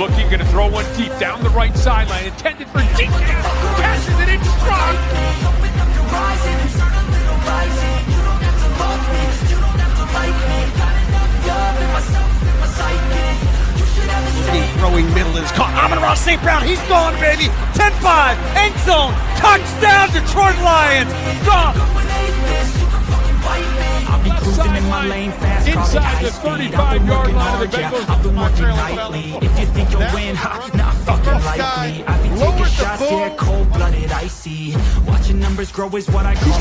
Looking, going to throw one deep down the right sideline. Intended for deep. Catches it in stride. Throwing middle is caught. Amon-Ra St. Brown, he's gone, baby. 10-5, end zone, touchdown, Detroit Lions. Gone. I'll be cruising in my lane fast, inside the 35-yard line of the Bengals. I've been working nightly. If you think you'll win, not fucking likely. I've been taking shots here, cold-blooded, icy. Watching numbers grow is what I call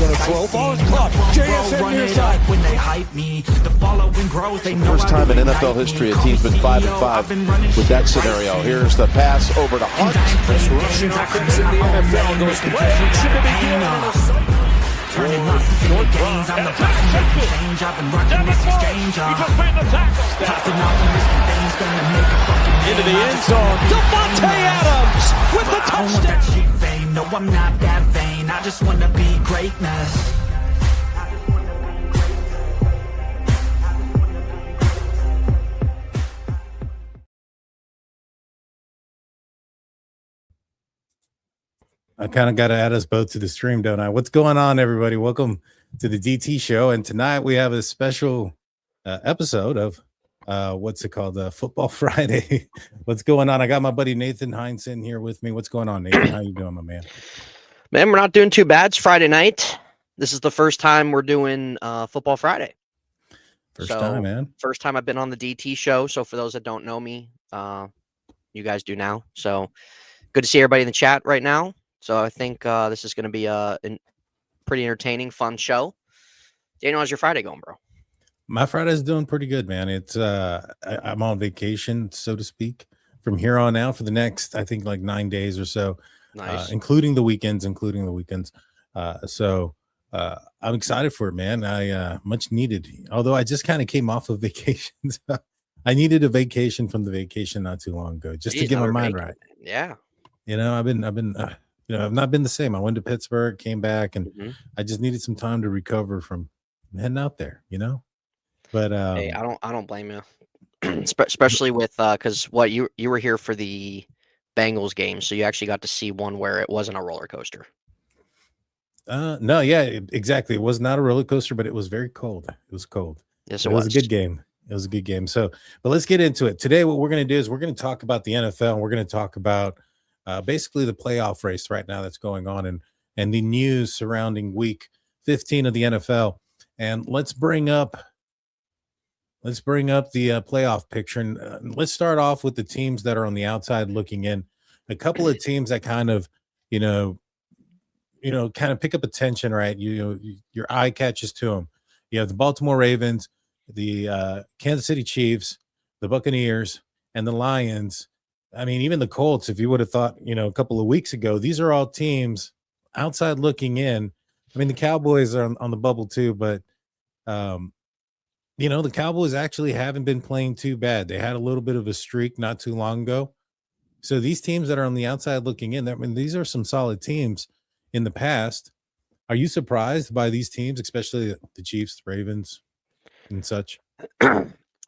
sightseeing. Run it up when they hype me. The following grows, they know. First time in NFL history a team's been 5-5 with that scenario. Here's the pass over to Hunt. Best rushing offense in the NFL goes to play. Turning losses into gains, I'm the best in making change. I've been rocking this exchange. Popping off in this thing's gonna make a fucking name. Into the end zone, Devontae Adams with the touchdown. I want that cheap fame, no I'm not that vain. I just wanna be greatness. I kind of got to add us both to the stream, don't I? What's going on, everybody? Welcome to the DT show. And tonight we have a special episode of what's it called? Football Friday. What's going on? I got my buddy Nathan Hines in here with me. What's going on, Nathan? How you doing, my man? Man, we're not doing too bad. It's Friday night. This is the first time we're doing Football Friday. First time, man. First time I've been on the DT show. So for those that don't know me, you guys do now. So good to see everybody in the chat right now. So I think this is going to be a pretty entertaining, fun show. Daniel, how's your Friday going, bro? My Friday's doing pretty good, man. It's I'm on vacation, so to speak, from here on out for the next, I think, like 9 days or so, Nice. including the weekends. So I'm excited for it, man. I much needed. Although I just kind of came off of vacation. I needed a vacation from the vacation not too long ago, just to get my mind right. Yeah. You know, I've been. I've not been the same. I went to Pittsburgh, came back, and I just needed some time to recover from heading out there, you know. But Hey, I don't blame you, especially with because what you were here for the Bengals game, so you actually got to see one where it wasn't a roller coaster. No, yeah, exactly. It was not a roller coaster, but it was very cold. It was cold. Yes, it was a good game. It was a good game. So, but let's get into it today. What we're going to do is we're going to talk about the NFL, and we're going to talk about basically the playoff race right now that's going on, and the news surrounding week 15 of the NFL. And let's bring up the playoff picture. And let's start off with the teams that are on the outside looking in. A couple of teams that kind of, kind of pick up attention, right? Your eye catches to them. You have the Baltimore Ravens, the Kansas City Chiefs, the Buccaneers, and the Lions. I mean, even the Colts, if you would have thought, a couple of weeks ago, these are all teams outside looking in. I mean, the Cowboys are on the bubble too, but, the Cowboys actually haven't been playing too bad. They had a little bit of a streak not too long ago. So these teams that are on the outside looking in, I mean, these are some solid teams in the past. Are you surprised by these teams, especially the Chiefs, Ravens, and such?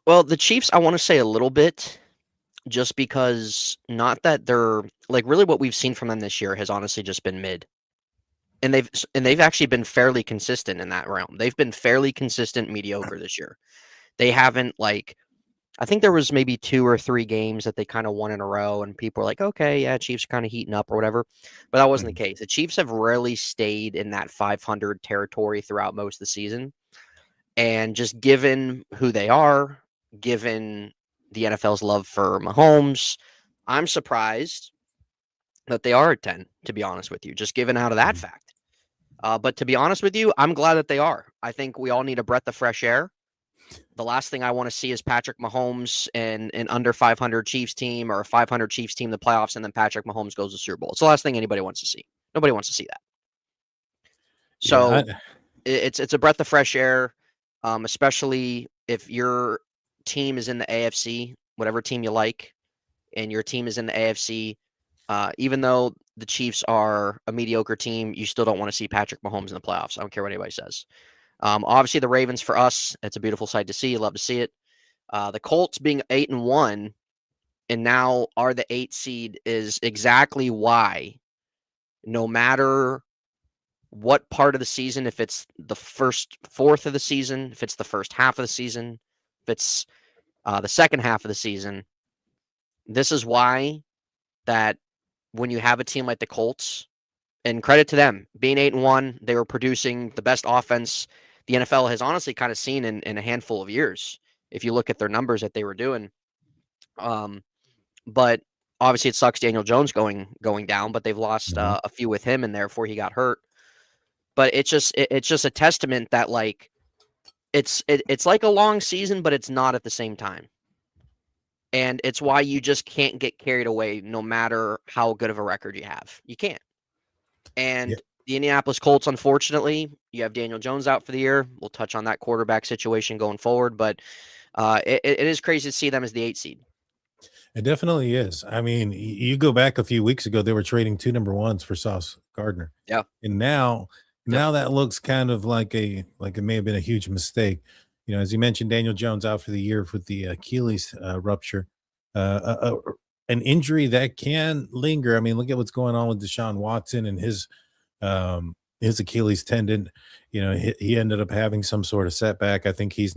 Well, the Chiefs, I want to say a little bit. Just because not that they're like really what we've seen from them this year has honestly just been mid. And they've actually been fairly consistent in that realm. They've been fairly consistent mediocre this year. They haven't I think there was maybe 2 or 3 games that they kind of won in a row and people were like, okay, yeah, Chiefs are kind of heating up or whatever. But that wasn't the case. The Chiefs have rarely stayed in that 500 territory throughout most of the season. And just given who they are, given the NFL's love for Mahomes, I'm surprised that they are at 10, to be honest with you, just given out of that fact. But to be honest with you, I'm glad that they are. I think we all need a breath of fresh air. The last thing I want to see is Patrick Mahomes and an under 500 Chiefs team or a 500 Chiefs team in the playoffs, and then Patrick Mahomes goes to the Super Bowl. It's the last thing anybody wants to see. Nobody wants to see that. So it's a breath of fresh air, especially if your team is in the AFC, whatever team you like, and your team is in the AFC. Even though the Chiefs are a mediocre team, you still don't want to see Patrick Mahomes in the playoffs. I don't care what anybody says. Obviously, the Ravens for us, it's a beautiful sight to see. You love to see it. The Colts being 8-1, and now are the 8 seed is exactly why, no matter what part of the season, if it's the first fourth of the season, if it's the first half of the season, if it's the second half of the season, this is why that when you have a team like the Colts, and credit to them, being 8-1, they were producing the best offense the NFL has honestly kind of seen in a handful of years. If you look at their numbers that they were doing, but obviously it sucks Daniel Jones going down, but they've lost a few with him in there before he got hurt. But it's just a testament that like it's like a long season, but it's not at the same time. And it's why you just can't get carried away no matter how good of a record you have. You can't. And the Indianapolis Colts, unfortunately, you have Daniel Jones out for the year. We'll touch on that quarterback situation going forward, but it is crazy to see them as the 8 seed. It definitely is. I mean, you go back a few weeks ago, they were trading 2 number 1s for Sauce Gardner. Yeah. And now that looks kind of like it may have been a huge mistake. You know, as you mentioned, Daniel Jones out for the year with the Achilles rupture, an injury that can linger. I mean, look at what's going on with Deshaun Watson and his Achilles tendon. You know, he ended up having some sort of setback. I think his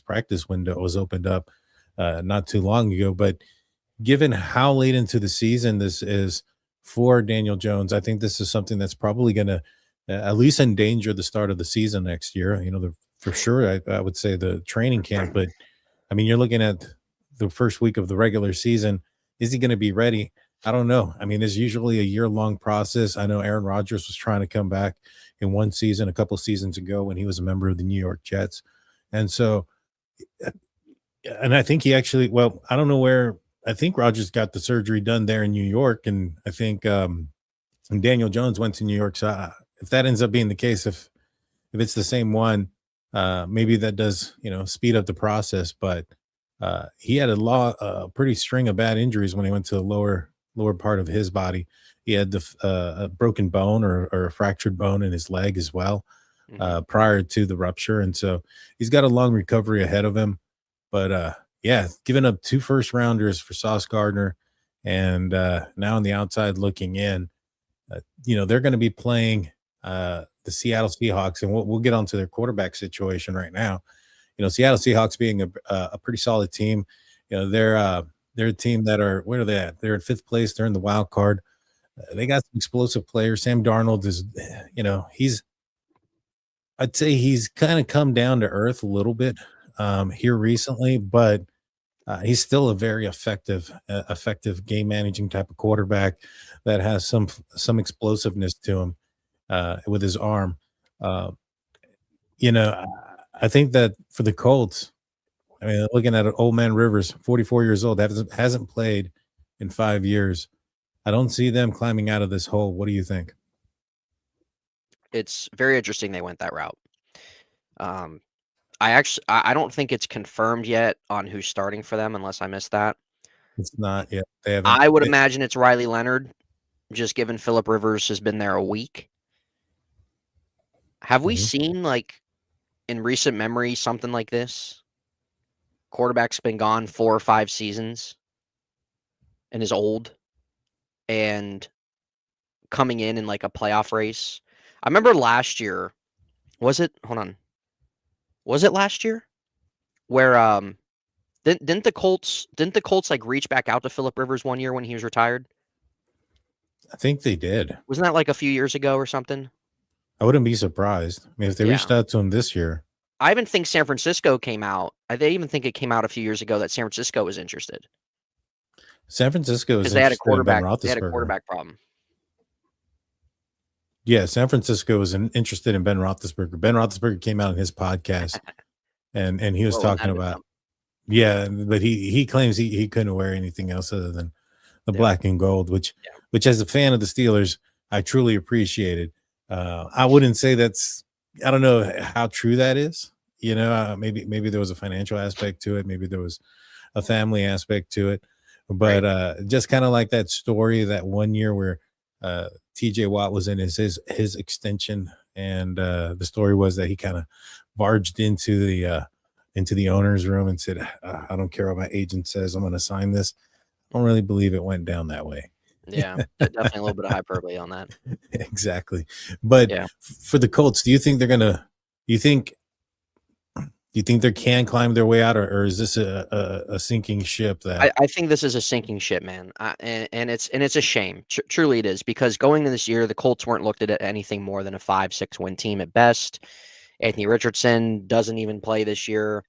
practice window was opened up not too long ago. But given how late into the season this is for Daniel Jones, I think this is something that's probably going to at least endanger the start of the season next year. You know, for sure, I would say the training camp. But I mean, you're looking at the first week of the regular season. Is he going to be ready? I don't know. I mean, there's usually a year-long process. I know Aaron Rodgers was trying to come back in one season a couple seasons ago when he was a member of the New York Jets. And so, and I think he actually, well, I don't know where, I think Rodgers got the surgery done there in New York. And I think and Daniel Jones went to New York. So if that ends up being the case, if it's the same one, maybe that does, speed up the process. But he had a pretty string of bad injuries when he went to the lower part of his body. He had a broken bone or a fractured bone in his leg as well prior to the rupture. And so he's got a long recovery ahead of him. But giving up 2 first-rounders for Sauce Gardner and now on the outside looking in, they're going to be playing the Seattle Seahawks, and we'll get onto their quarterback situation right now. Seattle Seahawks being a pretty solid team. They're a team that where are they at? They're at 5th place. They're in the wild card. They got some explosive players. Sam Darnold is, I'd say he's kind of come down to earth a little bit here recently, but he's still a very effective game managing type of quarterback that has some explosiveness to him with his arm. I think that for the Colts, I mean, looking at old man Rivers, 44 years old, hasn't played in 5 years. I don't see them climbing out of this hole. What do you think? It's very interesting they went that route. I don't think it's confirmed yet on who's starting for them, unless I missed that. It's not yet. They haven't. I would imagine it's Riley Leonard, just given Phillip Rivers has been there a week. Have we seen, like, in recent memory, something like this? Quarterback's been gone 4 or 5 seasons and is old and coming in like a playoff race. I remember last year, was it last year where didn't the Colts like reach back out to Phillip Rivers one year when he was retired? I think they did. Wasn't that like a few years ago or something? I wouldn't be surprised. I mean, if they reached out to him this year. I even think San Francisco came out. They even think it came out a few years ago that San Francisco was interested. San Francisco is they had a quarterback. They had a quarterback problem. Yeah, San Francisco was interested in Ben Roethlisberger. Ben Roethlisberger came out in his podcast, and he was talking about, but he claims he couldn't wear anything else other than the black and gold, which as a fan of the Steelers, I truly appreciated. I wouldn't say I don't know how true that is. Maybe there was a financial aspect to it. Maybe there was a family aspect to it. But just kind of like that story that one year where TJ Watt was in his extension, and the story was that he kind of barged into into the owner's room and said, I don't care what my agent says, I'm going to sign this. I don't really believe it went down that way. Yeah, definitely a little bit of hyperbole on that. Exactly. But Yeah. for the Colts, do you think they can climb their way out, or is this a sinking ship? That I think this is a sinking ship, man, and it's a shame. Truly, it is, because going into this year, the Colts weren't looked at anything more than a 5-6 win team at best. Anthony Richardson doesn't even play this year.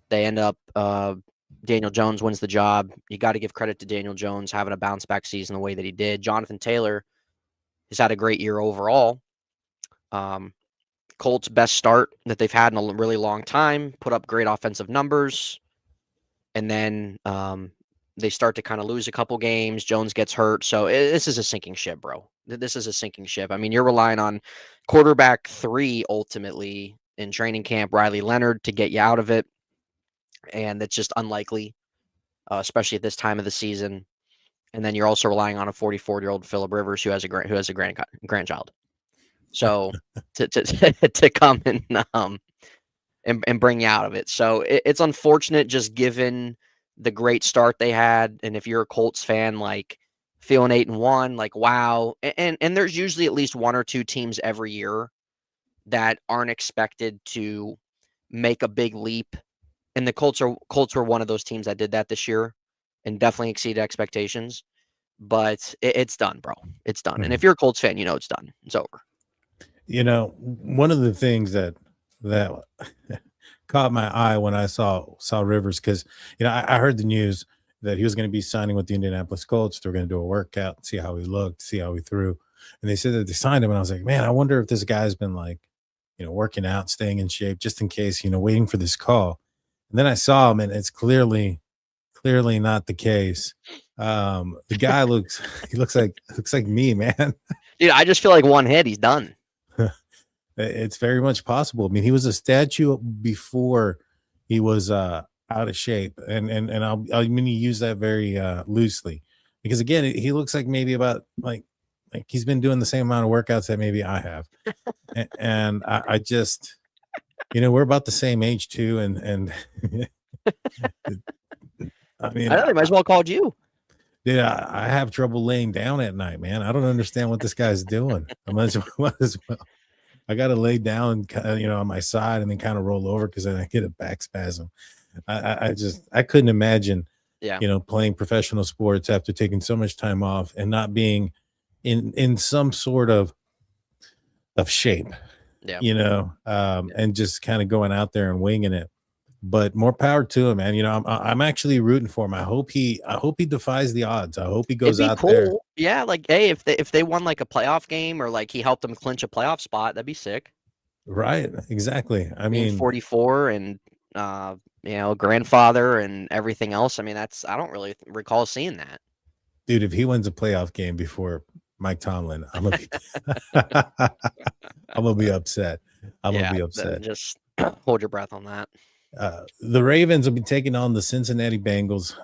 They end up Daniel Jones wins the job. You got to give credit to Daniel Jones having a bounce back season the way that he did. Jonathan Taylor has had a great year overall. Colts' best start that they've had in a really long time, put up great offensive numbers. And then they start to kind of lose a couple games. Jones gets hurt. So this is a sinking ship, bro. This is a sinking ship. I mean, you're relying on quarterback 3 ultimately in training camp, Riley Leonard, to get you out of it. And that's just unlikely, especially at this time of the season. And then you're also relying on a 44-year-old Phillip Rivers who has a grandchild. So to come and bring you out of it. So it's unfortunate, just given the great start they had. And if you're a Colts fan, like feeling 8-1, like, wow. And there's usually at least 1 or 2 teams every year that aren't expected to make a big leap. And the Colts were one of those teams that did that this year and definitely exceeded expectations. But it's done, bro. It's done. And if you're a Colts fan, it's done. It's over. One of the things that caught my eye when I saw Rivers, because I heard the news that he was going to be signing with the Indianapolis Colts. They were going to do a workout, see how he looked, see how he threw, and they said that they signed him. And I was like, man, I wonder if this guy's been like, working out, staying in shape, just in case, waiting for this call. And then I saw him, and it's clearly not the case. The guy looks like me, man. Dude, I just feel like one hit, he's done. It's very much possible. I mean, he was a statue before he was out of shape, and I'm going to use that very loosely, because again, he looks like maybe about like he's been doing the same amount of workouts that maybe I have, and I just, we're about the same age too, and I mean, I might as well called you. Dude, I have trouble laying down at night, man. I don't understand what this guy's doing. I might as well. I got to lay down, on my side and then kind of roll over, because then I get a back spasm. I couldn't imagine, playing professional sports after taking so much time off and not being in some sort of shape, and just kind of going out there and winging it. But more power to him, man. I'm actually rooting for him. I hope he defies the odds. I hope he goes out there. Yeah, like, hey, if they won like a playoff game, or like he helped them clinch a playoff spot, that'd be sick. Right, exactly. I mean, 44 and grandfather and everything else. I mean, I don't really recall seeing that. Dude, if he wins a playoff game before Mike Tomlin, I'm gonna be upset. I'm gonna be upset. Just hold your breath on that. The Ravens will be taking on the Cincinnati Bengals.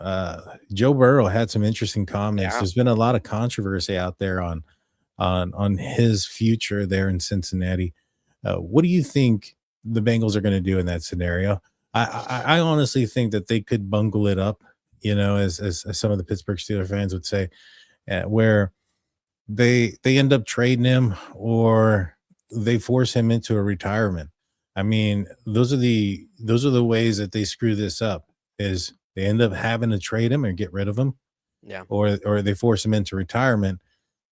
Joe Burrow had some interesting comments. There's been a lot of controversy out there on his future there in Cincinnati. What do you think the Bengals are going to do in that scenario? I honestly think that they could bungle it up, as some of the Pittsburgh Steelers fans would say, where they end up trading him, or they force him into a retirement. I mean, those are the ways that they screw this up, is they end up having to trade him or get rid of him, or they force him into retirement.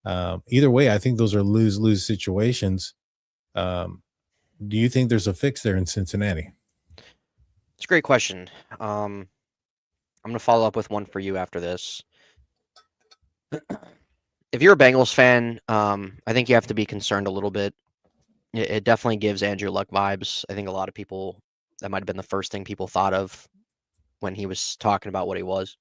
Either way, I think those are lose-lose situations. Do you think there's a fix there in Cincinnati? It's a great question. I'm going to follow up with one for you after this. If you're a Bengals fan, I think you have to be concerned a little bit. It definitely gives Andrew Luck vibes. I think a lot of people, that might have been the first thing people thought of when he was talking about what he was.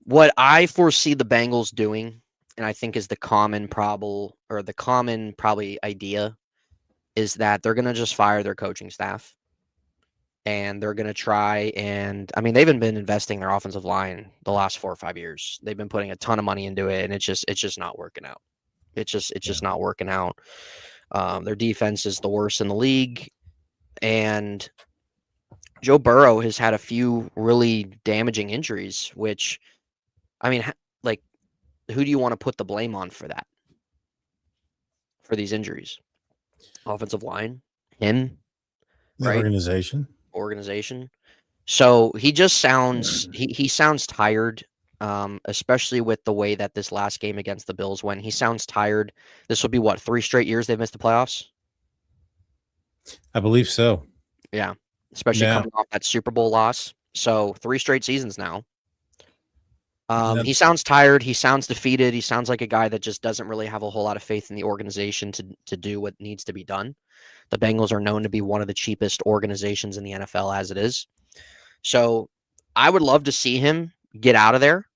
What I foresee the Bengals doing, and I think is the common probably idea, is that they're going to just fire their coaching staff. And they're going to try and, I mean, they've been investing their offensive line the last 4 or 5 years. They've been putting a ton of money into it, and it's just not working out. It's just not working out. Their defense is the worst in the league, and Joe Burrow has had a few really damaging injuries, which, I mean, like, who do you want to put the blame on for that? For these injuries? Offensive line? Him? The Right? Organization. So he just sounds he sounds tired, especially with the way that this last game against the Bills went. He sounds tired. This will be what, 3 straight years they've missed the playoffs? I believe so. Yeah, especially coming off that Super Bowl loss. So 3 straight seasons now. He sounds tired. He sounds defeated. He sounds like a guy that just doesn't really have a whole lot of faith in the organization to do what needs to be done. The Bengals are known to be one of the cheapest organizations in the NFL as it is. So I would love to see him get out of there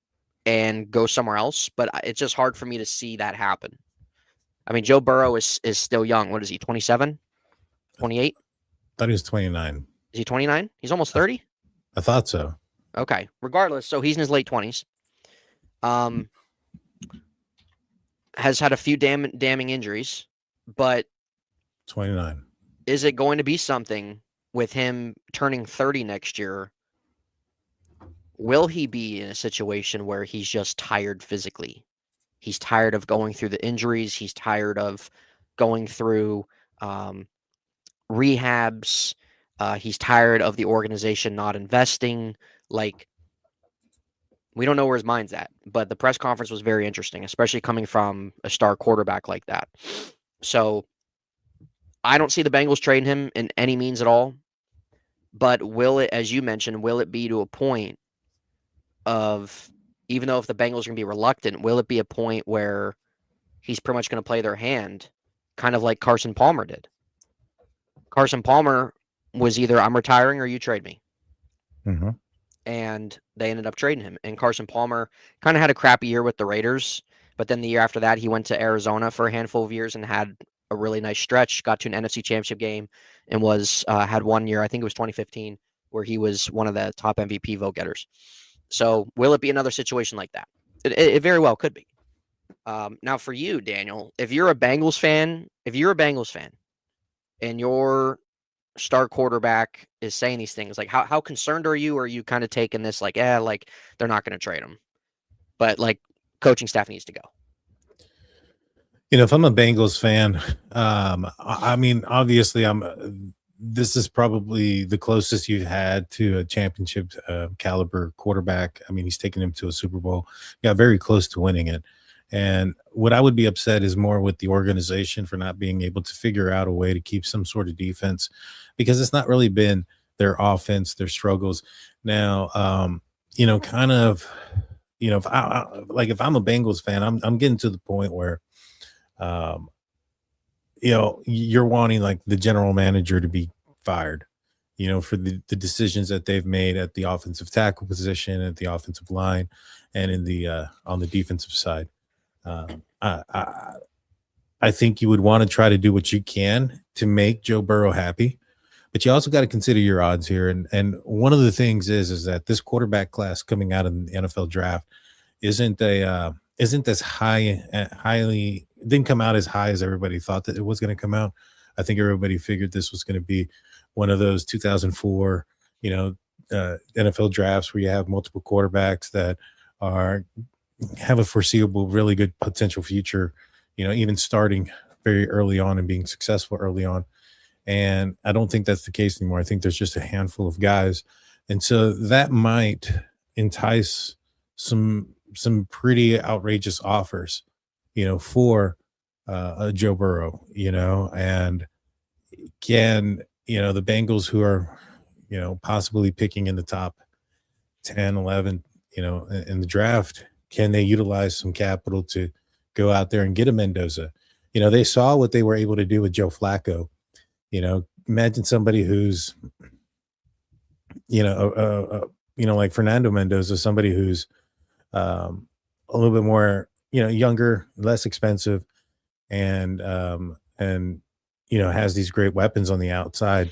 and go somewhere else, but it's just hard for me to see that happen. I mean, Joe Burrow is still young. What is he, 27? 28? I thought he was 29. Is he 29? He's almost 30? I thought so. Okay. Regardless, so he's in his late 20s. Has had a few damning injuries, but 29. Is it going to be something with him turning 30 next year? Will he be in a situation where he's just tired physically? He's tired of going through the injuries. He's tired of going through rehabs. He's tired of the organization not investing. Like, we don't know where his mind's at, but the press conference was very interesting, especially coming from a star quarterback like that. So I don't see the Bengals trading him in any means at all. But will it, as you mentioned, will it be to a point of, even though if the Bengals are going to be reluctant, will it be a point where he's pretty much going to play their hand, kind of like Carson Palmer did? Carson Palmer was either I'm retiring or you trade me. Mm-hmm. And they ended up trading him. And Carson Palmer kind of had a crappy year with the Raiders, but then the year after that, he went to Arizona for a handful of years and had a really nice stretch, got to an NFC Championship game, and was had 1 year, I think it was 2015, where he was one of the top MVP vote getters. So will it be another situation like that? It very well could be. Now for you, Daniel, if you're a Bengals fan and your star quarterback is saying these things, like how concerned are you? Or are you kind of taking this like, like they're not going to trade him, but like coaching staff needs to go? You know, if I'm a Bengals fan, I mean, obviously this is probably the closest you've had to a championship caliber quarterback. I mean, he's taken him to a Super Bowl. Yeah, very close to winning it. And what I would be upset is more with the organization for not being able to figure out a way to keep some sort of defense, because it's not really been their offense, their struggles. Now, you know, kind of, you know, if I'm a Bengals fan, I'm getting to the point where, you know, you're wanting like the general manager to be fired, you know, for the decisions that they've made at the offensive tackle position, at the offensive line, and in the on the defensive side. I think you would want to try to do what you can to make Joe Burrow happy, but you also got to consider your odds here. And one of the things is that this quarterback class coming out of the NFL draft isn't as highly didn't come out as high as everybody thought that it was going to come out. I think everybody figured this was going to be one of those 2004, you know, NFL drafts where you have multiple quarterbacks that have a foreseeable, really good potential future, you know, even starting very early on and being successful early on. And I don't think that's the case anymore. I think there's just a handful of guys. And so that might entice some pretty outrageous offers, you know, for a Joe Burrow, you know, and can, you know, the Bengals, who are, you know, possibly picking in the top 10, 11, you know, in the draft, can they utilize some capital to go out there and get a Mendoza? You know, they saw what they were able to do with Joe Flacco. You know, imagine somebody who's, you know, like Fernando Mendoza, somebody who's a little bit more, you know, younger, less expensive, and you know, has these great weapons on the outside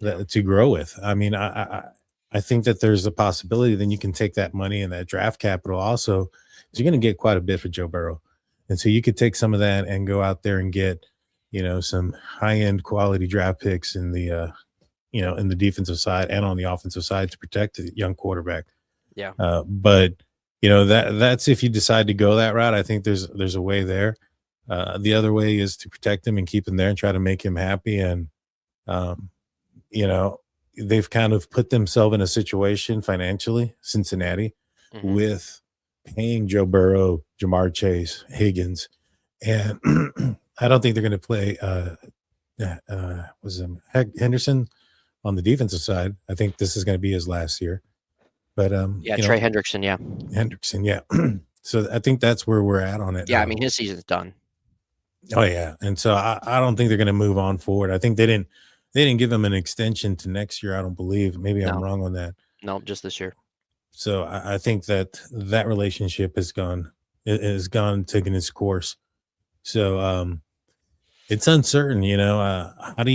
to grow with. I mean, I think that there's a possibility then you can take that money and that draft capital also, because you're going to get quite a bit for Joe Burrow. And so you could take some of that and go out there and get, you know, some high-end quality draft picks in the in the defensive side and on the offensive side to protect the young quarterback. Yeah. But that's if you decide to go that route. I think there's a way there. The other way is to protect him and keep him there and try to make him happy. And they've kind of put themselves in a situation financially, Cincinnati, with paying Joe Burrow, Jamar Chase, Higgins, and I don't think they're going to play Henderson on the defensive side. I think this is going to be his last year. But Trey Hendrickson, Hendrickson, yeah. So I think that's where we're at on it. Yeah, I mean his season's done. Oh yeah, and so I don't think they're going to move on forward. I think they didn't give him an extension to next year. I don't believe. Maybe I'm wrong on that. No, just this year. So I think that relationship has taken its course. So it's uncertain. How do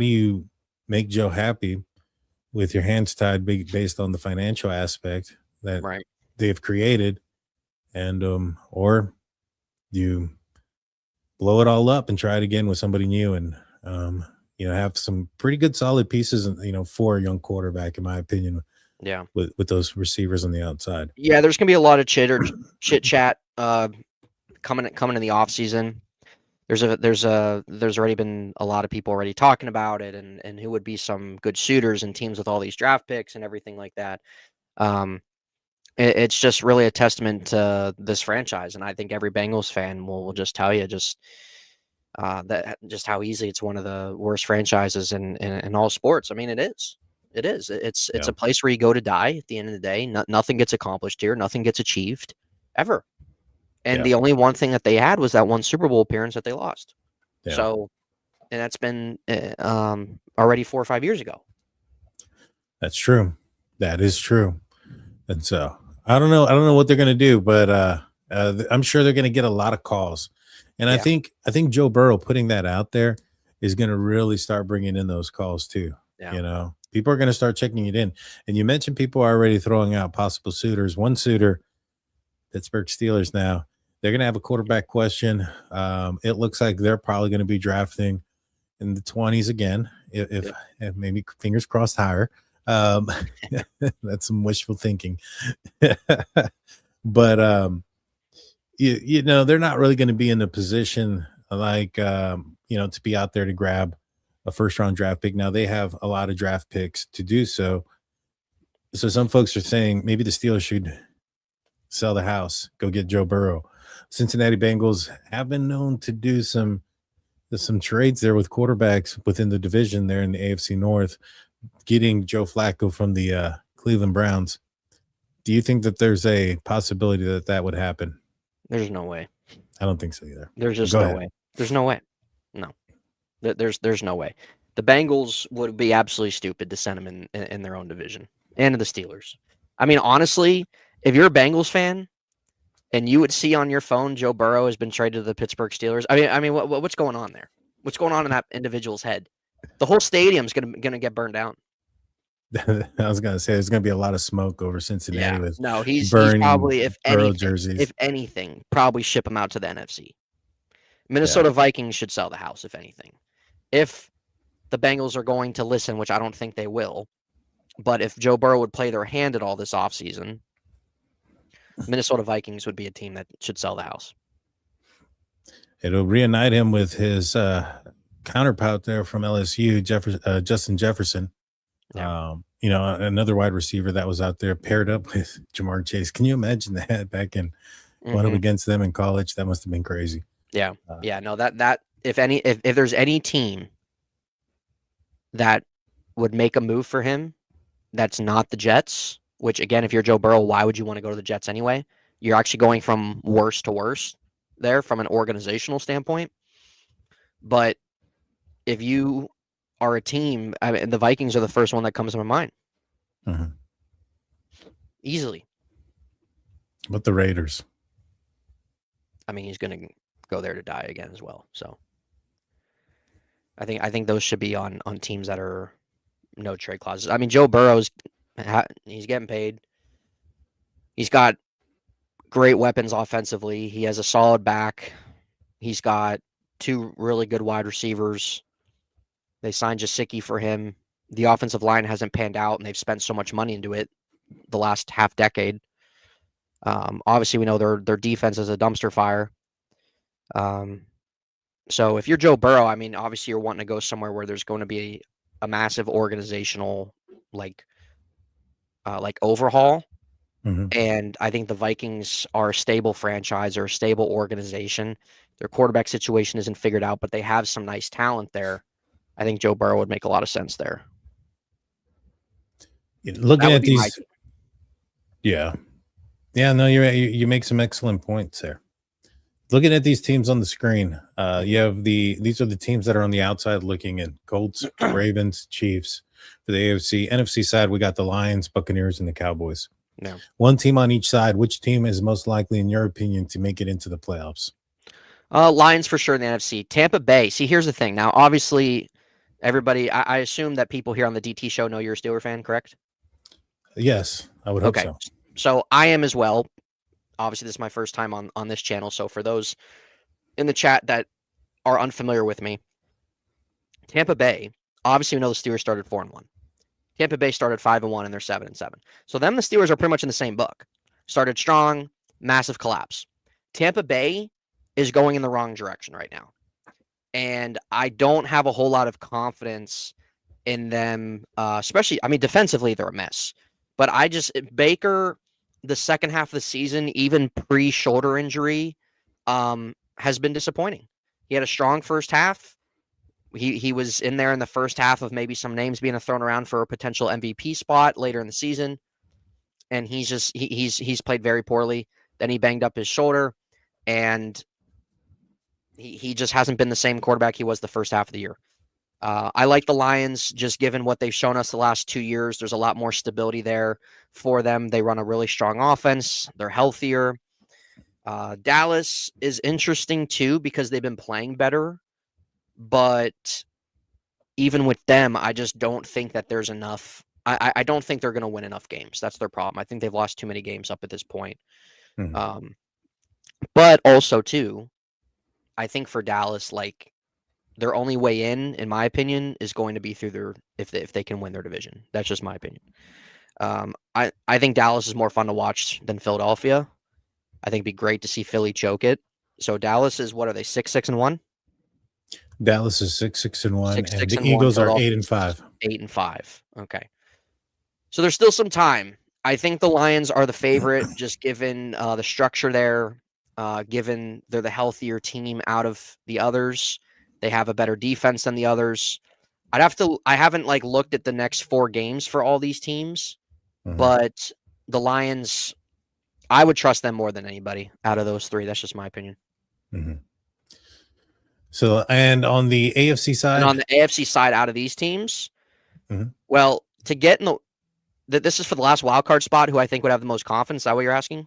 you make Joe happy with your hands tied based on the financial aspect that they've created, and or you blow it all up and try it again with somebody new and have some pretty good solid pieces for a young quarterback, in my opinion. Yeah, with those receivers on the outside. Yeah, there's gonna be a lot of chit chat coming in the off season. There's already been a lot of people already talking about it and who would be some good suitors and teams with all these draft picks and everything like that. It's just really a testament to this franchise, and I think every Bengals fan will just tell you that just how easy it's one of the worst franchises in all sports. I mean, it is. It's a place where you go to die at the end of the day. Nothing gets accomplished here. Nothing gets achieved ever. And the only one thing that they had was that one Super Bowl appearance that they lost. Yeah. So, and that's been already 4 or 5 years ago. That's true. That is true. And so I don't know what they're going to do, but I'm sure they're going to get a lot of calls. And I think Joe Burrow putting that out there is going to really start bringing in those calls too. Yeah. People are going to start checking it in. And you mentioned people are already throwing out possible suitors. One suitor, Pittsburgh Steelers now, they're going to have a quarterback question. It looks like they're probably going to be drafting in the 20s again, if maybe fingers crossed higher. That's some wishful thinking. But, they're not really going to be in a position like, to be out there to grab a first-round draft pick. Now, they have a lot of draft picks to do so. So some folks are saying maybe the Steelers should sell the house, go get Joe Burrow. Cincinnati Bengals have been known to do some trades there with quarterbacks within the division there in the AFC North, getting Joe Flacco from the Cleveland Browns. Do you think that there's a possibility that would happen? There's no way. I don't think so either. There's just no way. There's no way. No. There's no way. The Bengals would be absolutely stupid to send him in their own division and the Steelers. I mean, honestly, if you're a Bengals fan and you would see on your phone Joe Burrow has been traded to the Pittsburgh Steelers, I mean, what's going on there? What's going on in that individual's head? The whole stadium's gonna get burned down. I was gonna say there's gonna be a lot of smoke over Cincinnati. Yeah. No, he's probably if anything, probably ship him out to the NFC. Minnesota Vikings should sell the house, if anything. If the Bengals are going to listen, which I don't think they will, but if Joe Burrow would play their hand at all this offseason, Minnesota Vikings would be a team that should sell the house. It'll reunite him with his counterpart there from LSU, Justin Jefferson. Yeah. Another wide receiver that was out there paired up with Jamar Chase. Can you imagine that back in going up against them in college? That must have been crazy. Yeah. No, that if there's any team that would make a move for him, that's not the Jets, which again, if you're Joe Burrow, why would you want to go to the Jets anyway? You're actually going from worse to worse there from an organizational standpoint. But if you are a team, I mean, the Vikings are the first one that comes to my mind. Mm-hmm. Easily. But the Raiders. I mean, he's going to go there to die again as well. So I think those should be on teams that are no trade clauses. I mean, Joe Burrow's he's getting paid. He's got great weapons offensively. He has a solid back. He's got 2 really good wide receivers. They signed Jasicki for him. The offensive line hasn't panned out, and they've spent so much money into it the last half decade. Obviously, we know their defense is a dumpster fire. So if you're Joe Burrow, I mean, obviously you're wanting to go somewhere where there's going to be a massive organizational like overhaul. And I think the Vikings are a stable franchise or a stable organization. Their quarterback situation isn't figured out, but they have some nice talent there. I think Joe Burrow would make a lot of sense there. Looking at these, yeah, no, you make some excellent points there. Looking at these teams on the screen, you have these are the teams that are on the outside looking in: Colts, Ravens, Chiefs. For the AFC, NFC side, we got the Lions, Buccaneers, and the Cowboys. No. One team on each side. Which team is most likely, in your opinion, to make it into the playoffs? Lions for sure in the NFC. Tampa Bay. See, here's the thing. Now, obviously, everybody, I assume that people here on the DT show know you're a Steeler fan, correct? Yes, I would hope so. So I am as well. Obviously, this is my first time on this channel. So for those in the chat that are unfamiliar with me, Tampa Bay, obviously we know the Steelers started 4-1. Tampa Bay started 5-1 and they're 7-7. So them, the Steelers are pretty much in the same book. Started strong, massive collapse. Tampa Bay is going in the wrong direction right now. And I don't have a whole lot of confidence in them, especially, I mean, defensively, they're a mess. But Baker, the second half of the season, even pre-shoulder injury, has been disappointing. He had a strong first half. He was in there in the first half of maybe some names being thrown around for a potential MVP spot later in the season. And he's played very poorly. Then he banged up his shoulder, and he just hasn't been the same quarterback he was the first half of the year. I like the Lions, just given what they've shown us the last 2 years. There's a lot more stability there for them. They run a really strong offense. They're healthier. Dallas is interesting too because they've been playing better. But even with them, I just don't think that there's enough. I don't think they're going to win enough games. That's their problem. I think they've lost too many games up at this point. But also, too, I think for Dallas, like, their only way in my opinion, is going to be through if they can win their division. That's just my opinion. I think Dallas is more fun to watch than Philadelphia. I think it'd be great to see Philly choke it. So Dallas is, what are they, 6-6-1? Dallas is 6-6-1, and the 6-6-1, Eagles are 8-5. 8-5. Okay. So there's still some time. I think the Lions are the favorite, just given the structure there, given they're the healthier team out of the others. They have a better defense than the others. I haven't looked at the next 4 games for all these teams, but the Lions, I would trust them more than anybody out of those 3. That's just my opinion. So, and on the AFC side? And on the AFC side, out of these teams, well, to get in this is for the last wild card spot, who I think would have the most confidence. Is that what you're asking?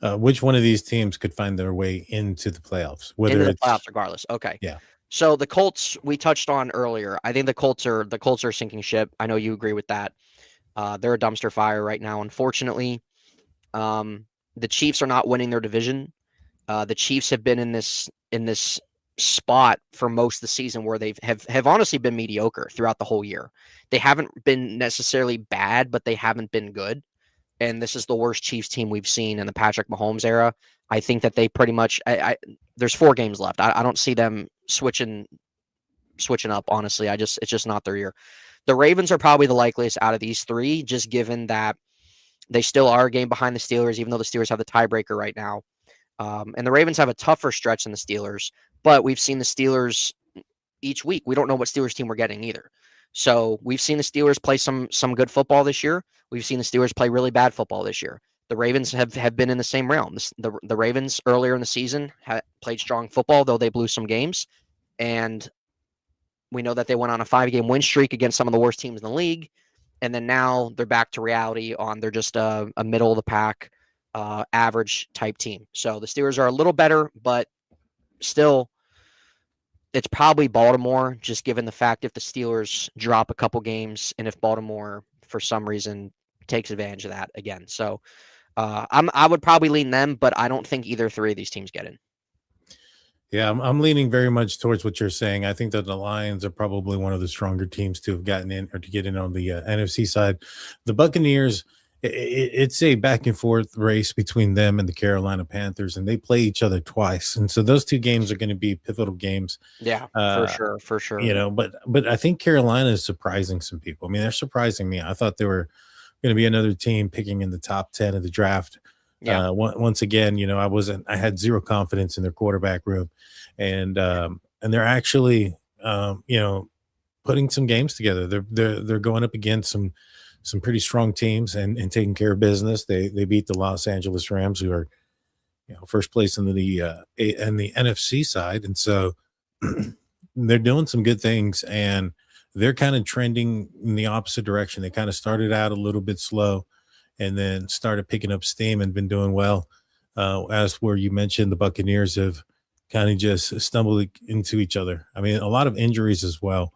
Which one of these teams could find their way into the playoffs? Into the playoffs, regardless. Okay. Yeah. So the Colts we touched on earlier. I think the Colts are a sinking ship. I know you agree with that. They're a dumpster fire right now, unfortunately. The Chiefs are not winning their division. The Chiefs have been in this spot for most of the season where they have honestly been mediocre throughout the whole year. They haven't been necessarily bad, but they haven't been good. And this is the worst Chiefs team we've seen in the Patrick Mahomes era. I think that they pretty much there's 4 games left. I don't see them switching up, honestly. It's just not their year. The Ravens are probably the likeliest out of these 3, just given that they still are a game behind the Steelers, even though the Steelers have the tiebreaker right now. And the Ravens have a tougher stretch than the Steelers, but we've seen the Steelers each week. We don't know what Steelers team we're getting either. So we've seen the Steelers play some good football this year. We've seen the Steelers play really bad football this year. The Ravens have been in the same realm. The Ravens earlier in the season played strong football, though they blew some games. And we know that they went on a 5-game win streak against some of the worst teams in the league. And then now they're back to reality they're just a middle of the pack, average type team. So the Steelers are a little better, but still, it's probably Baltimore, just given the fact if the Steelers drop a couple games and if Baltimore, for some reason, takes advantage of that again. So I would probably lean them, but I don't think either 3 of these teams get in. Yeah, I'm leaning very much towards what you're saying. I think that the Lions are probably one of the stronger teams to have gotten in or to get in on the NFC side. The Buccaneers, it's a back and forth race between them and the Carolina Panthers, and they play each other twice. And so those two games are going to be pivotal games. Yeah, for Uh, sure, for sure. but I think Carolina is surprising some people. I mean, they're surprising me. I thought they were going to be another team picking in the top 10 of the draft. Yeah, Once again, I had zero confidence in their quarterback room, and they're actually, putting some games together. They're going up against some pretty strong teams and taking care of business. They beat the Los Angeles Rams, who are first place in the NFC side, and so they're doing some good things, and they're kind of trending in the opposite direction. They kind of started out a little bit slow and then started picking up steam and been doing well. As where you mentioned, the Buccaneers have kind of just stumbled into each other. I mean, a lot of injuries as well.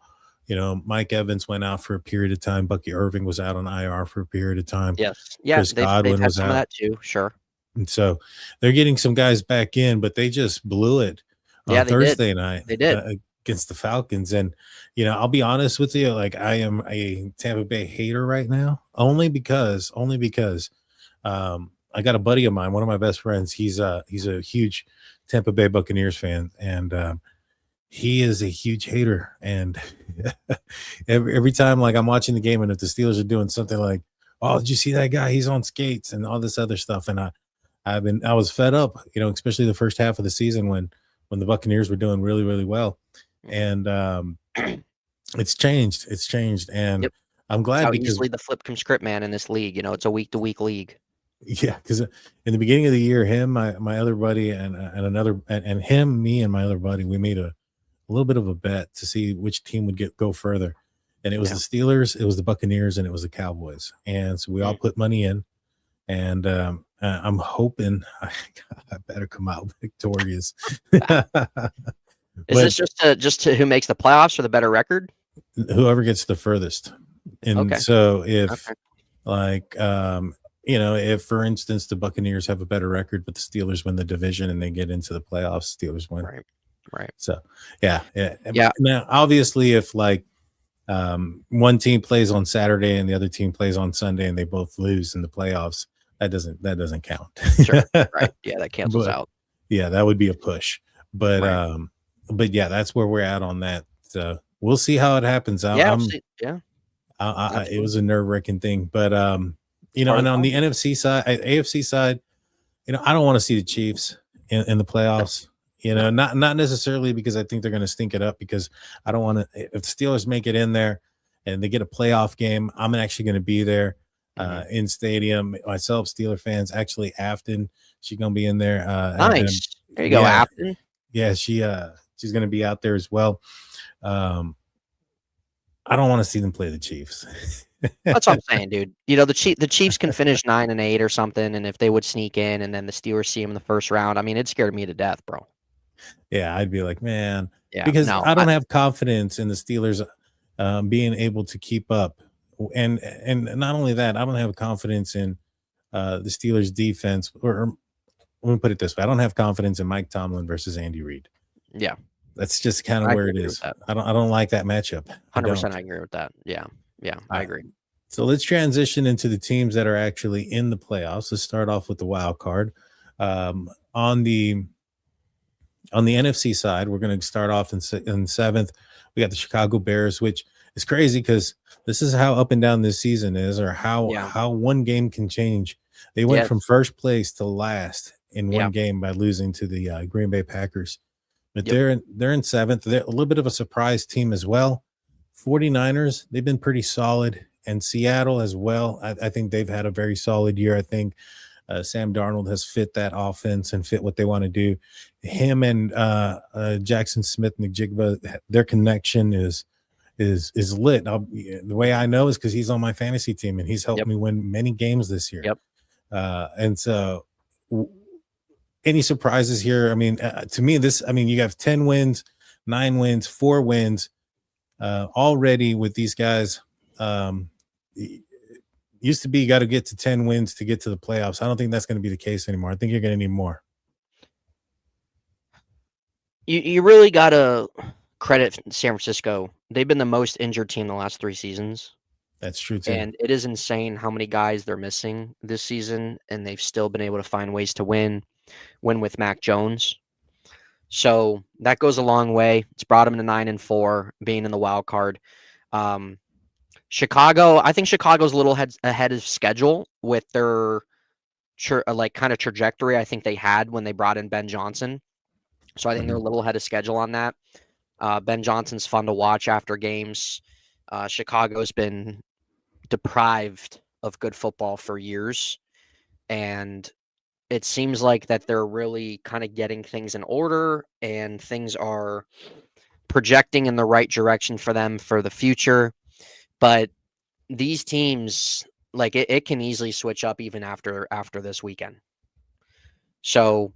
Mike Evans went out for a period of time. Bucky Irving was out on IR for a period of time. yes, yeah. Chris Godwin They've had was some of out. that too. Sure. And so they're getting some guys back in, but they just blew it Yeah, on they did. Thursday night. They did. Against the Falcons. And, I'll be honest with you, like I am a Tampa Bay hater right now, only because I got a buddy of mine, one of my best friends. He's a huge Tampa Bay Buccaneers fan, and he is a huge hater. And every time, like I'm watching the game, and if the Steelers are doing something like, "Oh, did you see that guy? He's on skates," and all this other stuff, and I was fed up, especially the first half of the season when the Buccaneers were doing really, really well, and it's changed. It's changed, and Yep. I'm glad How because easily the flip can script, man, in this league. It's a week-to-week league. yeah, because in the beginning of the year, him, my other buddy, and him, me, and my other buddy, we made a little bit of a bet to see which team would go further, and it was the Steelers, it was the Buccaneers, and it was the Cowboys, and so we all put money in, and I'm hoping I better come out victorious. Is this just to who makes the playoffs or the better record? Whoever gets the furthest, and Okay. so if if for instance the Buccaneers have a better record, but the Steelers win the division and they get into the playoffs, Steelers win. Right. So yeah. Yeah. Now, obviously, if one team plays on Saturday and the other team plays on Sunday and they both lose in the playoffs, that doesn't count. Sure. Right. Yeah, that cancels out. Yeah, that would be a push. But Right. but yeah, that's where we're at on that. So we'll see how it happens. Yeah. It was a nerve-wracking thing, but and on the NFC side, AFC side, I don't want to see the Chiefs in the playoffs. Not necessarily because I think they're going to stink it up, because I don't want to. If the Steelers make it in there and they get a playoff game, I'm actually going to be there in stadium myself. Steeler fans, actually, Afton, she's going to be in there. Nice. There you go, Afton. Yeah, she's going to be out there as well. I don't want to see them play the Chiefs. That's what I'm saying, dude. The Chiefs can finish 9-8 or something, and if they would sneak in, and then the Steelers see them in the first round, I mean, it scared me to death, bro. Yeah, I'd be like, man, Yeah, because no, I don't have confidence in the Steelers being able to keep up, and not only that, I don't have confidence in the Steelers defense. Or let me put it this way: I don't have confidence in Mike Tomlin versus Andy Reid. Yeah, that's just kind of where it is. I don't like that matchup. 100%, I agree with that. Yeah, I agree. So let's transition into the teams that are actually in the playoffs. Let's start off with the wild card. On the NFC side, we're going to start off in seventh. We got the Chicago Bears, which is crazy because this is how up and down this season is, or how one game can change. They went from first place to last in one game by losing to the Green Bay Packers. But they're in seventh. They're a little bit of a surprise team as well. 49ers, they've been pretty solid, and Seattle as well. I think they've had a very solid year. I think Sam Darnold has fit that offense and fit what they want to do. Him and Jackson Smith-Njigba, their connection is lit. The way I know is because he's on my fantasy team and he's helped me win many games this year. And so, any surprises here? I mean, to me, you have 10 wins, 9 wins, 4 wins already with these guys. Used to be you got to get to 10 wins to get to the playoffs. I don't think that's going to be the case anymore. I think you're going to need more. You really gotta credit San Francisco. They've been the most injured team the last 3 seasons, That's true too. and it is insane how many guys they're missing this season, and they've still been able to find ways to win with Mac Jones. So that goes a long way. It's brought them to 9-4, being in the wild card. Chicago, I think Chicago's a little ahead of schedule with their kind of trajectory I think they had when they brought in Ben Johnson. So I think they're a little ahead of schedule on that. Ben Johnson's fun to watch after games. Chicago's been deprived of good football for years, and it seems like that they're really kind of getting things in order, and things are projecting in the right direction for them for the future. But these teams, like it can easily switch up even after this weekend. So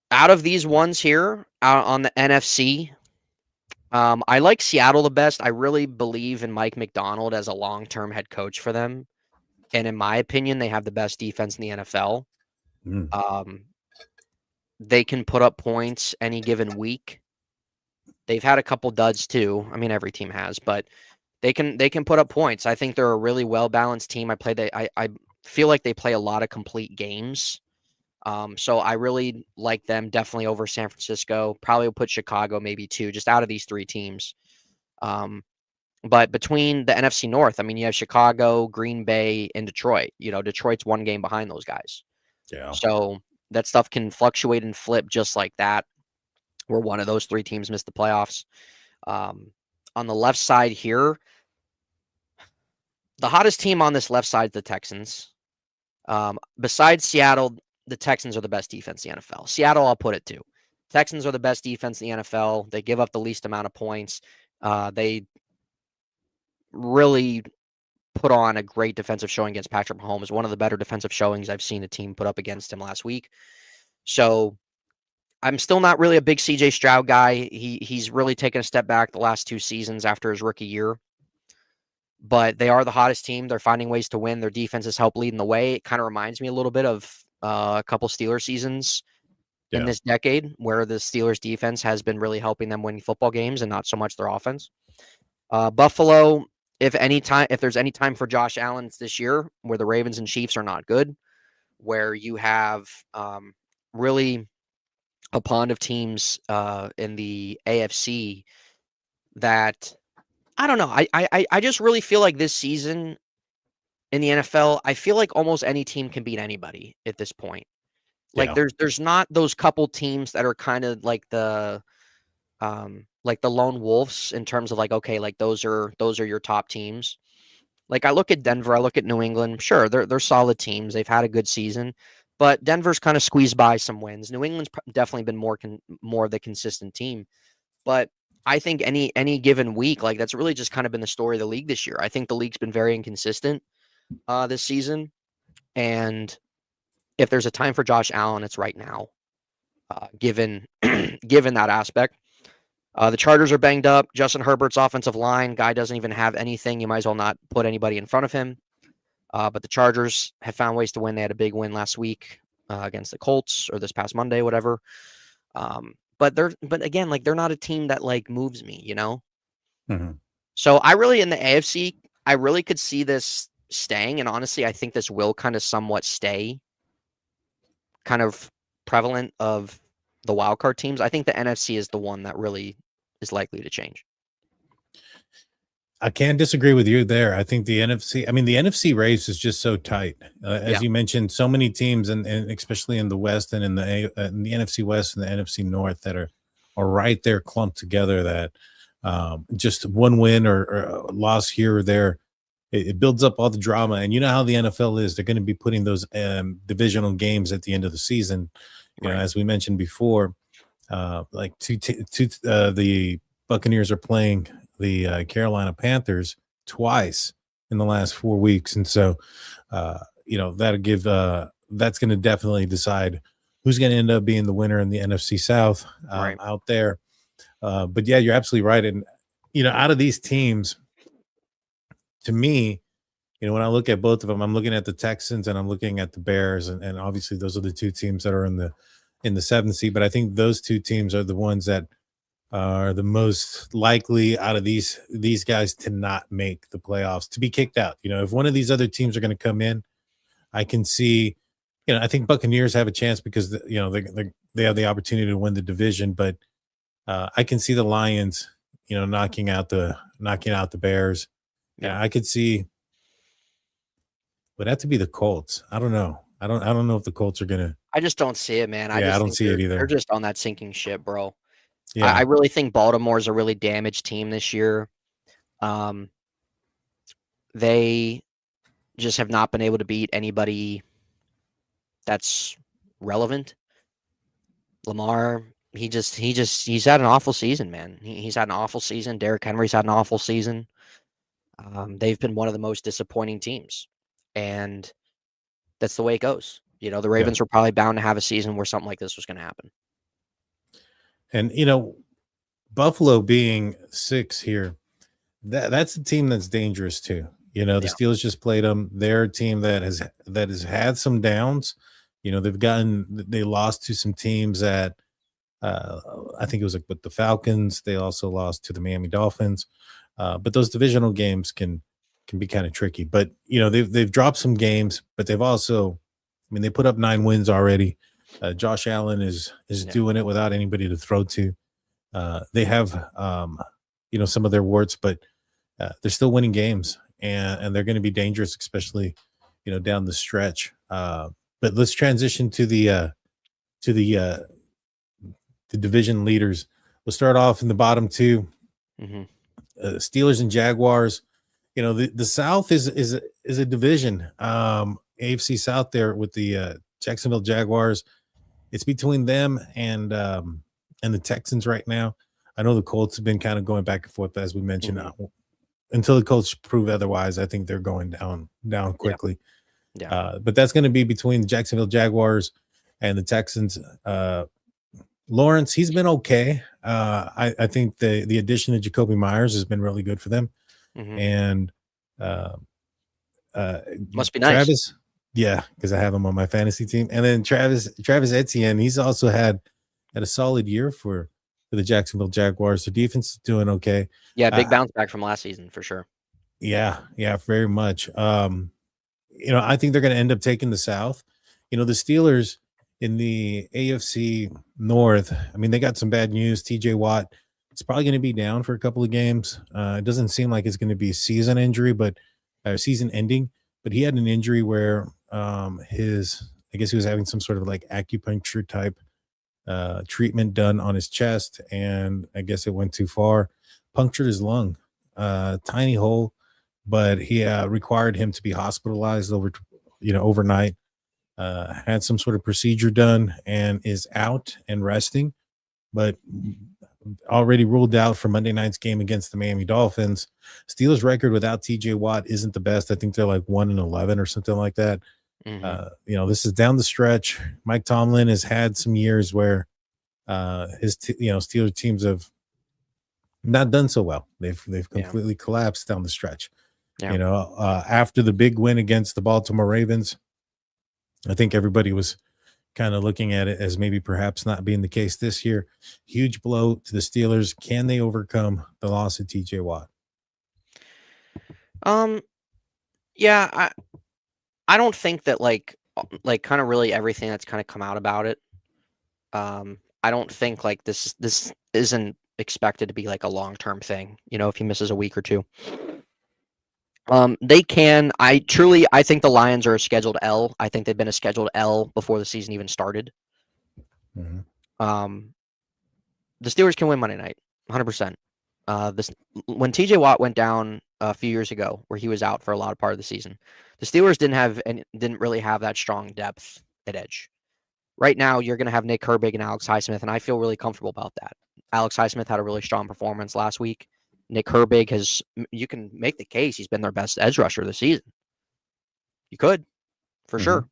out of these ones here, out on the NFC, I like Seattle the best. I really believe in Mike McDonald as a long-term head coach for them. And in my opinion, they have the best defense in the NFL. They can put up points any given week. They've had a couple duds too. I mean, every team has, but they can put up points. I think they're a really well-balanced team. I feel like they play a lot of complete games. So I really like them definitely over San Francisco. Probably will put Chicago maybe too, just out of these 3 teams. But between the NFC North, I mean, you have Chicago, Green Bay, and Detroit. Detroit's 1 game behind those guys. Yeah. So that stuff can fluctuate and flip just like that, where one of those 3 teams missed the playoffs. On the left side here, the hottest team on this left side is the Texans. Besides Seattle, the Texans are the best defense in the NFL. Seattle, I'll put it too. Texans are the best defense in the NFL. They give up the least amount of points. They really put on a great defensive showing against Patrick Mahomes. One of the better defensive showings I've seen a team put up against him last week. So I'm still not really a big CJ Stroud guy. He's really taken a step back the last 2 seasons after his rookie year. But they are the hottest team. They're finding ways to win. Their defense has helped leading the way. It kind of reminds me a little bit of a couple Steelers seasons in this decade, where the Steelers defense has been really helping them win football games and not so much their offense. Buffalo, if there's any time for Josh Allen, it's this year, where the Ravens and Chiefs are not good, where you have really a pond of teams in the AFC that, I don't know. I just really feel like this season in the NFL, I feel like almost any team can beat anybody at this point. Like there's not those couple teams that are kind of like the lone wolves in terms of like, okay, like those are your top teams. Like I look at Denver, I look at New England. Sure, they're solid teams. They've had a good season, but Denver's kind of squeezed by some wins. New England's definitely been more of the consistent team. But I think any given week, like that's really just kind of been the story of the league this year. I think the league's been very inconsistent this season, and if there's a time for Josh Allen, it's right now. Given that aspect, the Chargers are banged up. Justin Herbert's offensive line guy doesn't even have anything. You might as well not put anybody in front of him. But the Chargers have found ways to win. They had a big win last week against the Colts, or this past Monday, whatever. But again, like they're not a team that like moves me, you know? Mm-hmm. So I really, in the AFC, I really could see this staying. And honestly, I think this will kind of somewhat stay kind of prevalent of the wildcard teams. I think the NFC is the one that really is likely to change. I can't disagree with you there. I think the NFC race is just so tight. As you mentioned, so many teams, and especially in the West and in the NFC West and the NFC North, that are right there clumped together, that just one win or a loss here or there, it builds up all the drama. And you know how the NFL is. They're going to be putting those divisional games at the end of the season. You know, as we mentioned before, the Buccaneers are playing the Carolina Panthers twice in the last 4 weeks. And so, that'll give that's going to definitely decide who's going to end up being the winner in the NFC South out there. But yeah, you're absolutely right. And, out of these teams, to me, when I look at both of them, I'm looking at the Texans and I'm looking at the Bears. And obviously those are the 2 teams that are in in the 7th seed. But I think those two teams are the ones that are the most likely out of these guys to not make the playoffs, to be kicked out. If one of these other teams are going to come in, I can see, I think Buccaneers have a chance because they have the opportunity to win the division, but I can see the Lions, knocking out the Bears. Yeah, I could see. Would have to be the Colts. I don't know. I don't know if the Colts are gonna. I just don't see it, man. I don't see it either. They're just on that sinking ship, bro. Yeah. I really think Baltimore's a really damaged team this year. They just have not been able to beat anybody that's relevant. Lamar, he's had an awful season, man. He's had an awful season. Derrick Henry's had an awful season. They've been one of the most disappointing teams, and that's the way it goes. The Ravens were probably bound to have a season where something like this was going to happen. And Buffalo being 6 here, that's a team that's dangerous too. The Steelers just played them. They're a team that has had some downs. They lost to some teams that I think it was like with the Falcons. They also lost to the Miami Dolphins. But those divisional games can be kind of tricky. But they've dropped some games, but they've also, they put up 9 wins already. Josh Allen is doing it without anybody to throw to. They have some of their warts, but they're still winning games, and they're going to be dangerous, especially down the stretch. But let's transition to the division leaders. We'll start off in the bottom 2. Mm-hmm. Steelers and Jaguars. The South is a division. AFC South there with the Jacksonville Jaguars. It's between them and the Texans right now. I know the Colts have been kind of going back and forth, as we mentioned. Until the Colts prove otherwise, I think they're going down quickly. Yeah. But that's going to be between the Jacksonville Jaguars and the Texans. Lawrence, he's been okay. I think the addition of Jacoby Myers has been really good for them. Mm-hmm. And must be nice. Travis, yeah, because I have him on my fantasy team. And then Travis Etienne, he's also had a solid year for the Jacksonville Jaguars. The defense is doing okay. Yeah, big bounce back from last season for sure. Yeah, very much. I think they're going to end up taking the South. The Steelers in the AFC North, they got some bad news. TJ Watt is probably going to be down for a couple of games. It doesn't seem like it's going to be a season injury, but season ending. But he had an injury where I guess he was having some sort of like acupuncture type treatment done on his chest, and I guess it went too far, punctured his lung, tiny hole, but he required him to be hospitalized overnight. Had some sort of procedure done and is out and resting, but already ruled out for Monday night's game against the Miami Dolphins. Steelers' record without TJ Watt isn't the best. I think they're like 1-11 or something like that. Mm-hmm. This is down the stretch. Mike Tomlin has had some years where his Steelers teams have not done so well. They've completely collapsed down the stretch. Yeah. After the big win against the Baltimore Ravens, I think everybody was kind of looking at it as maybe perhaps not being the case this year. Huge blow to the Steelers. Can they overcome the loss of TJ Watt? Yeah, I don't think that like kind of really everything that's kind of come out about it. I don't think like this isn't expected to be like a long-term thing, if he misses a week or two. They can. I think the Lions are a scheduled L. I think they've been a scheduled L before the season even started. Mm-hmm. The Steelers can win Monday night, 100%. When TJ Watt went down a few years ago, where he was out for a lot of part of the season, the Steelers didn't really have that strong depth at edge. Right now, you're going to have Nick Herbig and Alex Highsmith, and I feel really comfortable about that. Alex Highsmith had a really strong performance last week. Nick Herbig you can make the case he's been their best edge rusher this season. You could, for sure.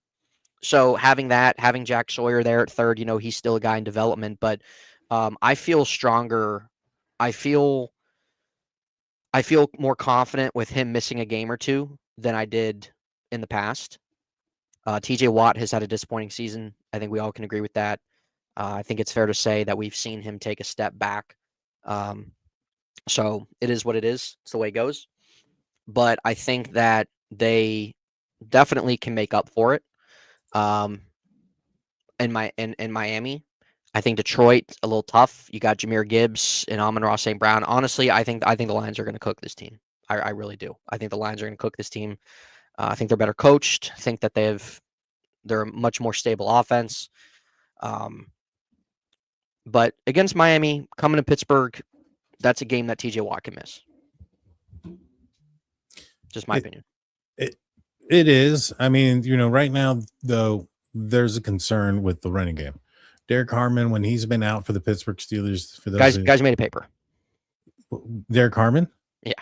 So having Jack Sawyer there at third, he's still a guy in development, but I feel stronger. I feel more confident with him missing a game or two than I did in the past. TJ Watt has had a disappointing season. I think we all can agree with that. I think it's fair to say that we've seen him take a step back. So it is what it is. It's the way it goes. But I think that they definitely can make up for it. In Miami, I think Detroit a little tough. You got Jahmyr Gibbs and Amon-Ra St. Brown. Honestly, I think the Lions are going to cook this team. I really do. I think the Lions are going to cook this team. I think they're better coached. I think that they're a much more stable offense. But against Miami, coming to Pittsburgh, that's a game that TJ Watt can miss. Just my opinion. It is. I mean, right now, though, there's a concern with the running game. Derek Harmon, when he's been out for the Pittsburgh Steelers, for those guys made a paper. Derek Harmon? Yeah.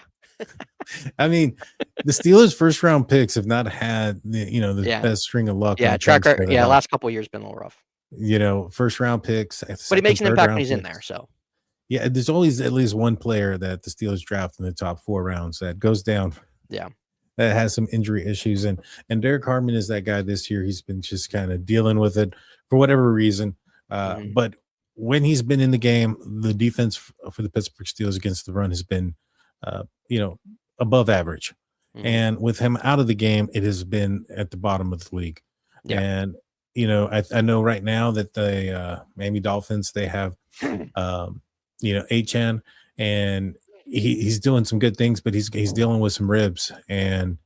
I mean, the Steelers' first round picks have not had the best string of luck. Yeah, track record. Yeah, last couple of years been a little rough. First round picks. But he makes an impact when he's in there. So yeah, there's always at least one player that the Steelers draft in the top 4 rounds that goes down. Yeah. That has some injury issues. And Derek Harmon is that guy this year. He's been just kind of dealing with it for whatever reason. But when he's been in the game, the defense for the Pittsburgh Steelers against the run has been, above average. And with him out of the game, it has been at the bottom of the league. Yeah. And, I know right now that the Miami Dolphins, they have, Achan, and he's doing some good things, but he's dealing with some ribs. And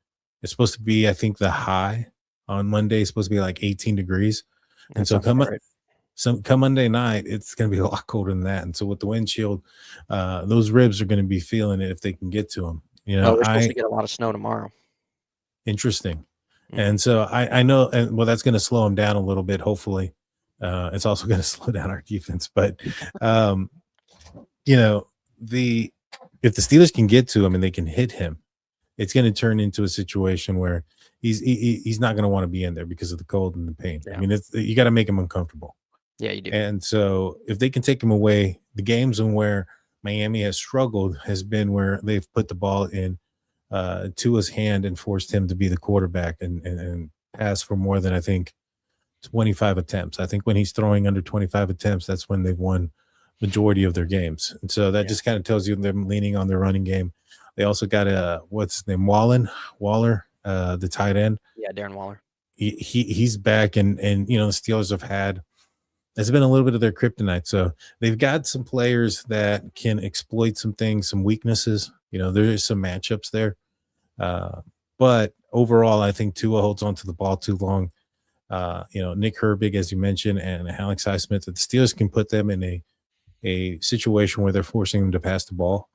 it's supposed to be, I think, the high on Monday is supposed to be like 18 degrees. And so come Monday night, it's going to be a lot colder than that. And so with the windshield, those ribs are going to be feeling it if they can get to them. We're supposed to get a lot of snow tomorrow. Interesting. And so I know, and that's going to slow them down a little bit. Hopefully, it's also going to slow down our defense. But if the Steelers can get to him and they can hit him, it's going to turn into a situation where he's not going to want to be in there because of the cold and the pain. Yeah. I mean, you got to make him uncomfortable. Yeah, you do. And so if they can take him away, the games in where Miami has struggled has been where they've put the ball in Tua's hand and forced him to be the quarterback and pass for more than, I think, 25 attempts. I think when he's throwing under 25 attempts, that's when they've won majority of their games. And so that just kind of tells you they're leaning on their running game. They also got what's his name? Waller, the tight end. Yeah, Darren Waller. He's back, and the Steelers have had, it's been a little bit of their kryptonite. So they've got some players that can exploit some things, some weaknesses. There is some matchups there. But overall, I think Tua holds on to the ball too long. Nick Herbig, as you mentioned, and Alex Highsmith, that the Steelers can put them in a situation where they're forcing them to pass the ball.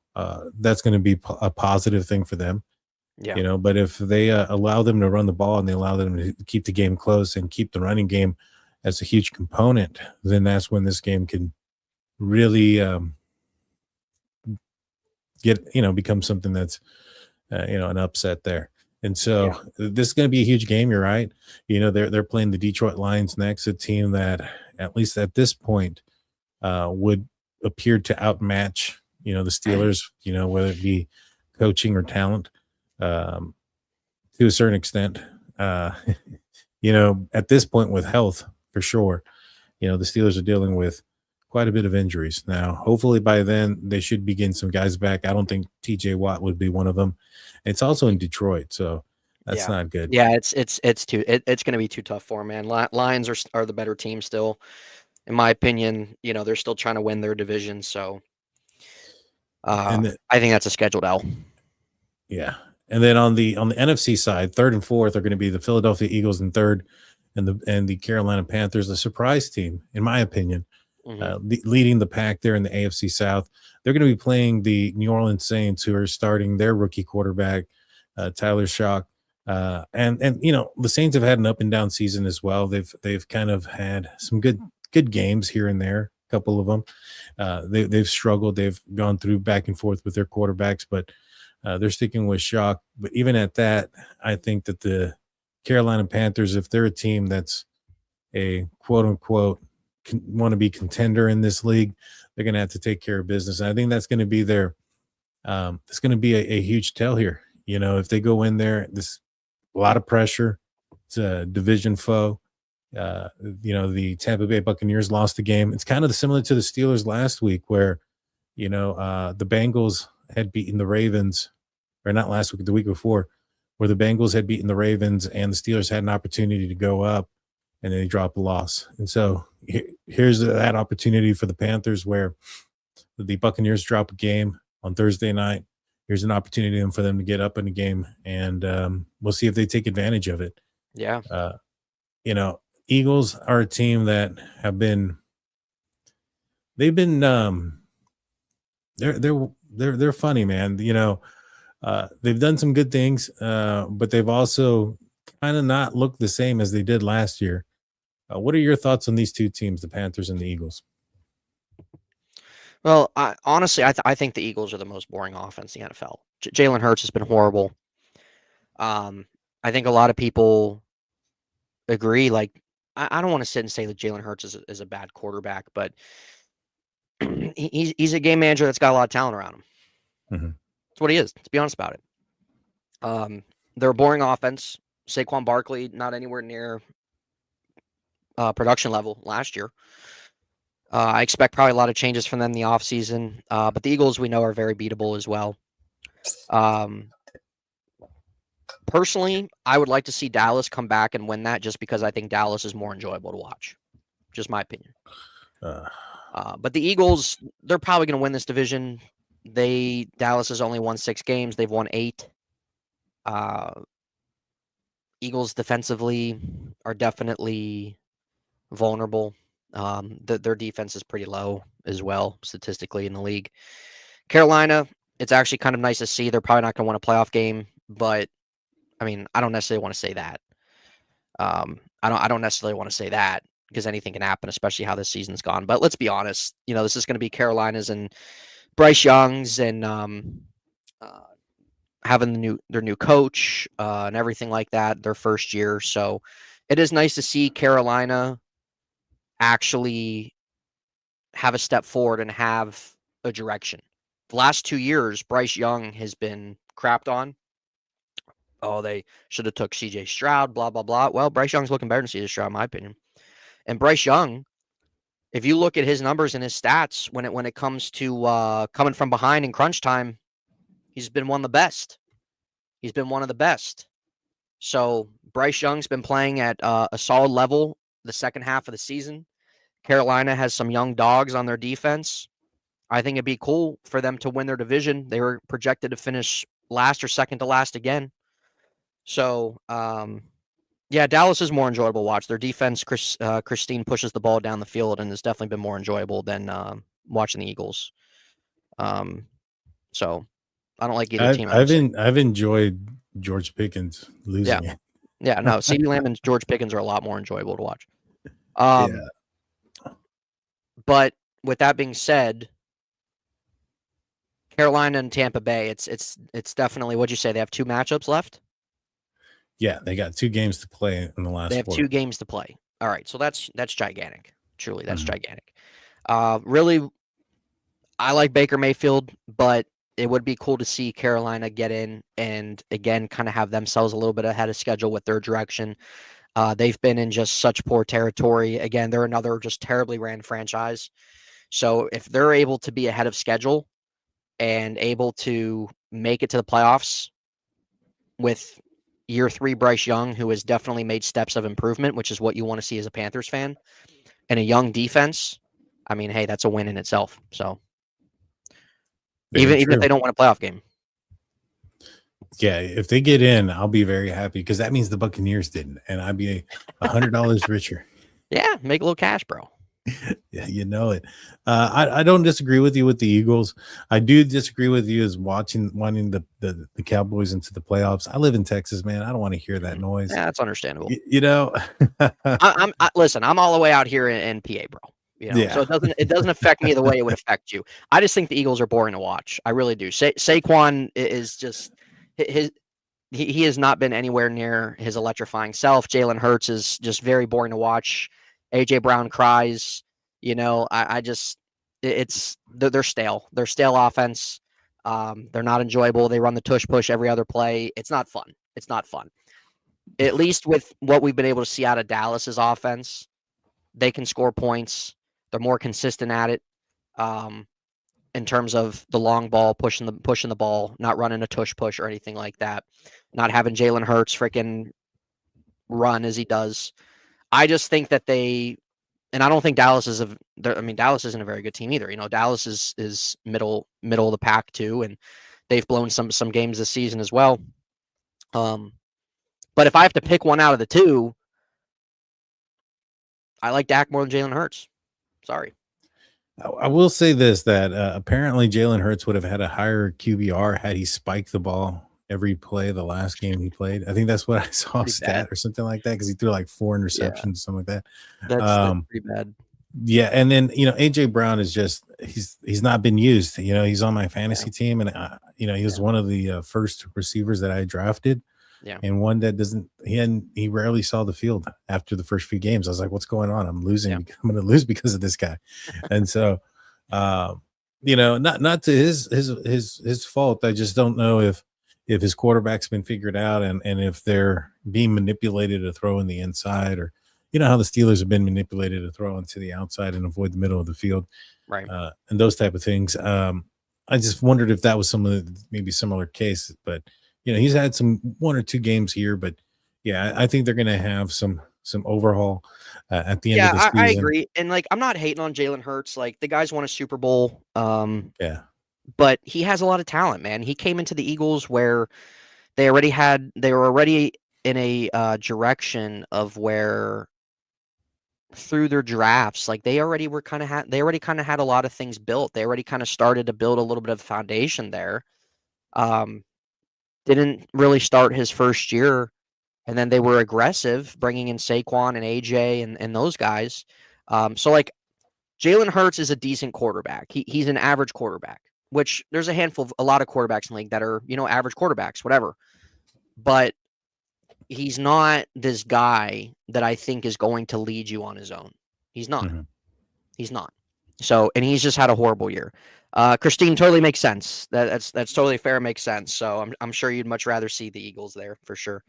That's going to be a positive thing for them. Yeah. But if they allow them to run the ball and they allow them to keep the game close and keep the running game as a huge component, then that's when this game can really become something that's an upset there. And so this is going to be a huge game. You're right. They're playing the Detroit Lions next, a team that at least at this point would appear to outmatch the Steelers, whether it be coaching or talent, to a certain extent. At this point with health, for sure, the Steelers are dealing with quite a bit of injuries. Now, hopefully by then they should be getting some guys back. I don't think TJ Watt would be one of them. It's also in Detroit, so that's not good. Yeah, it's going to be too tough for them, man. Lions are the better team still, in my opinion. They're still trying to win their division, so I think that's a scheduled L. Yeah, and then on the NFC side, 3rd and 4th are going to be the Philadelphia Eagles in 3rd, and the Carolina Panthers, the surprise team, in my opinion. Leading the pack there in the AFC South. They're going to be playing the New Orleans Saints, who are starting their rookie quarterback, Tyler Shock. And the Saints have had an up and down season as well. They've kind of had some good games here and there, a couple of them. They've struggled. They've gone through back and forth with their quarterbacks, but they're sticking with Shock. But even at that, I think that the Carolina Panthers, if they're a team that's a quote unquote want to be contender in this league, they're going to have to take care of business. And I think that's going to be it's going to be a huge tell here. If they go in there, a lot of pressure. It's a division foe. The Tampa Bay Buccaneers lost the game. It's kind of similar to the Steelers last week, where the Bengals had beaten the Ravens, or not last week, the week before, where the Bengals had beaten the Ravens and the Steelers had an opportunity to go up and they dropped a loss. And so here's that opportunity for the Panthers, where the Buccaneers drop a game on Thursday night. Here's an opportunity for them to get up in the game, and we'll see if they take advantage of it. Yeah. Eagles are a team that they're funny, man. They've done some good things, but they've also kind of not looked the same as they did last year. What are your thoughts on these two teams, the Panthers and the Eagles? Well, honestly, I think the Eagles are the most boring offense in the NFL. Jalen Hurts has been horrible. I think a lot of people agree. Like, I don't want to sit and say that Jalen Hurts is a bad quarterback, but he's a game manager that's got a lot of talent around him. Mm-hmm. That's what he is. Let's be honest about it. They're a boring offense. Saquon Barkley not anywhere near production level last year. I expect probably a lot of changes from them in the offseason. But the Eagles, we know, are very beatable as well. Personally, I would like to see Dallas come back and win that, just because I think Dallas is more enjoyable to watch. Just my opinion. But the Eagles, they're probably going to win this division. Dallas has only won 6 games. They've won 8. Eagles defensively are definitely vulnerable. Their defense is pretty low as well, statistically, in the league. Carolina, it's actually kind of nice to see. They're probably not going to win a playoff game, but I mean, I don't necessarily want to say that. I don't necessarily want to say that, because anything can happen, especially how this season's gone. But let's be honest, this is going to be Carolina's and Bryce Young's, and having their new coach and everything like that, their first year. So it is nice to see Carolina actually have a step forward and have a direction. The last 2 years, Bryce Young has been crapped on. Oh, they should have took CJ Stroud, blah, blah, blah. Well, Bryce Young's looking better than CJ Stroud, in my opinion. And Bryce Young, if you look at his numbers and his stats, when it comes to coming from behind in crunch time, he's been one of the best. He's been one of the best. So Bryce Young's been playing at a solid level the second half of the season. Carolina has some young dogs on their defense. I think it'd be cool for them to win their division. They were projected to finish last or second to last again. So, yeah, Dallas is more enjoyable to watch. Their defense, Christine pushes the ball down the field, and has definitely been more enjoyable than watching the Eagles. So I don't like either team. I've enjoyed George Pickens losing it. Yeah, no, CeeDee Lamb and George Pickens are a lot more enjoyable to watch. But with that being said, Carolina and Tampa Bay, it's definitely, what'd you say? They have 2 matchups left? Yeah, they got 2 games to play in the last. They have 2 games to play. All right, so that's gigantic. Truly, that's gigantic. Really, I like Baker Mayfield, but it would be cool to see Carolina get in and, again, kind of have themselves a little bit ahead of schedule with their direction. They've been in just such poor territory. Again, they're another just terribly ran franchise. So if they're able to be ahead of schedule and able to make it to the playoffs with year 3 Bryce Young, who has definitely made steps of improvement, which is what you want to see as a Panthers fan, and a young defense, I mean, hey, that's a win in itself. So even if they don't win a playoff game. Yeah, if they get in, I'll be very happy, because that means the Buccaneers didn't, and I'd be $100 richer. Yeah, make a little cash, bro. Yeah, you know it. I don't disagree with you with the Eagles. I do disagree with you as wanting the Cowboys into the playoffs. I live in Texas, man. I don't want to hear that noise. Yeah, that's understandable. Listen, I'm all the way out here in PA, bro. So it doesn't affect me the way it would affect you. I just think the Eagles are boring to watch. I really do. Saquon is just he has not been anywhere near his electrifying self. Jalen Hurts is just very boring to watch. AJ Brown cries. They're stale. They're stale offense. They're not enjoyable. They run the tush push every other play. It's not fun. at least with what we've been able to see out of Dallas's offense, they can score points. They're more consistent at it. In terms of the long ball, pushing the ball, not running a tush push or anything like that, not having Jalen Hurts freaking run as he does. I just think that and I don't think Dallas Dallas isn't a very good team either. You know, Dallas is middle of the pack too, and they've blown some games this season as well. But if I have to pick one out of the two, I like Dak more than Jalen Hurts. Sorry. I will say this, that apparently Jalen Hurts would have had a higher QBR had he spiked the ball every play the last game he played. I think that's what I saw Pretty stat bad. or something like that, because he threw like 4 interceptions, something like that. That's pretty bad. Yeah, and then AJ Brown is just he's not been used. He's on my fantasy team, and he was one of the first receivers that I drafted. Yeah. And one that he rarely saw the field after the first few games. I was like, what's going on? I'm losing. Yeah. I'm going to lose because of this guy. And so, not to his fault. I just don't know if his quarterback's been figured out and if they're being manipulated to throw in the inside, or, how the Steelers have been manipulated to throw into the outside and avoid the middle of the field. Right. And those type of things. I just wondered if that was maybe similar case, but he's had 1 or 2 games here, but yeah, I think they're going to have some overhaul at the end of the season. I agree. And I'm not hating on Jalen Hurts. The guy's won a Super Bowl. Yeah. But he has a lot of talent, man. He came into the Eagles where they were already in a direction of where through their drafts, they already kind of had a lot of things built. They already kind of started to build a little bit of foundation there. Didn't really start his first year, and then they were aggressive, bringing in Saquon and AJ and those guys. So Jalen Hurts is a decent quarterback. He's an average quarterback, which there's a lot of quarterbacks in the league that are, average quarterbacks, whatever. But he's not this guy that I think is going to lead you on his own. He's not. Mm-hmm. He's not. So, and he's just had a horrible year. Christine, totally makes sense. That's totally fair. Makes sense. So I'm sure you'd much rather see the Eagles there for sure.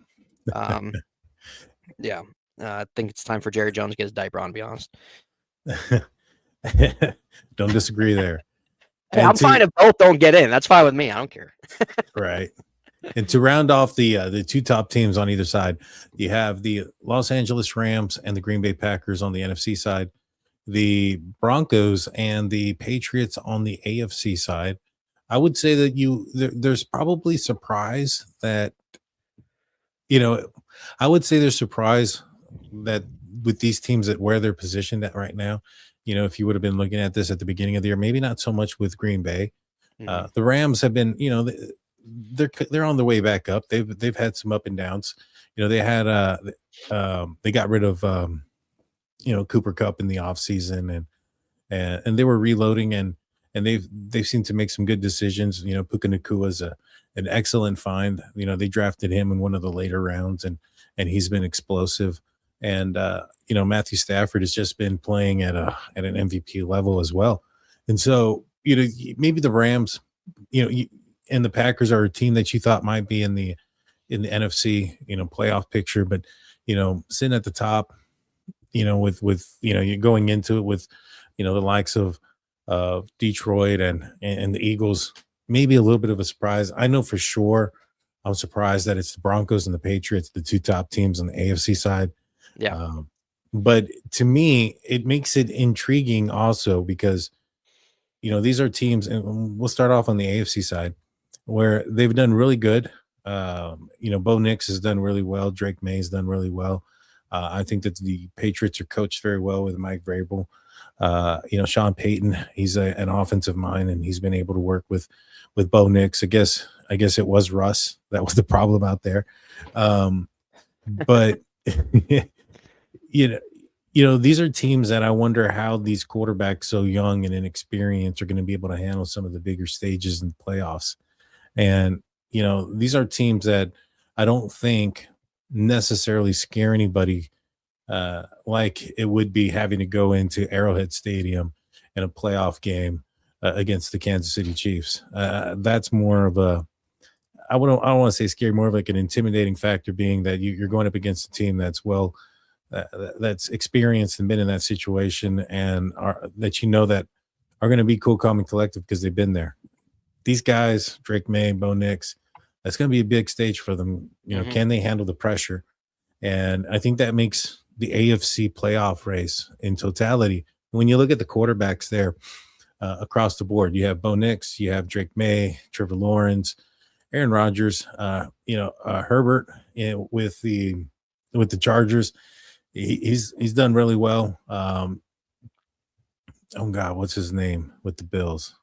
Yeah. I think it's time for Jerry Jones to get his diaper on, to be honest. Don't disagree there. Hey, I'm fine if both don't get in. That's fine with me. I don't care. Right. And to round off the 2 top teams on either side, you have the Los Angeles Rams and the Green Bay Packers on the NFC side, the Broncos and the Patriots on the AFC side. I would say that there's probably surprise that, I would say there's surprise that with these teams at where they're positioned at right now, if you would have been looking at this at the beginning of the year, maybe not so much with Green Bay. Mm-hmm. The Rams have been, they're on the way back up. They've had some up and downs. They had they got rid of Cooper Kupp in the offseason, and they were reloading, and they've seemed to make some good decisions. Puka Nacua is an excellent find. They drafted him in one of the later rounds, and he's been explosive. And Matthew Stafford has just been playing at an MVP level as well. And so maybe the Rams, and the Packers are a team that you thought might be in the NFC, playoff picture, but sitting at the top, with you're going into it with the likes of Detroit and the Eagles, maybe a little bit of a surprise. I know for sure I'm surprised that it's the Broncos and the Patriots, the 2 top teams on the AFC side. Yeah. But to me, it makes it intriguing also because these are teams, and we'll start off on the AFC side, where they've done really good. Bo Nix has done really well. Drake May has done really well. I think that the Patriots are coached very well with Mike Vrabel. Sean Payton, he's an offensive mind, and he's been able to work with Bo Nix. I guess it was Russ that was the problem out there. But these are teams that I wonder how these quarterbacks so young and inexperienced are going to be able to handle some of the bigger stages in the playoffs. And, these are teams that I don't think necessarily scare anybody like it would be having to go into Arrowhead Stadium in a playoff game against the Kansas City Chiefs. That's more of I don't want to say scary, more of like an intimidating factor, being that you're going up against a team that's that's experienced and been in that situation, and that that are going to be cool, calm, and collective because they've been there. These guys, Drake May, Bo Nix, that's going to be a big stage for them. Can they handle the pressure? And I think that makes the AFC playoff race in totality. When you look at the quarterbacks there across the board, you have Bo Nix, you have Drake May, Trevor Lawrence, Aaron Rodgers, Herbert with the Chargers. He's done really well. Oh God, what's his name with the Bills?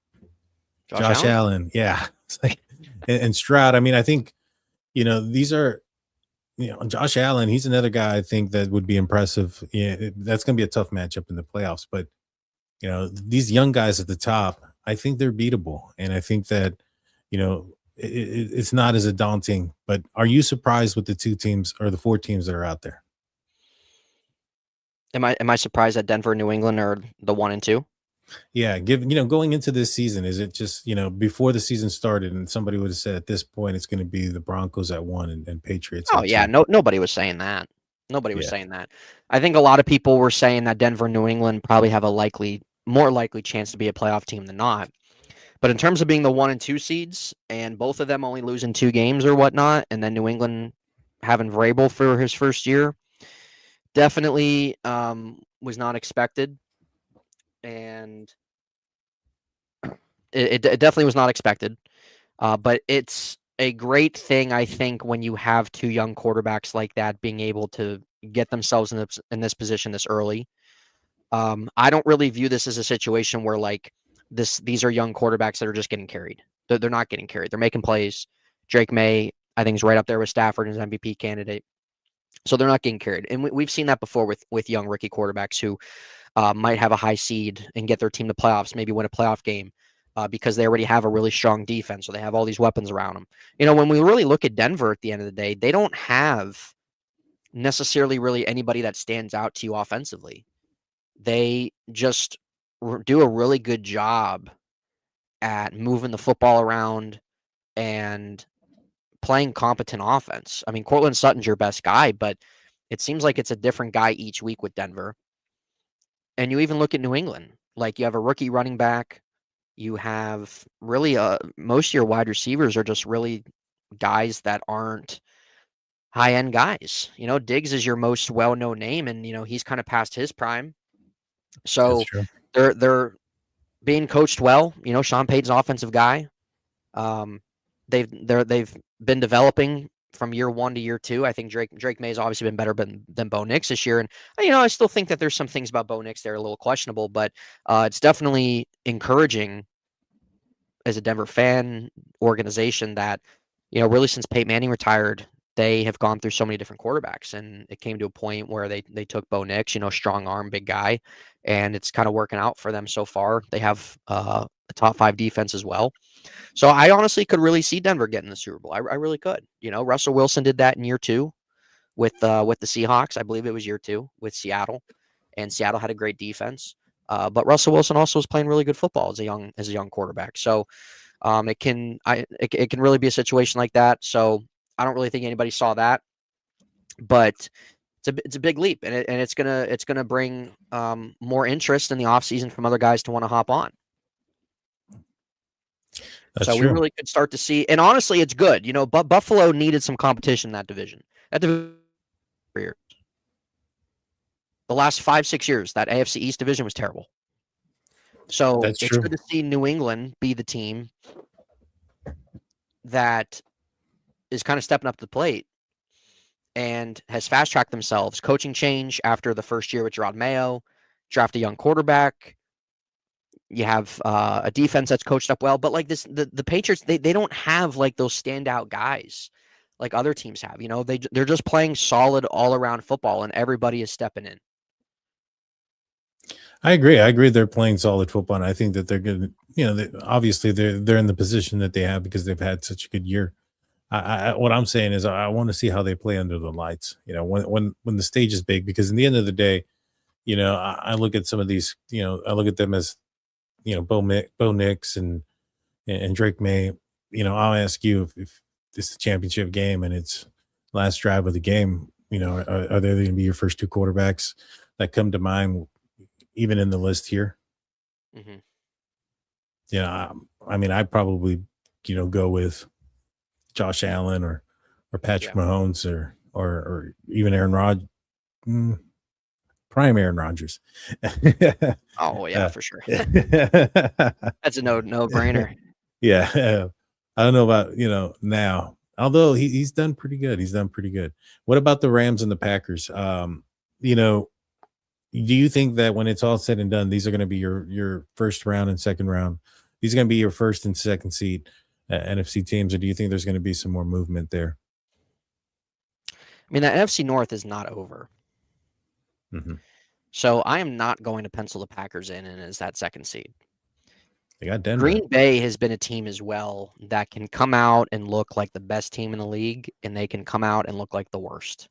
Josh Allen. Yeah. It's like, and Stroud. I mean, I think, these are, Josh Allen, he's another guy I think that would be impressive. Yeah, that's going to be a tough matchup in the playoffs, but these young guys at the top, I think they're beatable. And I think that, it's not as a daunting, but are you surprised with the 2 teams or the 4 teams that are out there? Am I surprised that Denver and New England are the 1 and 2? Yeah, going into this season, is it just, before the season started and somebody would have said at this point it's going to be the Broncos at 1 and Patriots Oh at yeah, 2? nobody was saying that. Nobody was saying that. I think a lot of people were saying that Denver and New England probably have a more likely chance to be a playoff team than not. But in terms of being the 1 and 2 seeds, and both of them only losing 2 games or whatnot, and then New England having Vrabel for his first year, definitely was not expected. And it definitely was not expected. But it's a great thing, I think, when you have 2 young quarterbacks like that being able to get themselves in this position this early. I don't really view this as a situation where these are young quarterbacks that are just getting carried. They're not getting carried. They're making plays. Drake May, I think, is right up there with Stafford as MVP candidate. So they're not getting carried. And we've seen that before with young rookie quarterbacks who might have a high seed and get their team to playoffs, maybe win a playoff game because they already have a really strong defense, or they have all these weapons around them. When we really look at Denver at the end of the day, they don't have necessarily really anybody that stands out to you offensively. They just do a really good job at moving the football around and playing competent offense. I mean, Cortland Sutton's your best guy, but it seems like it's a different guy each week with Denver. And you even look at New England, like you have a rookie running back. You have really most of your wide receivers are just really guys that aren't high-end guys. Diggs is your most well-known name, and he's kind of past his prime. So they're being coached well. Sean Payton's an offensive guy. They've been developing from year 1 to year 2. I think Drake May's obviously been better than Bo Nix this year, and I still think that there's some things about Bo Nix that are a little questionable, but it's definitely encouraging as a Denver fan organization that really since Peyton Manning retired, they have gone through so many different quarterbacks, and it came to a point where they took Bo Nix, strong arm, big guy, and it's kind of working out for them so far. They have a top 5 defense as well. So I honestly could really see Denver getting the Super Bowl. I really could. Russell Wilson did that in year 2 with the Seahawks. I believe it was year 2 with Seattle, and Seattle had a great defense. But Russell Wilson also was playing really good football as a young quarterback. So it can really be a situation like that. So I don't really think anybody saw that, but it's a big leap, and it's gonna bring more interest in the offseason from other guys to want to hop on. That's We true. really could start to see, and honestly, it's good. But Buffalo needed some competition in that division. The last 5-6 years, that AFC East division was terrible. So That's it's true. good to see New England be the team that is kind of stepping up to the plate and has fast-tracked themselves. Coaching change after the first year with Gerard Mayo, draft a young quarterback. You have a defense that's coached up well, but the Patriots, they don't have those standout guys like other teams have. They're just playing solid all-around football, and everybody is stepping in. I agree. They're playing solid football, and I think that they're good. Obviously they're in the position that they have because they've had such a good year. What I'm saying is I want to see how they play under the lights. When the stage is big, because in the end of the day, I look at some of these. I look at them as Bo Nix and Drake May. I'll ask you if it's the championship game and it's last drive of the game. Are they going to be your first two quarterbacks that come to mind, even in the list here? Mm-hmm. I'd probably, go with Josh Allen or Patrick Mahomes or even Aaron Rodgers. Prime Aaron Rodgers. Oh yeah, for sure. That's a no-brainer. Yeah. I don't know about, now, although he's done pretty good. What about the Rams and the Packers? Do you think that when it's all said and done, these are going to be your first round and second round? These are going to be your first and second seed NFC teams, or do you think there's going to be some more movement there? I mean, the NFC North is not over. Mm-hmm. So I am not going to pencil the Packers in as that second seed. They got Denver. Green Bay has been a team as well that can come out and look like the best team in the league, and they can come out and look like the worst.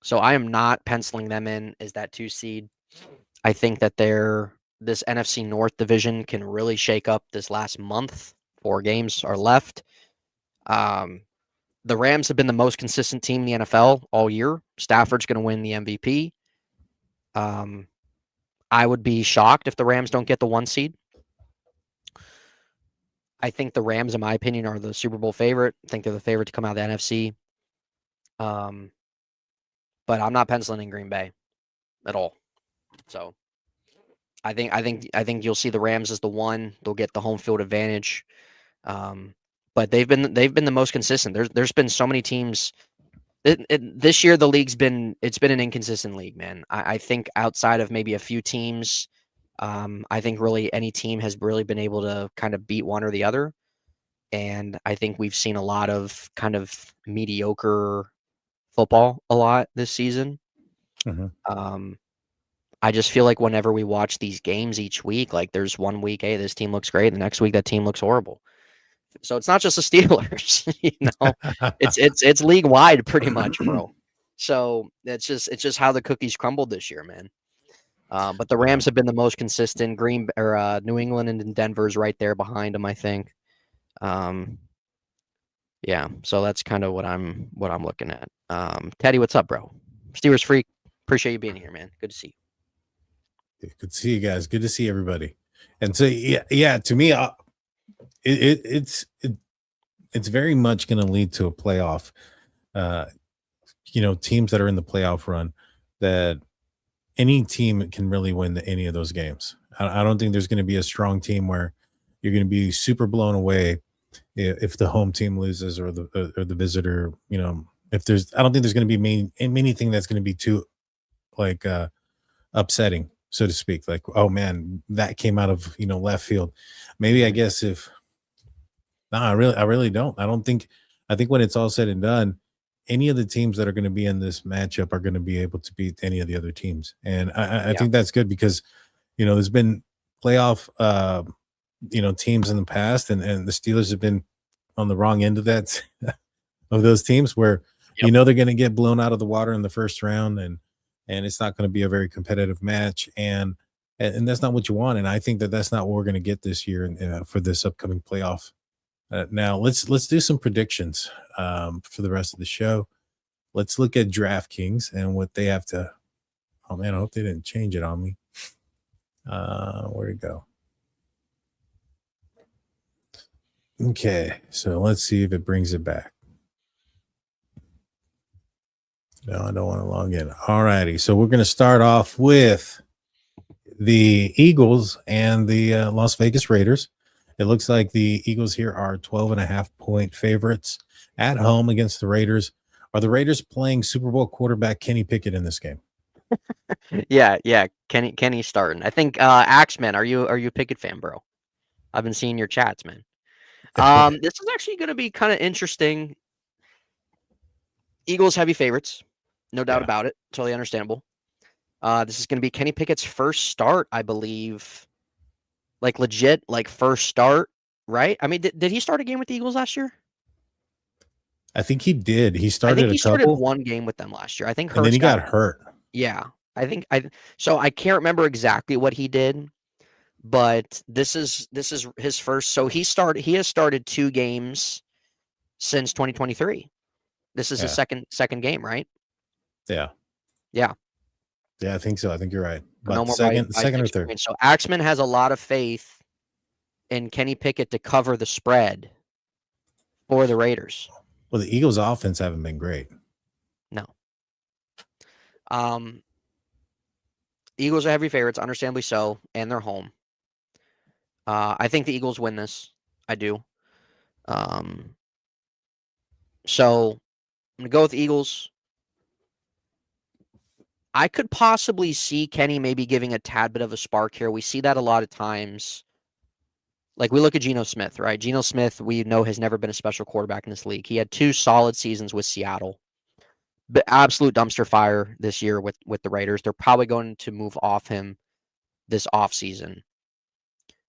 So I am not penciling them in as that 2 seed. I think that this NFC North division can really shake up this last month. 4 games are left. The Rams have been the most consistent team in the NFL all year. Stafford's going to win the MVP. I would be shocked if the Rams don't get the 1 seed. I think the Rams, in my opinion, are the Super Bowl favorite. I think they're the favorite to come out of the NFC. But I'm not penciling in Green Bay at all. So I think you'll see the Rams as the 1. They'll get the home field advantage. But they've been the most consistent. There's been so many teams. This year the league's been an inconsistent league, man. I think outside of maybe a few teams, I think really any team has really been able to kind of beat one or the other. And I think we've seen a lot of kind of mediocre football a lot this season. Mm-hmm. I just feel like whenever we watch these games each week, like there's one week, hey, this team looks great. The next week, that team looks horrible. So it's not just the Steelers, it's league wide pretty much, bro. So it's just how the cookies crumbled this year, man. But the Rams have been the most consistent. New England and Denver's right there behind them, I think. Yeah, so that's kind of what I'm looking at. Teddy, what's up, bro? Steelers freak. Appreciate you being here, man. Good to see you. Good to see you guys. Good to see everybody. And so yeah, to me, it's very much going to lead to a playoff. Teams that are in the playoff run, that any team can really win any of those games. I don't think there's going to be a strong team where you're going to be super blown away if the home team loses or the visitor. I don't think there's going to be anything that's going to be too upsetting, so to speak. Like, oh man, that came out of left field. Maybe I guess I really don't. I think when it's all said and done, any of the teams that are going to be in this matchup are going to be able to beat any of the other teams. And I think that's good because, there's been playoff, teams in the past and the Steelers have been on the wrong end of that, of those teams where, they're going to get blown out of the water in the first round and it's not going to be a very competitive match. And that's not what you want. And I think that's not what we're going to get this year for this upcoming playoff. Now let's do some predictions for the rest of the show. Let's look at DraftKings and what they have to. Oh man, I hope they didn't change it on me. Where'd it go? Okay, so let's see if it brings it back. No, I don't want to log in. All righty, so we're going to start off with the Eagles and the Las Vegas Raiders. It looks like the Eagles here are 12.5-point favorites at home against the Raiders. Are the Raiders playing Super Bowl quarterback Kenny Pickett in this game? Yeah. Kenny's starting. I think Axeman, are you a Pickett fan, bro? I've been seeing your chats, man. This is actually going to be kind of interesting. Eagles heavy favorites, no doubt about it. Totally understandable. This is going to be Kenny Pickett's first start, I believe. Like legit, like first start, right? I mean, did he start a game with the Eagles last year? I think he did. He started started one game with them last year. I think and then he got hurt. Yeah. So I can't remember exactly what he did, but this is his first. So he has started 2 games since 2023. This is his second game, right? Yeah. Yeah. Yeah, I think so. I think you're right. But No more second by or 6 third. points. So Axman has a lot of faith in Kenny Pickett to cover the spread for the Raiders. Well, the Eagles' offense haven't been great. No. Eagles are heavy favorites, understandably so, and they're home. I think the Eagles win this. I do. So I'm going to go with the Eagles. I could possibly see Kenny maybe giving a tad bit of a spark here. We see that a lot of times. Like, we look at Geno Smith, right? Geno Smith, we know, has never been a special quarterback in this league. He had 2 solid seasons with Seattle. But absolute dumpster fire this year with the Raiders. They're probably going to move off him this offseason.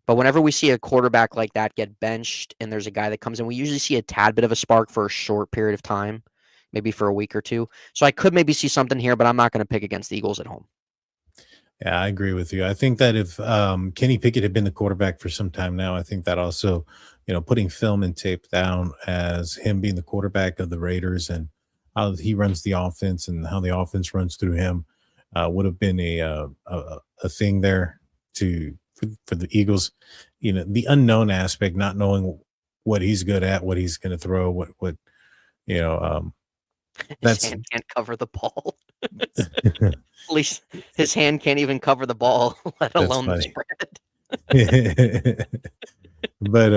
But whenever we see a quarterback like that get benched and there's a guy that comes in, we usually see a tad bit of a spark for a short period of time, maybe for a week or two. So I could maybe see something here, but I'm not going to pick against the Eagles at home. Yeah, I agree with you. I think that if Kenny Pickett had been the quarterback for some time now, I think that also, putting film and tape down as him being the quarterback of the Raiders and how he runs the offense and how the offense runs through him would have been a thing there for the Eagles. The unknown aspect, not knowing what he's good at, what he's going to throw, what his hand can't cover the ball. At least his hand can't even cover the ball, let alone the spread. But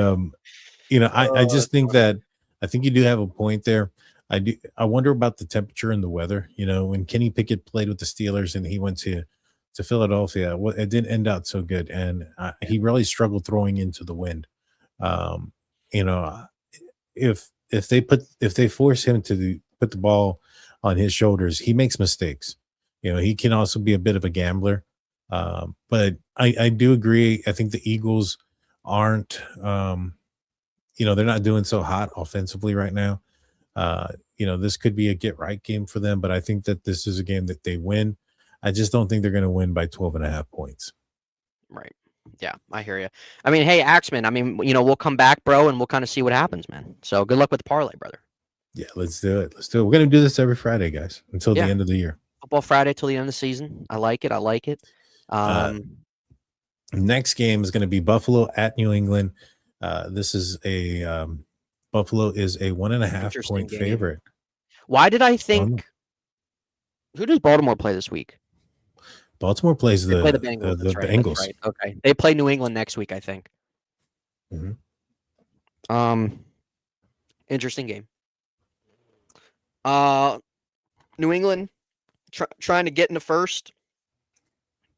I just think that I think you do have a point there. I wonder about the temperature and the weather. When Kenny Pickett played with the Steelers and he went to Philadelphia, it didn't end out so good, and he really struggled throwing into the wind. If they force him to put the ball on his shoulders, he makes mistakes. He can also be a bit of a gambler. But I do agree. I think the Eagles aren't, they're not doing so hot offensively right now. This could be a get right game for them, but I think that this is a game that they win. I just don't think they're going to win by 12.5 points. Right. Yeah, I hear you. I mean, hey, Axman, we'll come back, bro, and we'll kind of see what happens, man. So good luck with the parlay, brother. Yeah, let's do it. We're going to do this every Friday, guys, until the end of the year. Football Friday till the end of the season. I like it. Next game is going to be Buffalo at New England. This is Buffalo is a 1.5 point favorite. Why did I think? Who does Baltimore play this week? Baltimore plays the Bengals. The Bengals. Right. Okay, they play New England next week, I think. Mm-hmm. Interesting game. New England trying to get into first.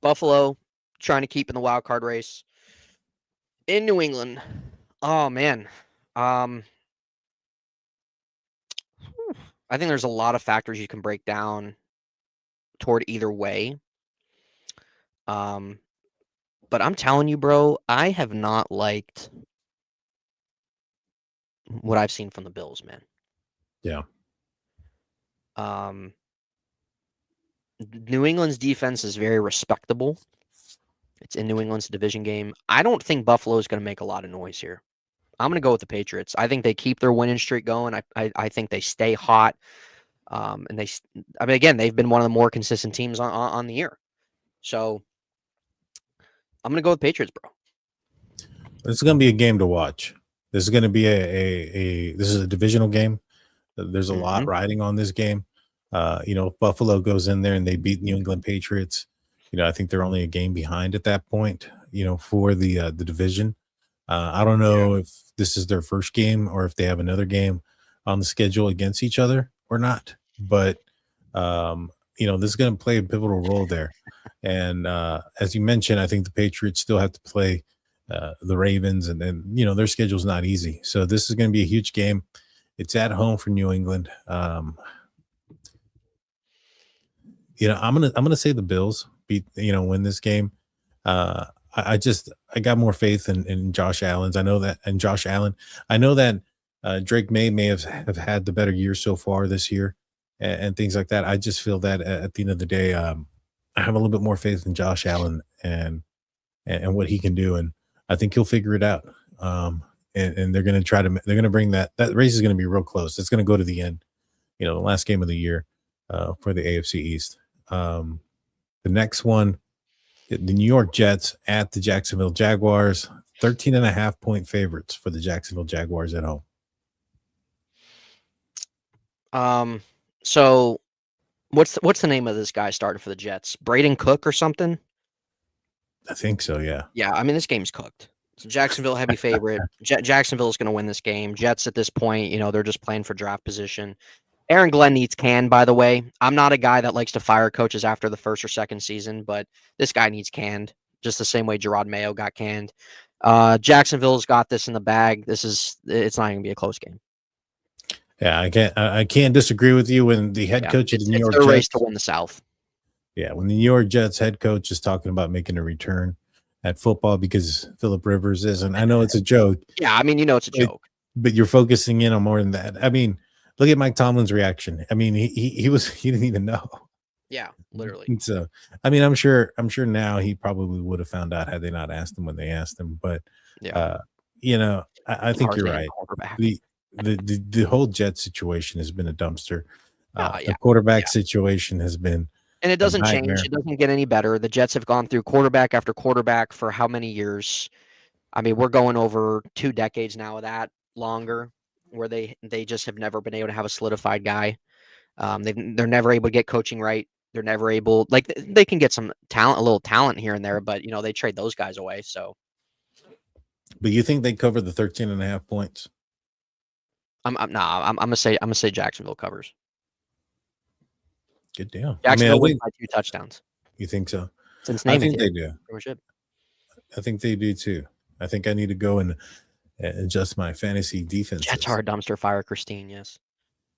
Buffalo trying to keep in the wild card race. In New England, oh man, I think there's a lot of factors you can break down toward either way. But I'm telling you, bro, I have not liked what I've seen from the Bills, man. Yeah. New England's defense is very respectable. It's in New England's division game. I don't think Buffalo is going to make a lot of noise here. I'm going to go with the Patriots. I think they keep their winning streak going. I think they stay hot. And again, they've been one of the more consistent teams on the year. So I'm going to go with Patriots, bro. This is going to be a game to watch. This is going to be this is a divisional game. There's a lot riding on this game. If Buffalo goes in there and they beat New England Patriots, I think they're only a game behind at that point, for the division. I don't know if this is their first game or if they have another game on the schedule against each other or not. But, this is going to play a pivotal role there. And as you mentioned, I think the Patriots still have to play the Ravens, and then, their schedule's not easy. So this is going to be a huge game. It's at home for New England. I'm gonna say the Bills win this game. I got more faith in Josh Allen. I know that Drake may have had the better year so far this year and things like that. I just feel that at the end of the day, I have a little bit more faith in Josh Allen and what he can do, and I think he'll figure it out. and they're going to bring that race is going to be real close. It's going to go to the end, the last game of the year for the AFC East. The next one, the New York Jets at the Jacksonville Jaguars, 13.5-point favorites for the Jacksonville Jaguars at home. So what's the name of this guy starting for the Jets? Braden Cook or something? I think so, yeah. Yeah, I mean, this game's cooked. It's a Jacksonville heavy favorite. Jacksonville is going to win this game. Jets at this point, they're just playing for draft position. Aaron Glenn needs canned, by the way. I'm not a guy that likes to fire coaches after the first or second season, but this guy needs canned, just the same way Gerard Mayo got canned. Jacksonville's got this in the bag. It's not going to be a close game. Yeah, I can't disagree with you when the head coach of the New York Jets race to win the South. Yeah, when the New York Jets head coach is talking about making a return at football because Phillip Rivers isn't. I know it's a joke. Yeah, I mean, it's a joke. But you're focusing in on more than that. I mean, look at Mike Tomlin's reaction. I mean, he didn't even know. Yeah, literally. And so, I mean, I'm sure now he probably would have found out had they not asked him when they asked him. But I think you're right. The whole Jets situation has been a dumpster. The quarterback situation has been. And it doesn't change. It doesn't get any better. The Jets have gone through quarterback after quarterback for how many years? I mean, we're going over 2 decades now of that, longer, where they just have never been able to have a solidified guy. They're never able to get coaching right. They're never able, they can get some talent, a little talent here and there, but they trade those guys away. So, but you think they cover the 13.5 points? I'm gonna say Jacksonville covers. Good deal. Jacksonville wins by 2 touchdowns. You think so? Since I think they do. Pretty much it. I think they do too. I think I need to go and adjust my fantasy defense. Jets are a dumpster fire, Christine. Yes.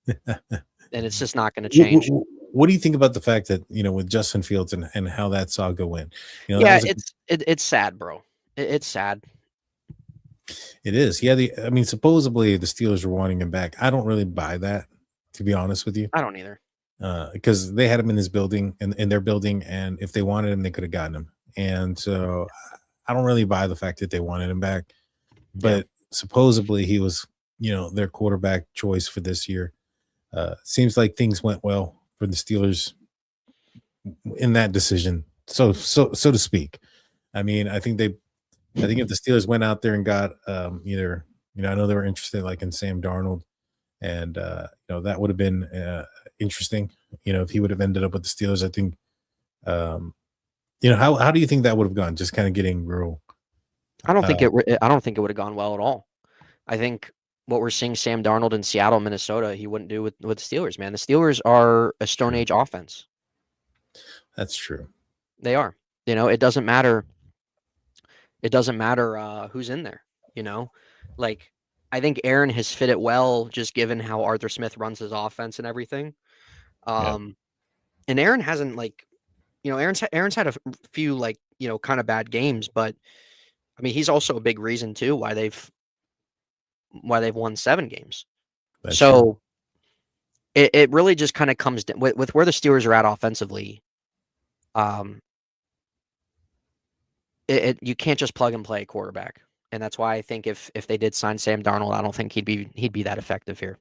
And it's just not going to change. What do you think about the fact that with Justin Fields and how that saga went? It's sad, bro. It's sad. It is. Yeah. Supposedly the Steelers are wanting him back. I don't really buy that, to be honest with you. I don't either. Because they had him in his building, in their building, and if they wanted him, they could have gotten him. And so I don't really buy the fact that they wanted him back. But supposedly he was, their quarterback choice for this year. Seems like things went well for the Steelers in that decision, so to speak. I mean, I think if the Steelers went out there and got either, I know they were interested in Sam Darnold, and that would have been interesting. If he would have ended up with the Steelers, I think. How do you think that would have gone? Just kind of getting real. I don't think it would have gone well at all. I think what we're seeing Sam Darnold in Seattle, Minnesota, he wouldn't do with the Steelers, man. The Steelers are a Stone Age offense. That's true. They are. It doesn't matter. It doesn't matter who's in there. I think Aaron has fit it well, just given how Arthur Smith runs his offense and everything. And Aaron hasn't Aaron's had a few kind of bad games, but I mean, he's also a big reason too why they've won 7 games. That's so true. It really just kind of comes down with where the Steelers are at offensively. You can't just plug and play a quarterback. And that's why I think if they did sign Sam Darnold, I don't think he'd be that effective here.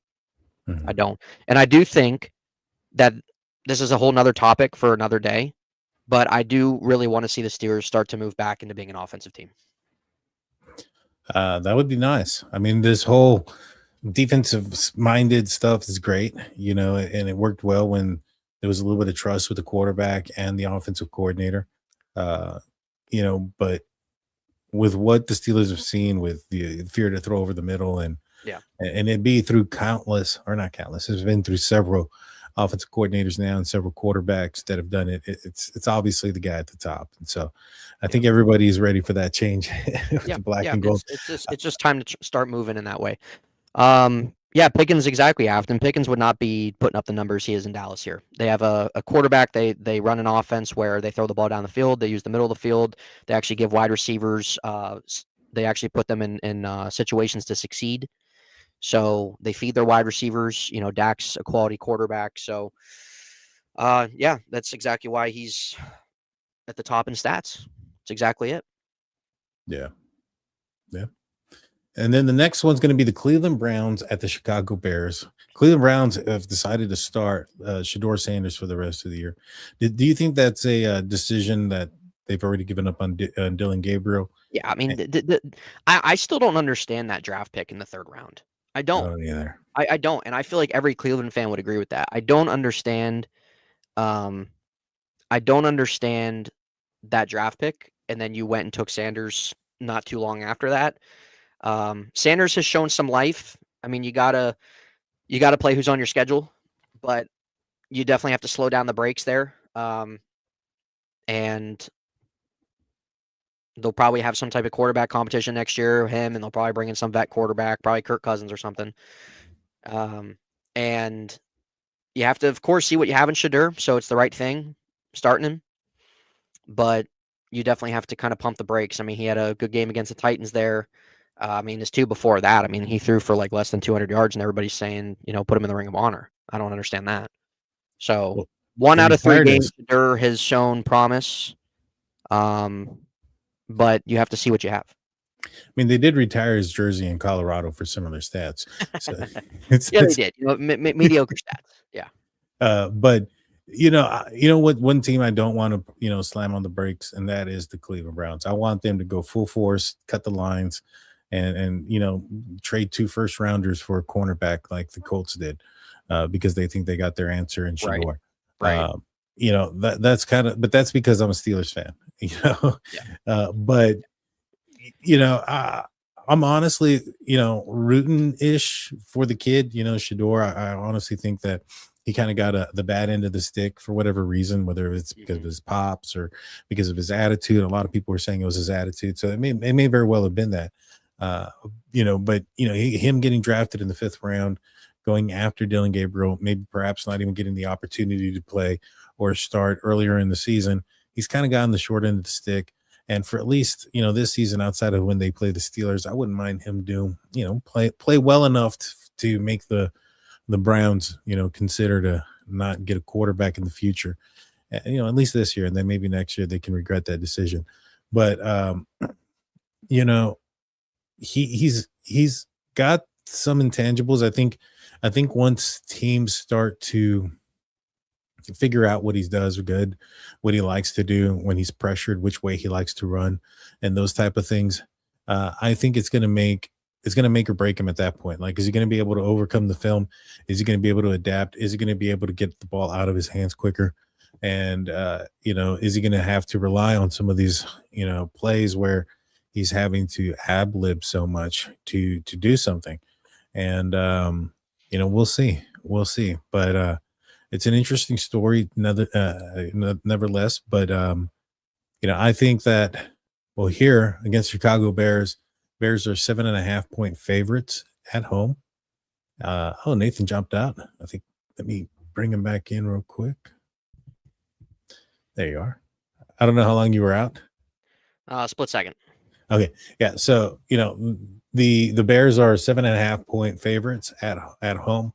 Mm-hmm. I don't. And I do think that this is a whole nother topic for another day, but I do really want to see the Steelers start to move back into being an offensive team. That would be nice. I mean, this whole defensive-minded stuff is great, and it worked well when there was a little bit of trust with the quarterback and the offensive coordinator. But with what the Steelers have seen with the fear to throw over the middle and it'd be through it's been through several offensive coordinators now and several quarterbacks that have done it. It's obviously the guy at the top. And so I think everybody's ready for that change. The black and gold. It's just time to start moving in that way. Pickens, exactly. Afton Pickens would not be putting up the numbers he is in Dallas here. They have a quarterback. They run an offense where they throw the ball down the field. They use the middle of the field. They actually give wide receivers. They actually put them in situations to succeed. So they feed their wide receivers. Dak's a quality quarterback. So, that's exactly why he's at the top in stats. That's exactly it. Yeah. And then the next one's going to be the Cleveland Browns at the Chicago Bears. Cleveland Browns have decided to start Shador Sanders for the rest of the year. Do you think that's a decision that they've already given up on Dylan Gabriel? Yeah, I mean, I still don't understand that draft pick in the 3rd round. I don't either. I don't, and I feel like every Cleveland fan would agree with that. I don't understand. I don't understand that draft pick, and then you went and took Sanders not too long after that. Sanders has shown some life. I mean, you gotta play who's on your schedule, but you definitely have to slow down the brakes there. And they'll probably have some type of quarterback competition next year, him, and they'll probably bring in some vet quarterback, probably Kirk Cousins or something. And you have to, of course, see what you have in Shador, so it's the right thing starting him. But you definitely have to kind of pump the brakes. I mean, he had a good game against the Titans there. I mean, his 2 before that, I mean, he threw for like less than 200 yards, and everybody's saying, put him in the Ring of Honor. I don't understand that. So Well, 1 out of 3 games, his... Shador has shown promise. But you have to see what you have. I mean, they did retire his jersey in Colorado for similar stats. So they did. Mediocre stats. Yeah. But what? One team I don't want to slam on the brakes, and that is the Cleveland Browns. I want them to go full force, cut the lines, and trade 2 first-rounders for a cornerback like the Colts did, because they think they got their answer in Shador. Right. That's kind of, but that's because I'm a Steelers fan. But I'm honestly rooting-ish for the kid. Shador. I honestly think that he kind of got the bad end of the stick for whatever reason, whether it's because of his pops or because of his attitude. A lot of people were saying it was his attitude, so it may very well have been that. But him getting drafted in the 5th round, going after Dylan Gabriel, maybe perhaps not even getting the opportunity to play or start earlier in the season. He's kind of gotten the short end of the stick. And for at least, this season, outside of when they play the Steelers, I wouldn't mind him play well enough to make the Browns, consider to not get a quarterback in the future, at least this year. And then maybe next year they can regret that decision. But, he's got some intangibles. I think once teams start to figure out what he does good, what he likes to do when he's pressured, which way he likes to run, and those type of things, I think it's going to make or break him at that point. Like, is he going to be able to overcome the film? Is he going to be able to adapt? Is he going to be able to get the ball out of his hands quicker? And is he going to have to rely on some of these plays where he's having to ad-lib so much to do something? And we'll see. But it's an interesting story, nevertheless. But I think that here against Chicago Bears are 7.5-point favorites at home. Nathan jumped out. I think, let me bring him back in real quick. There you are. I don't know how long you were out. Split second. Okay. Yeah. So, the Bears are 7.5-point favorites at home.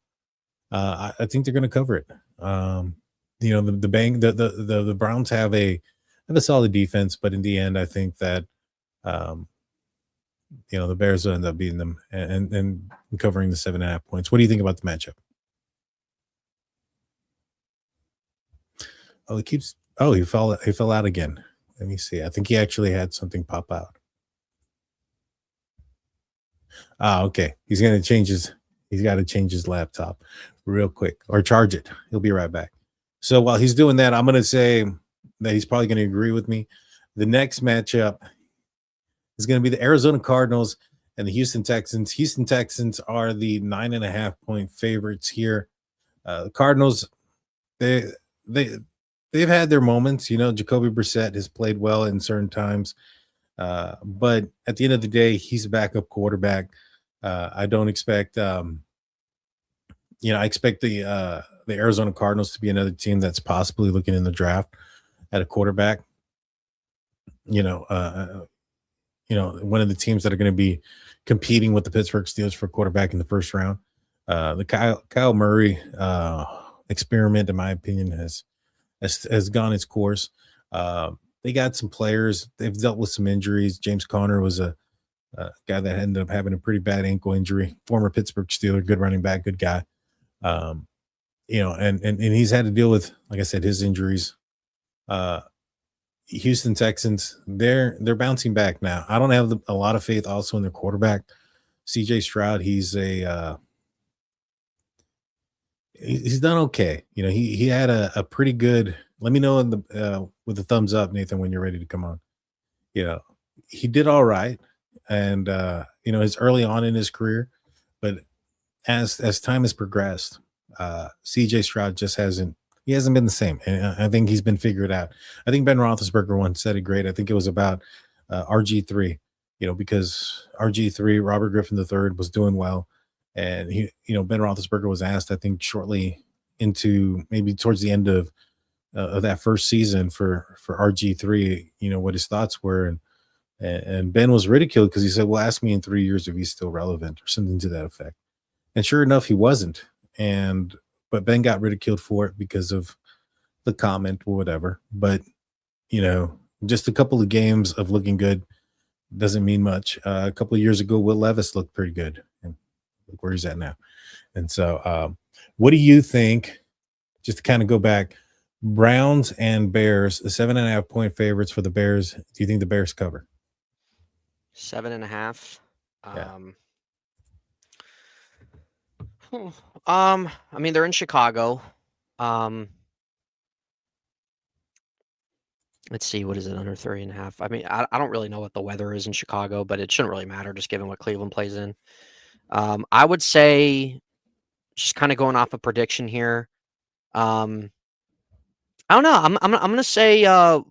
I think they're going to cover it. The Browns have a solid defense, but in the end, I think that, the Bears will end up beating them and covering the 7.5 points. What do you think about the matchup? He fell out again. Let me see. I think he actually had something pop out. Okay. He's got to change his laptop real quick or charge it. He'll be right back. So while he's doing that, I'm going to say that he's probably going to agree with me. The next matchup is going to be the Arizona Cardinals and the Houston Texans. Houston Texans are the 9.5-point favorites here. The Cardinals, they've had their moments. Jacoby Brissett has played well in certain times, but at the end of the day, he's a backup quarterback. I don't expect, I expect the Arizona Cardinals to be another team that's possibly looking in the draft at a quarterback. One of the teams that are going to be competing with the Pittsburgh Steelers for quarterback in the first round. The Kyle Murray experiment, in my opinion, has gone its course. They got some players. They've dealt with some injuries. James Conner was a guy that ended up having a pretty bad ankle injury, former Pittsburgh Steeler, good running back, good guy. And he's had to deal with, like I said, his injuries. Houston Texans, they're bouncing back now. I don't have a lot of faith also in their quarterback, CJ Stroud. He's done okay. He had a pretty good. Let me know with the thumbs up, Nathan, when you're ready to come on. He did all right, and it's early on in his career, but as time has progressed, CJ Stroud just hasn't been the same, and I think he's been figured out. I think Ben Roethlisberger once said it great. I think it was about RG3, because RG3, Robert Griffin III, was doing well, and Ben Roethlisberger was asked, I think, shortly into maybe towards the end of that first season for RG3, what his thoughts were, and Ben was ridiculed because he said, "Well, ask me in 3 years if he's still relevant," or something to that effect. And sure enough, he wasn't. But Ben got ridiculed for it because of the comment or whatever. But just a couple of games of looking good doesn't mean much. A couple of years ago, Will Levis looked pretty good, and look where he's at now. And so, what do you think? Just to kind of go back, Browns and Bears, the 7.5-point favorites for the Bears. Do you think the Bears cover? 7.5. Yeah. I mean, they're in Chicago. Let's see, what is it, under 3.5? I mean, I don't really know what the weather is in Chicago, but it shouldn't really matter, just given what Cleveland plays in. I would say, just kind of going off a prediction here. I don't know. I'm gonna say a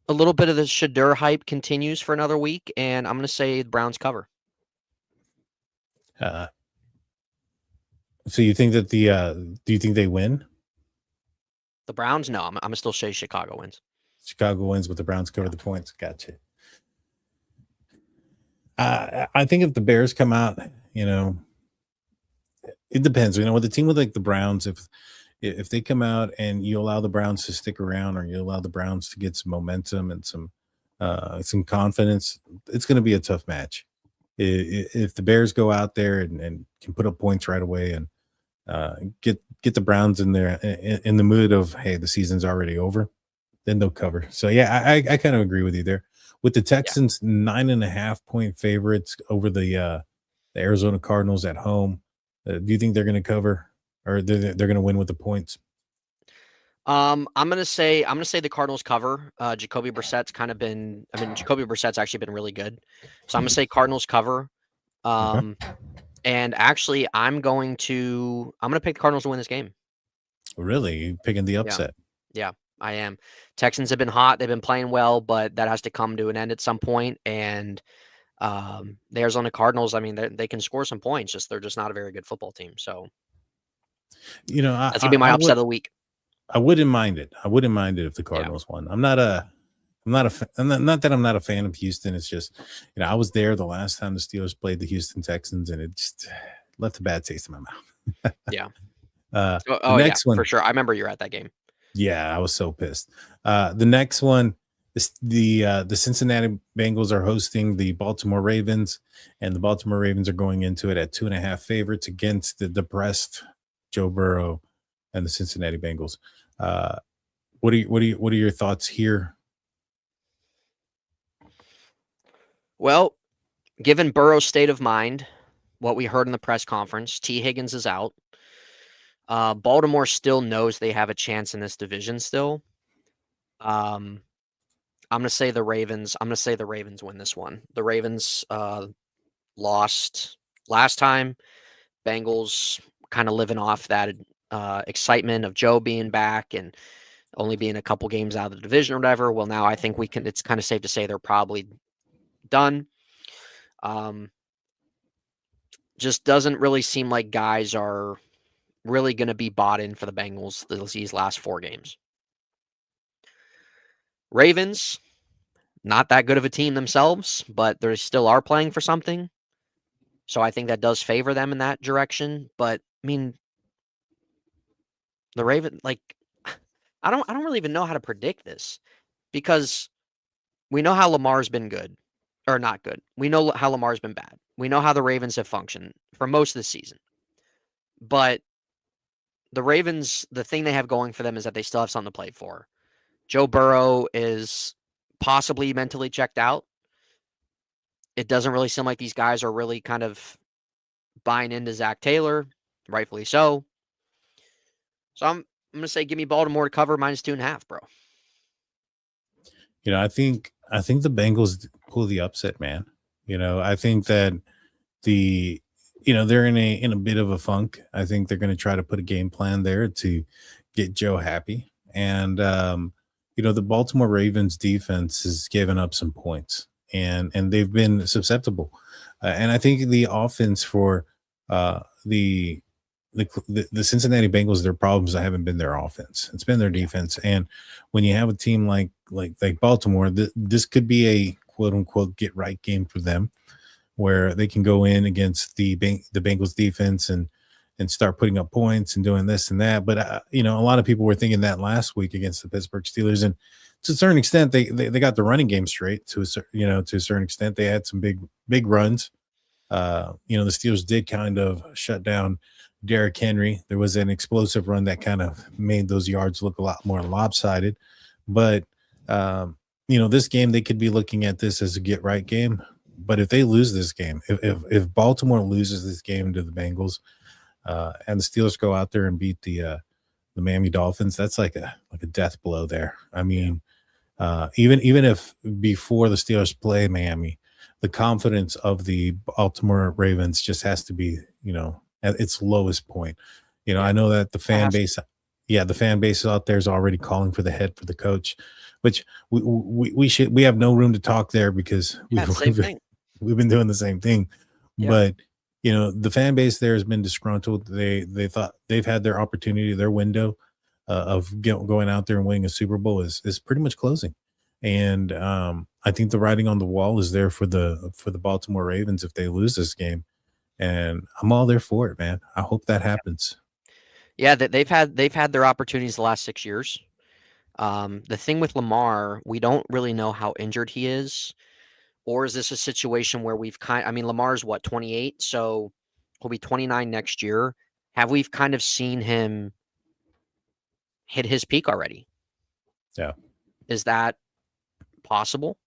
little bit of the Shadur hype continues for another week, and I'm gonna say the Browns cover. So you think that do you think they win? The Browns? No, I'm gonna still say Chicago wins. Chicago wins, but the Browns cover the points. Gotcha. I think if the Bears come out, it depends. With a team with like the Browns, if they come out and you allow the Browns to stick around, or you allow the Browns to get some momentum and some confidence, it's going to be a tough match. If the Bears go out there and can put up points right away and get the Browns in there in the mood of, hey, the season's already over, then they'll cover. So yeah, I kind of agree with you there. With the Texans, 9.5-point favorites over the Arizona Cardinals at home. Do you think they're going to cover, or they're going to win with the points? I'm gonna say the Cardinals cover. Jacoby Brissett's Jacoby Brissett's actually been really good, so I'm gonna say Cardinals cover. And actually, I'm gonna pick the Cardinals to win this game. Really, you picking the upset? Yeah, I am. Texans have been hot; they've been playing well, but that has to come to an end at some point. And the Arizona Cardinals, I mean, they can score some points. They're just not a very good football team. So, that's gonna be my upset of the week. I wouldn't mind it. I wouldn't mind it if the Cardinals won. Not that I'm not a fan of Houston. It's just, I was there the last time the Steelers played the Houston Texans, and it just left a bad taste in my mouth. Yeah. The next one, for sure. I remember you were at that game. Yeah, I was so pissed. The next one, the Cincinnati Bengals are hosting the Baltimore Ravens, and the Baltimore Ravens are going into it at 2.5 favorites against the depressed Joe Burrow and the Cincinnati Bengals. What are your thoughts here? Well, given Burrow's state of mind, what we heard in the press conference, T. Higgins is out. Baltimore still knows they have a chance in this division still. I'm going to say the Ravens. I'm going to say the Ravens win this one. The Ravens lost last time. Bengals kind of living off that excitement of Joe being back and only being a couple games out of the division or whatever. Well, now I think it's kind of safe to say they're probably done. Just doesn't really seem like guys are really going to be bought in for the Bengals these last 4 games. Ravens, not that good of a team themselves, but they still are playing for something. So I think that does favor them in that direction. But I mean, the Ravens, I don't really even know how to predict this, because we know how Lamar's been good. or not good. We know how Lamar's been bad. We know how the Ravens have functioned for most of the season. But the Ravens, the thing they have going for them is that they still have something to play for. Joe Burrow is possibly mentally checked out. It doesn't really seem like these guys are really kind of buying into Zach Taylor, rightfully so. So I'm going to say give me Baltimore to cover -2.5, bro. I think the Bengals pull the upset, man. I think that they're in a bit of a funk. I think they're going to try to put a game plan there to get Joe happy. And the Baltimore Ravens defense has given up some points, and they've been susceptible. And I think the offense for the Cincinnati Bengals, their problems haven't been their offense; it's been their defense. And when you have a team like Baltimore, this could be a quote unquote get right game for them, where they can go in against the Bengals defense and start putting up points and doing this and that. But a lot of people were thinking that last week against the Pittsburgh Steelers, and to a certain extent, they got the running game straight. To a certain extent, they had some big runs. The Steelers did kind of shut down Derrick Henry. There was an explosive run that kind of made those yards look a lot more lopsided. But this game, they could be looking at this as a get right game. But if they lose this game, if Baltimore loses this game to the Bengals, and the Steelers go out there and beat the Miami Dolphins, that's like a death blow there. I mean, even if before the Steelers play Miami, the confidence of the Baltimore Ravens just has to be, at its lowest point. I know that the fan base out there is already calling for the head for the coach, which we have no room to talk there because we've been doing the same thing. Yeah. But the fan base there has been disgruntled. They thought they've had their opportunity, their window of going out there and winning a Super Bowl is pretty much closing. And I think the writing on the wall is there for the Baltimore Ravens if they lose this game. And I'm all there for it, man. I hope that happens. Yeah, they've had their opportunities the last 6 years. The thing with Lamar, we don't really know how injured he is. Or is this a situation where Lamar's 28, so he'll be 29 next year. Have we kind of seen him hit his peak already? Yeah. Is that possible?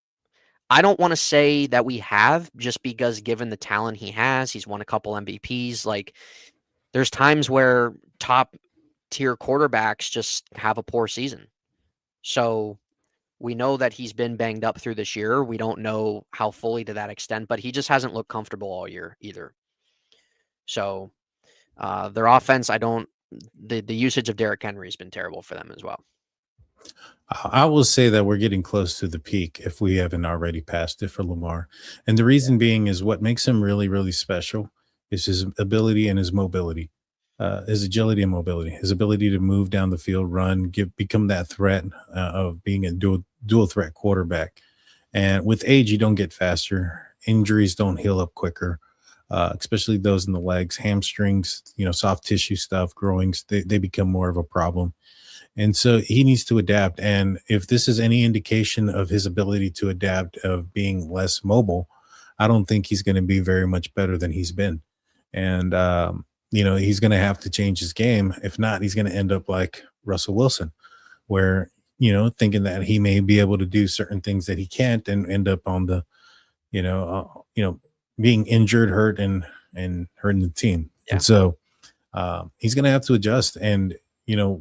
I don't want to say that we have, just because given the talent he has, he's won a couple MVPs. Like, there's times where top tier quarterbacks just have a poor season. So we know that he's been banged up through this year. We don't know how fully to that extent, but he just hasn't looked comfortable all year either. So their offense, the usage of Derrick Henry has been terrible for them as well. I will say that we're getting close to the peak if we haven't already passed it for Lamar. And the reason being is what makes him really, really special is his ability and his mobility, his agility and mobility, his ability to move down the field, run, become that threat of being a dual threat quarterback. And with age, you don't get faster. Injuries don't heal up quicker, especially those in the legs, hamstrings, soft tissue stuff, growings, they become more of a problem. And so he needs to adapt. And if this is any indication of his ability to adapt, of being less mobile, I don't think he's going to be very much better than he's been. And, he's going to have to change his game. If not, he's going to end up like Russell Wilson, where, thinking that he may be able to do certain things that he can't and end up on the, being injured, hurt, and hurting the team. Yeah. And so he's going to have to adjust. And,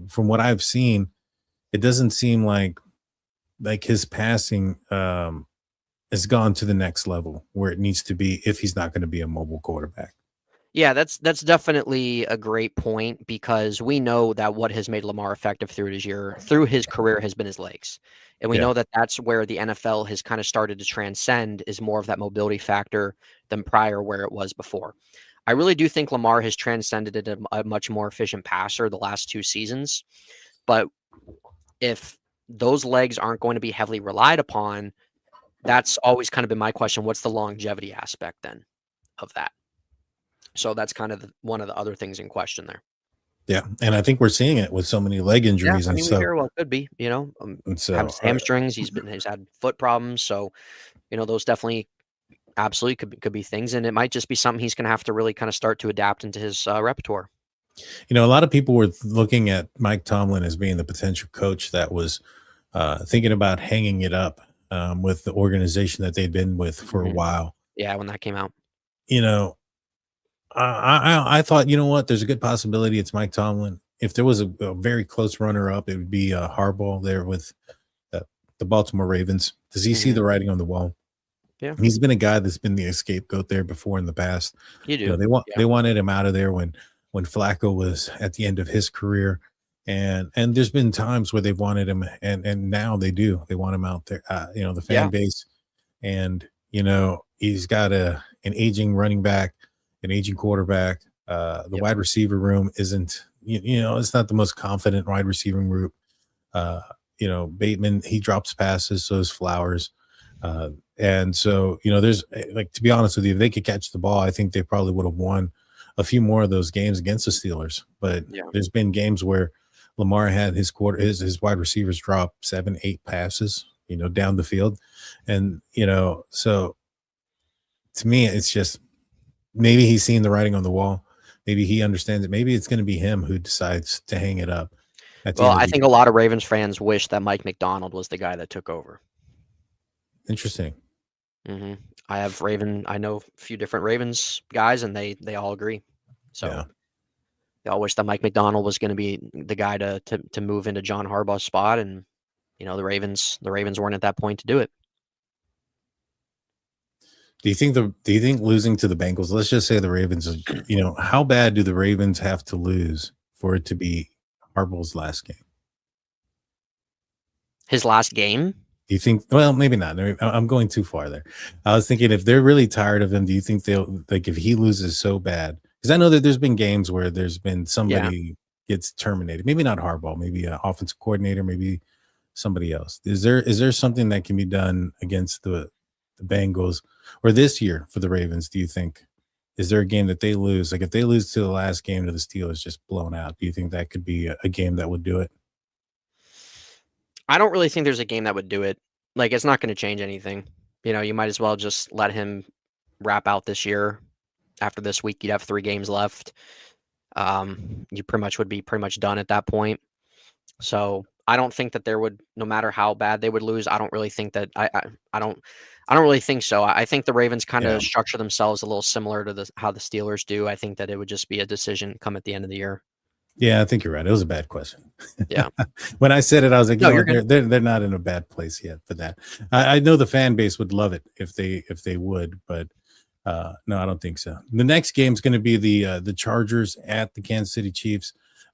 from what I've seen, it doesn't seem like his passing has gone to the next level where it needs to be if he's not going to be a mobile quarterback. Yeah, that's definitely a great point, because we know that what has made Lamar effective through his career has been his legs. And we know that that's where the NFL has kind of started to transcend, is more of that mobility factor than prior where it was before. I really do think Lamar has transcended into a much more efficient passer the last 2 seasons. But if those legs aren't going to be heavily relied upon, that's always kind of been my question. What's the longevity aspect then of that? So that's kind of one of the other things in question there. Yeah, and I think we're seeing it with so many leg injuries. Yeah, and so very well could be, and so hamstrings. He's had foot problems, so those definitely Absolutely could be things, and it might just be something he's going to have to really kind of start to adapt into his repertoire. You know, a lot of people were looking at Mike Tomlin as being the potential coach that was thinking about hanging it up with the organization that they'd been with for a while. Yeah, when that came out. You know, I thought, you know what, there's a good possibility it's Mike Tomlin. If there was a very close runner-up, it would be Harbaugh there with the Baltimore Ravens. Does he see the writing on the wall? Yeah. He's been a guy that's been the scapegoat there before in the past. You do. You know, they wanted him out of there when Flacco was at the end of his career. And there's been times where they've wanted him, and now they do. They want him out there. You know, the fan base, and you know, he's got an aging running back, an aging quarterback. The wide receiver room isn't, you know, it's not the most confident wide receiving group. You know, Bateman, he drops passes, so does Flowers. And so, you know, there's, like, to be honest with you, if they could catch the ball, I think they probably would have won a few more of those games against the Steelers. But there's been games where Lamar had his wide receivers drop 7-8 passes, you know, down the field. And, you know, so to me, it's just maybe he's seen the writing on the wall. Maybe he understands it. Maybe it's going to be him who decides to hang it up. Well, I think a lot of Ravens fans wish that Mike McDonald was the guy that took over. Interesting. I know a few different Ravens guys, and they all agree. So they all wish that Mike McDonald was going to be the guy to move into John Harbaugh's spot, and you know, the Ravens weren't at that point to do it. Do you think losing to the Bengals, let's just say the Ravens, you know, how bad do the Ravens have to lose for it to be Harbaugh's last game? His last game? Do you think, well, maybe not. I'm going too far there. I was thinking if they're really tired of him, do you think they'll, like, if he loses so bad? Because I know that there's been games where there's been somebody gets terminated. Maybe not Harbaugh, maybe an offensive coordinator, maybe somebody else. Is there something that can be done against the Bengals or this year for the Ravens, do you think? Is there a game that they lose? Like if they lose to the last game to the Steelers just blown out, do you think that could be a game that would do it? I don't really think there's a game that would do it. Like, it's not going to change anything. You know, you might as well just let him wrap out this year. After this week, you'd have 3 games left. You would be pretty much done at that point. So I don't think that there would, no matter how bad they would lose, I don't really think that I don't really think so. I think the Ravens kind of structure themselves a little similar to how the Steelers do. I think that it would just be a decision come at the end of the year. Yeah, I think you're right. It was a bad question. Yeah. When I said it, I was like, no, they're not in a bad place yet for that. I know the fan base would love it if they would, but no, I don't think so. The next game is going to be the Chargers at the Kansas City Chiefs.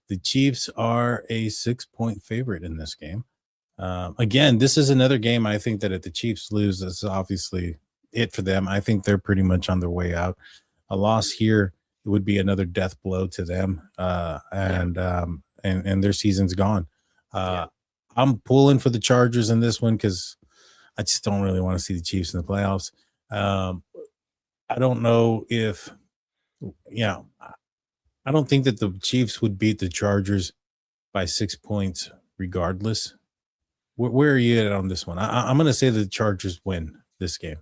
The Chiefs are a 6-point favorite in this game. Again, this is another game I think that if the Chiefs lose, that's obviously it for them. I think they're pretty much on their way out. A loss here, it would be another death blow to them, and their season's gone. I'm pulling for the Chargers in this one because I just don't really want to see the Chiefs in the playoffs. I don't know if, I don't think that the Chiefs would beat the Chargers by 6 points regardless. Where are you at on this one? I'm going to say the Chargers win this game.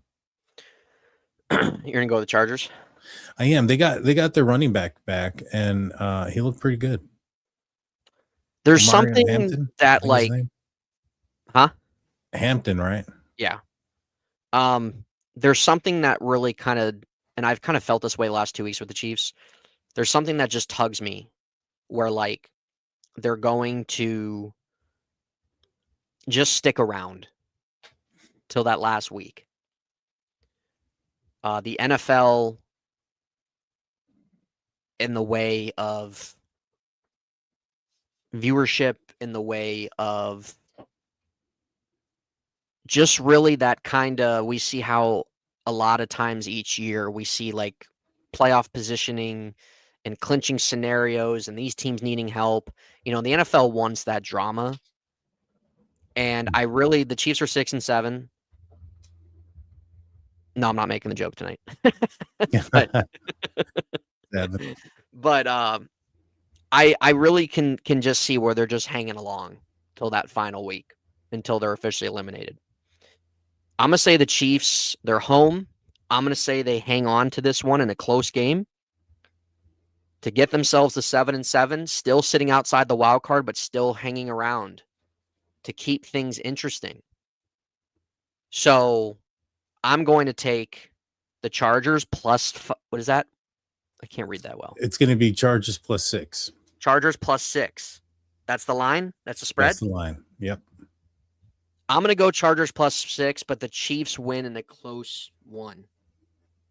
You're going to go with the Chargers? I am. They got their running back, and he looked pretty good. There's Omari something Hampton, that, like, Hampton, right? Yeah. There's something that really kind of, and I've kind of felt this way last 2 weeks with the Chiefs. There's something that just tugs me where, like, they're going to just stick around till that last week. The NFL, in the way of viewership, in the way of just really that kind of, we see how a lot of times each year we see like playoff positioning and clinching scenarios and these teams needing help. You know, the NFL wants that drama. And the Chiefs are 6-7. No, I'm not making the joke tonight. But I really can just see where they're just hanging along till that final week until they're officially eliminated. I'm going to say the Chiefs, they're home. I'm going to say they hang on to this one in a close game to get themselves to 7-7, still sitting outside the wild card, but still hanging around to keep things interesting. So I'm going to take the Chargers plus, what is that? I can't read that well. It's going to be Chargers plus 6. Chargers plus 6. That's the line? That's the spread? That's the line. Yep. I'm going to go Chargers plus 6, but the Chiefs win in a close one.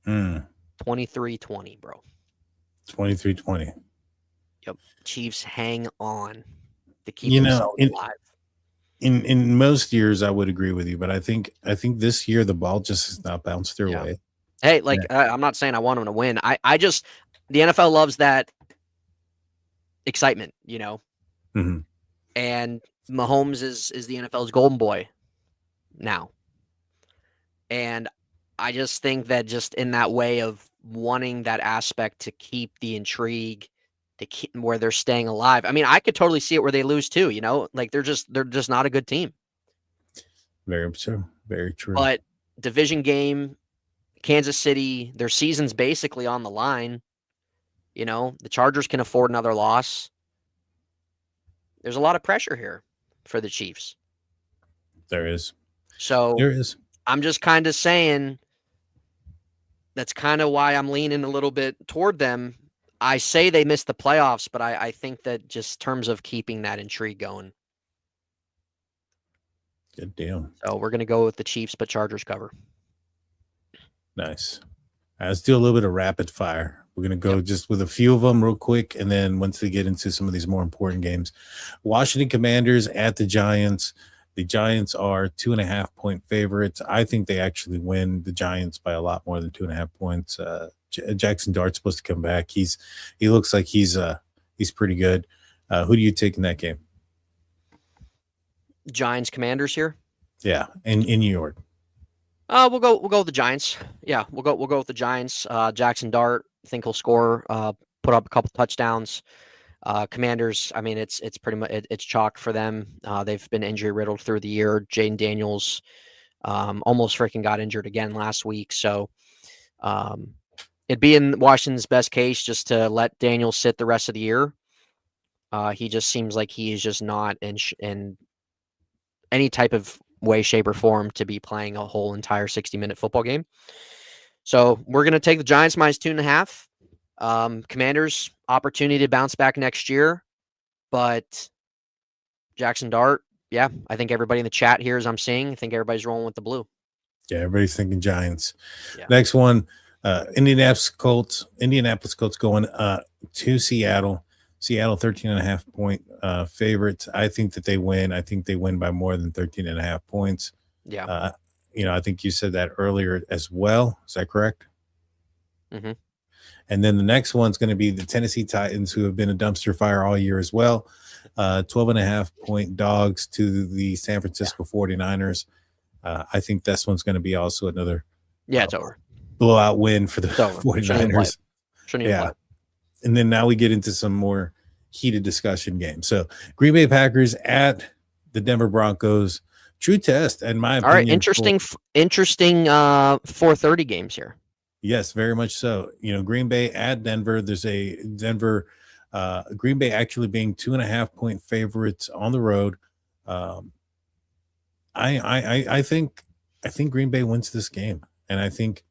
23-20, bro. 23-20. Yep. Chiefs hang on to keep themselves alive. In most years, I would agree with you, but I think this year the ball just has not bounced their way. Hey, I'm not saying I want them to win. I just the NFL loves that excitement, Mm-hmm. And Mahomes is the NFL's golden boy now, and I just think that just in that way of wanting that aspect to keep the intrigue, to keep where they're staying alive. I mean, I could totally see it where they lose too. Like they're just not a good team. Very true. Very true. But division game, Kansas City, their season's basically on the line. The Chargers can afford another loss. There's a lot of pressure here for the Chiefs. There is. So there is. I'm just kind of saying that's kind of why I'm leaning a little bit toward them. I say they missed the playoffs, but I think that just terms of keeping that intrigue going. Good deal. So we're going to go with the Chiefs, but Chargers cover. Nice. Let's do a little bit of rapid fire. We're going to go just with a few of them real quick, and then once we get into some of these more important games. Washington Commanders at the Giants. The Giants are 2.5-point favorites. I think they actually win the Giants by a lot more than 2.5 points. Jackson Dart's supposed to come back. He looks like he's pretty good. Who do you take in that game? Giants Commanders here. Yeah, in New York. We'll go with the Giants. Yeah, we'll go with the Giants. Jackson Dart, I think he'll score, put up a couple touchdowns. Commanders, I mean, it's pretty much it's chalk for them. They've been injury riddled through the year. Jaden Daniels almost freaking got injured again last week. So it'd be in Washington's best case just to let Daniels sit the rest of the year. He just seems like he is just not in any type of way, shape, or form to be playing a whole entire 60-minute football game. So we're going to take the Giants minus 2.5. Commanders, opportunity to bounce back next year. But Jackson Dart, yeah, I think everybody in the chat here, as I'm seeing, I think everybody's rolling with the blue. Yeah, everybody's thinking Giants. Yeah. Next one, Indianapolis Colts going to Seattle. Seattle 13.5-point favorites. I think that they win. I think they win by more than 13.5 points. Yeah. I think you said that earlier as well. Is that correct? Mm-hmm. And then the next one's going to be the Tennessee Titans, who have been a dumpster fire all year as well. 12.5-point dogs to the San Francisco 49ers. I think this one's going to be also another it's over. Blowout win for the 49ers. Shouldn't even play. And then now we get into some more heated discussion games. So Green Bay Packers at the Denver Broncos. True test, in my opinion. All right, interesting 4:30 games here. Yes, very much so. Green Bay at Denver. There's a Denver, Green Bay actually being 2.5-point favorites on the road. I think Green Bay wins this game, and I think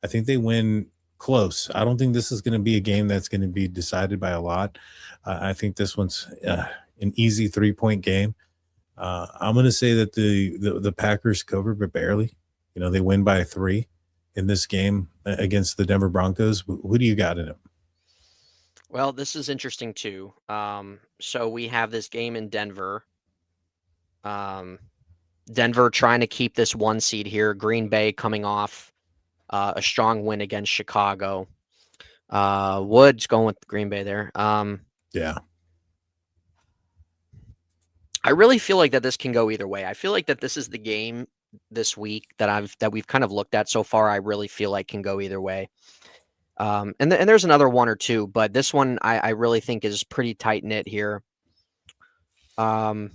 they win close. I don't think this is going to be a game that's going to be decided by a lot. I think this one's an easy 3-point game. I'm going to say that the Packers cover, but barely. They win by 3 in this game against the Denver Broncos. Who do you got in it? Well, this is interesting too. So we have this game in Denver. Denver trying to keep this 1 seed here. Green Bay coming off a strong win against Chicago. Woods going with Green Bay there. Yeah. I really feel like that this can go either way. I feel like that this is the game this week that we've kind of looked at so far. I really feel like can go either way. And there's another one or two, but this one I really think is pretty tight knit here. I'm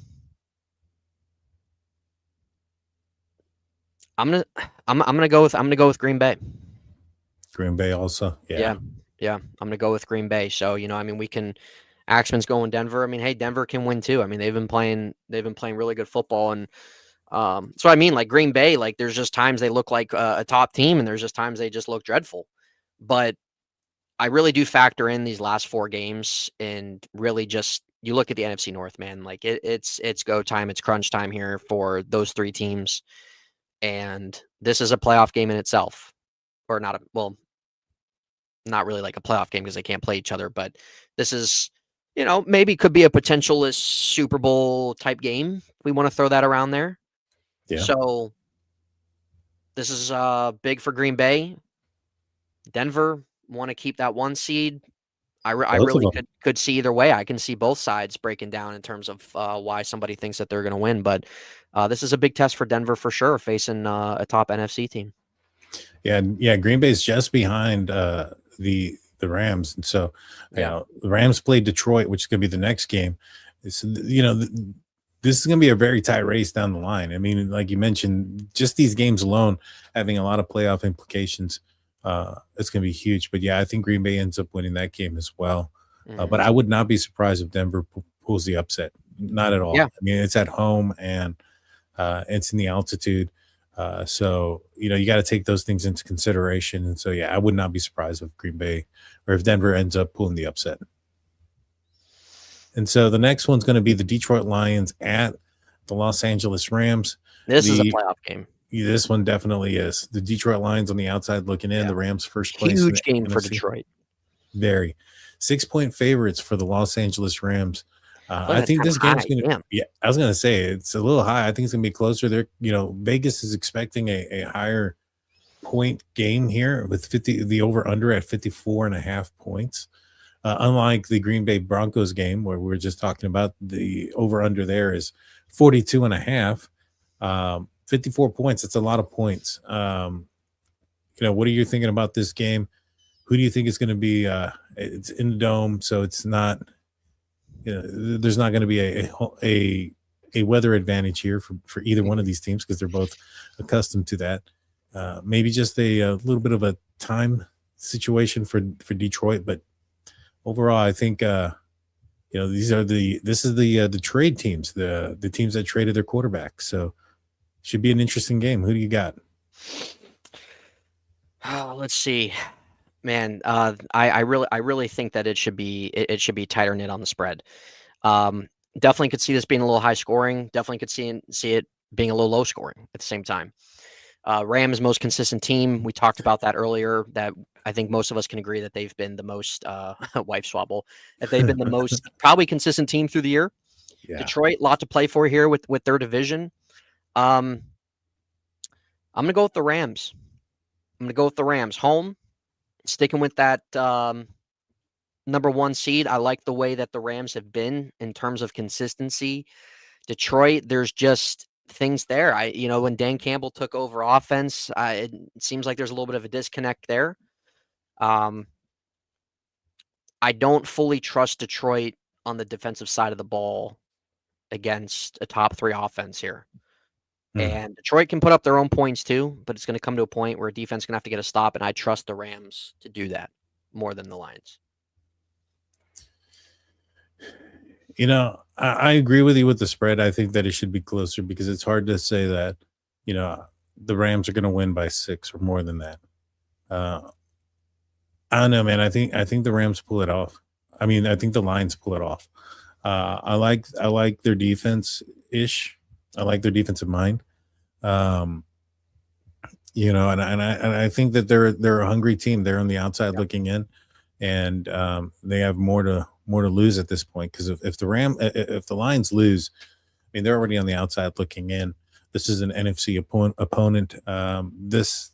gonna go with Green Bay. Green Bay also. Yeah. I'm going to go with Green Bay. So, I mean, we can Axman's going Denver. I mean, hey, Denver can win too. I mean, they've been playing really good football. And so I mean, like Green Bay, like there's just times they look like a top team and there's just times they just look dreadful. But I really do factor in these last 4 games and really just you look at the NFC North, man, like it's go time. It's crunch time here for those 3 teams. And this is a playoff game in itself, or not not really like a playoff game because they can't play each other, but this is, maybe could be a potentialist Super Bowl type game. We want to throw that around there. Yeah. So this is big for Green Bay. Denver want to keep that 1 seed. I really could see either way. I can see both sides breaking down in terms of why somebody thinks that they're going to win. But this is a big test for Denver for sure, facing a top NFC team. Yeah. Green Bay's just behind the Rams, and so the Rams played Detroit, which is going to be the next game. This is going to be a very tight race down the line. I mean, like you mentioned, just these games alone having a lot of playoff implications. It's going to be huge. But yeah, I think Green Bay ends up winning that game as well. But I would not be surprised if Denver pulls the upset. Not at all. Yeah. I mean, it's at home and it's in the altitude. So, you got to take those things into consideration. And so, yeah, I would not be surprised if Green Bay or if Denver ends up pulling the upset. And so the next one's going to be the Detroit Lions at the Los Angeles Rams. This is a playoff game. This one definitely is. The Detroit Lions on the outside looking in, the Rams first place. Huge game for Detroit. Very. 6-point favorites for the Los Angeles Rams. I think this game's going to – yeah, I was going to say it's a little high. I think it's going to be closer there. Vegas is expecting a higher point game here with the over-under at 54.5 points. Unlike the Green Bay Broncos game where we were just talking about, the over-under there is 42.5. 54 points. It's a lot of points. What are you thinking about this game? Who do you think is going to be? It's in the dome, so it's not. There's not going to be a weather advantage here for either one of these teams because they're both accustomed to that. Maybe just a little bit of a time situation for Detroit, but overall, I think this is the trade teams, the teams that traded their quarterback. So. Should be an interesting game. Who do you got? Let's see, man. I really think that it should be tighter knit on the spread. Definitely could see this being a little high scoring. Definitely could see it being a little low scoring at the same time. Rams most consistent team. We talked about that earlier. That I think most of us can agree that they've been the most wife swabble. That they've been the most probably consistent team through the year. Yeah. Detroit, lot to play for here with their division. I'm going to go with the Rams. Home, sticking with that number 1 seed. I like the way that the Rams have been in terms of consistency. Detroit, there's just things there. When Dan Campbell took over offense, it seems like there's a little bit of a disconnect there. I don't fully trust Detroit on the defensive side of the ball against a top 3 offense here. And Detroit can put up their own points too, but it's going to come to a point where defense is going to have to get a stop, and I trust the Rams to do that more than the Lions. I agree with you with the spread. I think that it should be closer because it's hard to say that, the Rams are going to win by 6 or more than that. I don't know, man. I think the Rams pull it off. I mean, I think the Lions pull it off. I like their defense-ish. I like their defensive mind. And I think that they're a hungry team. They're on the outside looking in, and they have more to lose at this point. Because if the Lions lose, I mean they're already on the outside looking in. This is an NFC opponent. This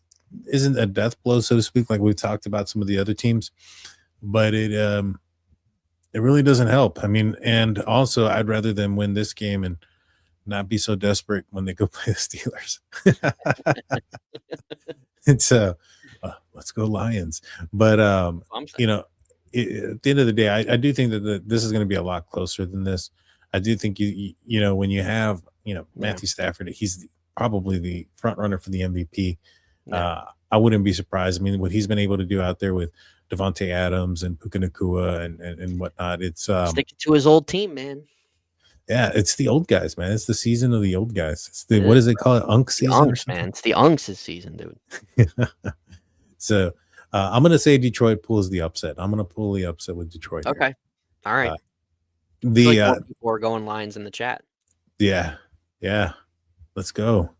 isn't a death blow, so to speak, like we've talked about some of the other teams, but it really doesn't help. I mean, and also I'd rather them win this game and not be so desperate when they go play the Steelers. It's let's go Lions. But at the end of the day, I do think that this is going to be a lot closer than this. I do think when you have Matthew Stafford, he's probably the front runner for the MVP. I wouldn't be surprised. I mean, what he's been able to do out there with Devontae Adams and Puka Nacua and whatnot, it's Sticking to his old team, man. yeah, it's the old guys, man. It's the season of the old guys. It's the what does they call it? Unk season or Unks, something? man. It's the Unks' season, dude. So I'm gonna say Detroit pulls the upset. I'm gonna pull the upset with Detroit. Here. Okay. All right. The more people are going lines in the chat. yeah, let's go.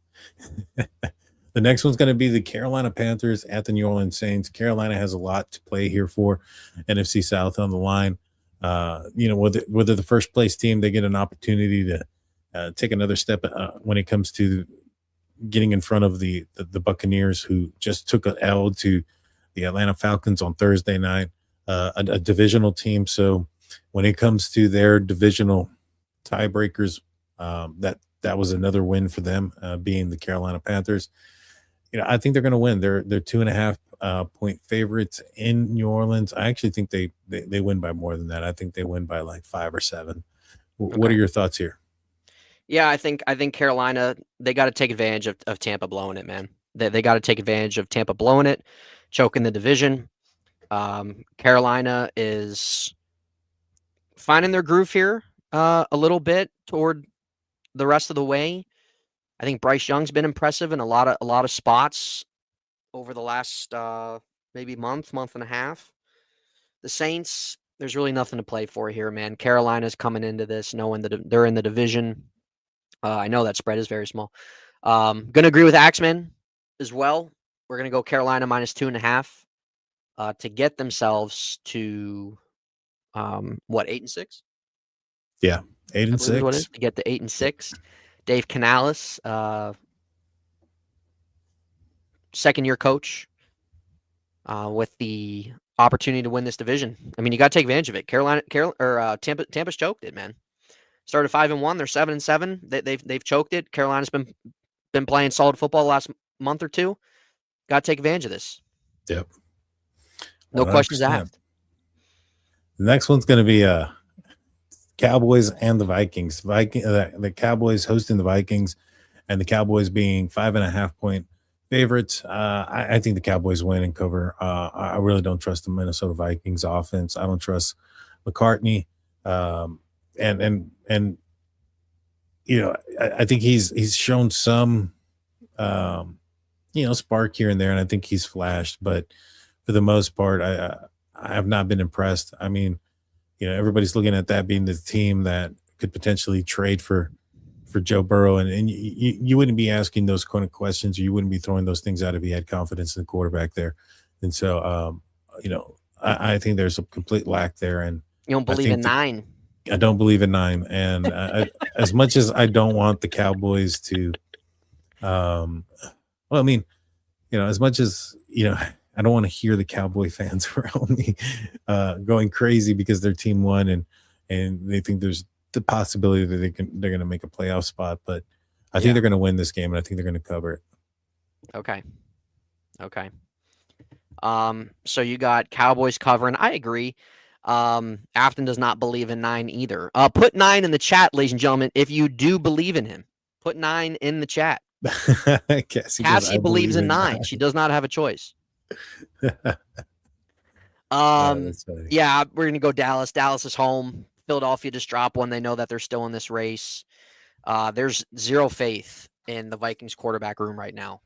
The next one's going to be the Carolina Panthers at the New Orleans Saints. Carolina has a lot to play here for. NFC South on the line. Whether the first place team, they get an opportunity to take another step when it comes to getting in front of the Buccaneers, who just took an L to the Atlanta Falcons on Thursday night, a divisional team. So when it comes to their divisional tiebreakers, that was another win for them, being the Carolina Panthers. I think they're going to win. They're 2.5 point favorites in New Orleans. I actually think they win by more than that. I think they win by like 5 or 7. What are your thoughts here? Yeah, I think Carolina, they got to take advantage of Tampa blowing it, man. They got to take advantage of Tampa blowing it, choking the division. Carolina is finding their groove here a little bit toward the rest of the way. I think Bryce Young's been impressive in a lot of spots over the last maybe month and a half. The Saints, there's really nothing to play for here, man. Carolina's coming into this knowing that they're in the division. I know that spread is very small. Gonna agree with Axman as well. We're gonna go Carolina minus 2.5 to get themselves to 8-6? Yeah, 8-6. What is to get to 8-6. Dave Canales, second-year coach, with the opportunity to win this division. I mean, you got to take advantage of it. Tampa's choked it, man. Started 5-1. They're 7-7. They've choked it. Carolina's been playing solid football the last month or two. Got to take advantage of this. Yep. No questions asked. The next one's going to be Cowboys and the Vikings. The Cowboys hosting the Vikings, and the Cowboys being 5.5 point favorites. I think the Cowboys win and cover. I really don't trust the Minnesota Vikings offense. I don't trust McCartney. And I think he's shown some spark here and there, and I think he's flashed, but for the most part, I have not been impressed. I mean, everybody's looking at that being the team that could potentially trade for Joe Burrow, and you wouldn't be asking those kind of questions, or you wouldn't be throwing those things out if you had confidence in the quarterback there. And so, I think there's a complete lack there. And you don't believe in 9. I don't believe in 9. And as much as I don't want the Cowboys to, as much as, I don't want to hear the Cowboy fans around me going crazy because their team won and they think there's the possibility that they're going to make a playoff spot, but I think they're going to win this game, and I think they're going to cover it. Okay. So you got Cowboys covering. I agree. Afton does not believe in 9 either. Put 9 in the chat, ladies and gentlemen, if you do believe in him. Put 9 in the chat. Cassie believes in 9. She does not have a choice. Yeah, we're gonna go Dallas. Dallas is home. Philadelphia just dropped one. They know that they're still in this race. There's zero faith in the Vikings quarterback room right now.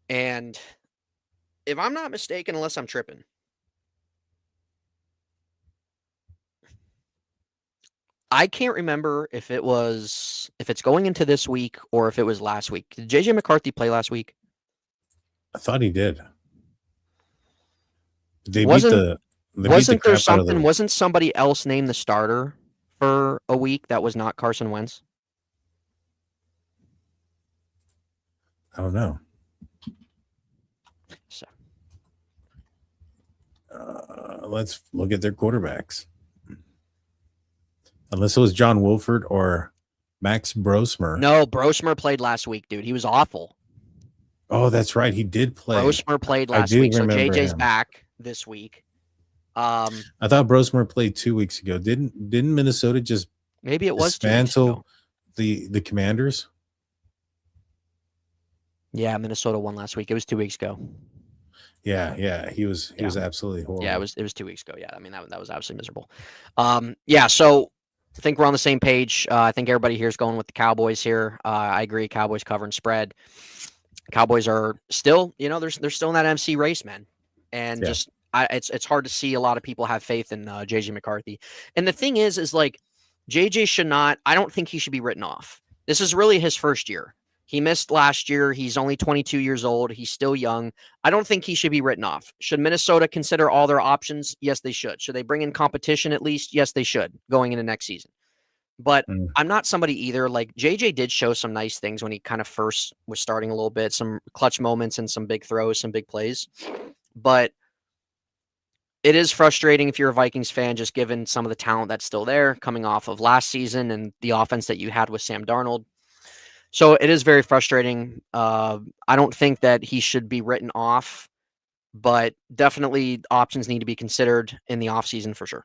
And if I'm not mistaken, unless I'm tripping, I can't remember if it's going into this week or if it was last week. Did JJ McCarthy play last week? I thought he did. Wasn't somebody else named the starter for a week that was not Carson Wentz? I don't know. So, let's look at their quarterbacks. Unless it was John Wolford or Max Brosmer. No, Brosmer played last week, dude. He was awful. Oh, that's right. He did play. Brosmer played last week, so JJ's back this week. I thought Brosmer played 2 weeks ago. Didn't Minnesota just maybe it was dismantle the Commanders? Yeah, Minnesota won last week. It was 2 weeks ago. Yeah, he was absolutely horrible. Yeah, it was 2 weeks ago. Yeah, I mean that was absolutely miserable. Yeah, so I think we're on the same page. I think everybody here is going with the Cowboys here. I agree. Cowboys covering spread. Cowboys are still, they're still in that MC race, man. And just it's hard to see a lot of people have faith in JJ McCarthy. And the thing is like JJ should not. I don't think he should be written off. This is really his first year. He missed last year. He's only 22 years old. He's still young. I don't think he should be written off. Should Minnesota consider all their options? Yes, they should. Should they bring in competition at least? Yes, they should going into next season. But I'm not somebody either. Like JJ did show some nice things when he kind of first was starting a little bit, some clutch moments and some big throws, some big plays. But it is frustrating if you're a Vikings fan, just given some of the talent that's still there coming off of last season and the offense that you had with Sam Darnold. So it is very frustrating. I don't think that he should be written off, but definitely options need to be considered in the offseason for sure.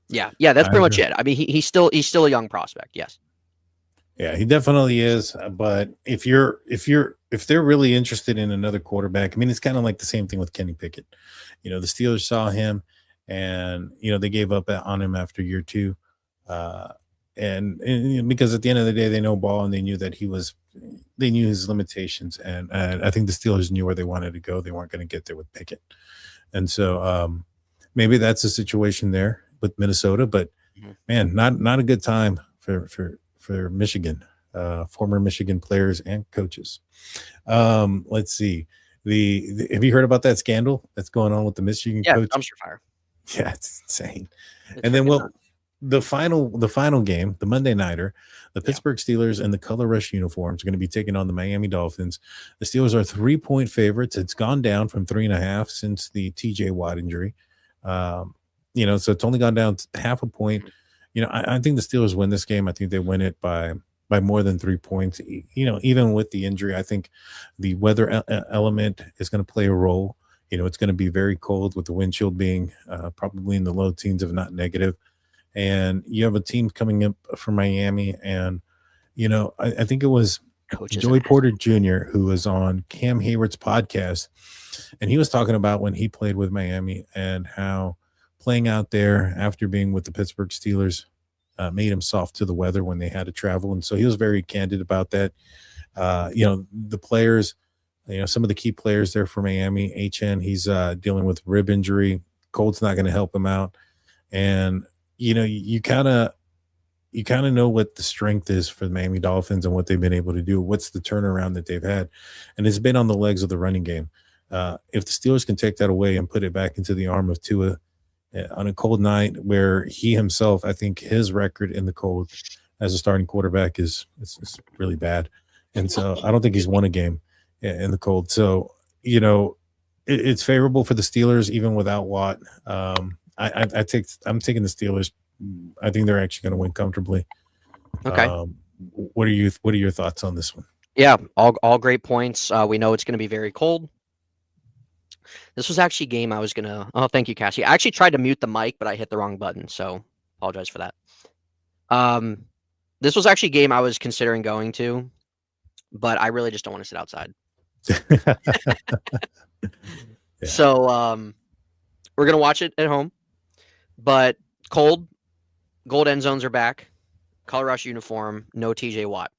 Yeah, that's pretty much it. I mean, he's still a young prospect. Yes. Yeah, he definitely is. But if they're really interested in another quarterback, I mean, it's kind of like the same thing with Kenny Pickett. The Steelers saw him, and they gave up on him after year 2. And because at the end of the day, they know ball, and they knew that they knew his limitations, and I think the Steelers knew where they wanted to go. They weren't going to get there with Pickett, and so maybe that's the situation there with Minnesota. But man, not a good time for Michigan, former Michigan players and coaches. Let's see, have you heard about that scandal that's going on with the Michigan coach? Dumpster fire. Yeah, it's insane. And then the final game, the Monday nighter, the Pittsburgh Steelers in the Color Rush uniforms are going to be taking on the Miami Dolphins. The Steelers are 3-point favorites. It's gone down from 3.5 since the TJ Watt injury. So it's only gone down half a point. I think the Steelers win this game. I think they win it by more than 3 points. Even with the injury, I think the weather element is going to play a role. It's going to be very cold with the wind chill being probably in the low teens, if not negative. And you have a team coming up from Miami, and I think it was Joey Porter Jr. who was on Cam Hayward's podcast, and he was talking about when he played with Miami and how playing out there after being with the Pittsburgh Steelers made him soft to the weather when they had to travel, and so he was very candid about that. The players, some of the key players there for Miami, HN, he's dealing with rib injury. Cold's not going to help him out, and you kind of know what the strength is for the Miami Dolphins and what they've been able to do. What's the turnaround that they've had? And it's been on the legs of the running game. If the Steelers can take that away and put it back into the arm of Tua on a cold night where he himself, I think his record in the cold as a starting quarterback is really bad. And so I don't think he's won a game in the cold. So, it's favorable for the Steelers even without Watt. I'm taking the Steelers. I think they're actually going to win comfortably. Okay. What are your thoughts on this one? Yeah, all great points. We know it's going to be very cold. This was actually a game I was going to. Oh, thank you, Cassie. I actually tried to mute the mic, but I hit the wrong button, so apologize for that. This was actually a game I was considering going to, but I really just don't want to sit outside. Yeah. So we're going to watch it at home. But cold, gold end zones are back. Color Rush uniform, no TJ Watt.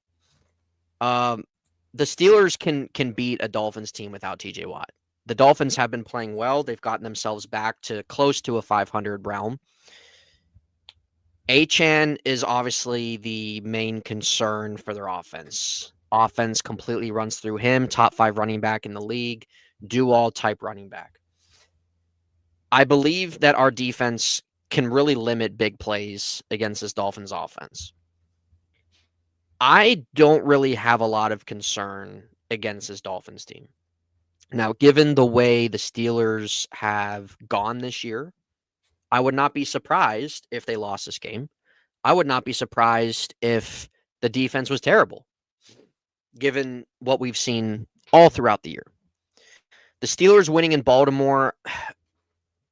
The Steelers can beat a Dolphins team without TJ Watt. The Dolphins have been playing well. They've gotten themselves back to close to a 500 realm. Achane is obviously the main concern for their offense. Offense completely runs through him, top 5 running back in the league, do-all type running back. I believe that our defense can really limit big plays against this Dolphins offense. I don't really have a lot of concern against this Dolphins team. Now, given the way the Steelers have gone this year, I would not be surprised if they lost this game. I would not be surprised if the defense was terrible, given what we've seen all throughout the year. The Steelers winning in Baltimore,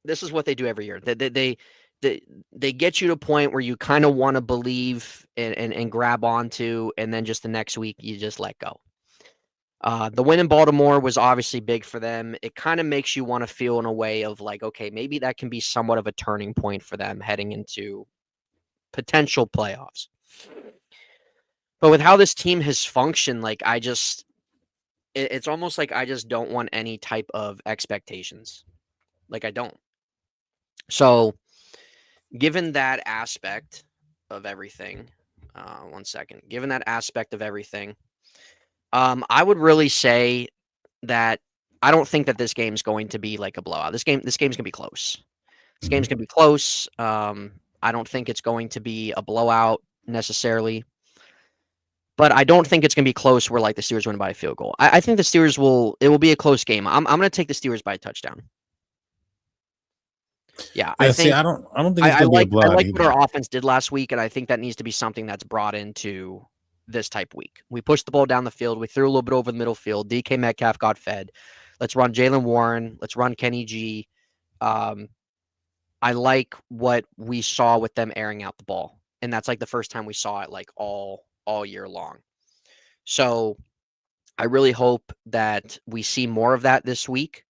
this is what they do every year. They get you to a point where you kind of want to believe and grab onto, and then just the next week you just let go. The win in Baltimore was obviously big for them. It kind of makes you want to feel in a way of like, okay, maybe that can be somewhat of a turning point for them heading into potential playoffs. But with how this team has functioned, like it's almost like I just don't want any type of expectations. Like I don't. So given that aspect of everything, given that aspect of everything, I would really say that I don't think that this game's going to be like a blowout. This game's gonna be close. This game's gonna be close. I don't think it's going to be a blowout necessarily, but I don't think it's gonna be close where like the Steelers win by a field goal. I think the Steelers will be a close game. I'm gonna take the Steelers by a touchdown. Yeah, I think I don't think it's gonna be a blowout. I like what our offense did last week, and I think that needs to be something that's brought into this type week. We pushed the ball down the field. We threw a little bit over the middle field. DK Metcalf got fed. Let's run Jaylen Warren. Let's run Kenny G. I like what we saw with them airing out the ball, and that's like the first time we saw it like all year long. So I really hope that we see more of that this week.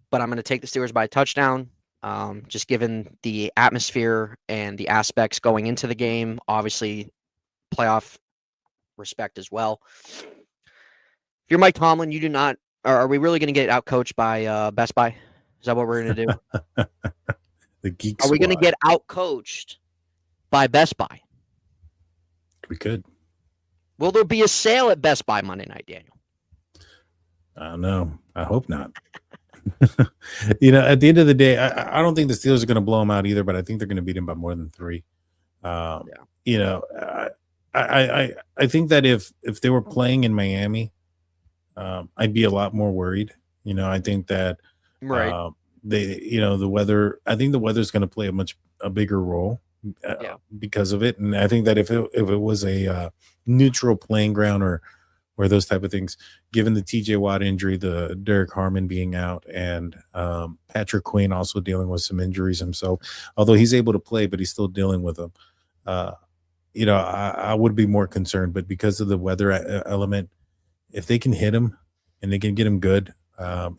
But I'm going to take the Steelers by a touchdown, just given the atmosphere and the aspects going into the game. Obviously, playoff respect as well. If you're Mike Tomlin, you do not. Are we really going to get outcoached by Best Buy? Is that what we're going to do? The Geek Are we going to Squad. get outcoached by Best Buy? We could. Will there be a sale at Best Buy Monday night, Daniel? I don't know. I hope not. At the end of the day, I don't think the Steelers are going to blow them out either, but I think they're going to beat them by more than 3. I think that if they were playing in Miami, I'd be a lot more worried. I think that Right. the weather. I think the weather is going to play a bigger role because of it, and I think that if it was a neutral playing ground or those type of things, given the TJ Watt injury, the Derek Harmon being out, and Patrick Queen also dealing with some injuries himself, although he's able to play, but he's still dealing with them. I would be more concerned, but because of the weather element, if they can hit him and they can get him good,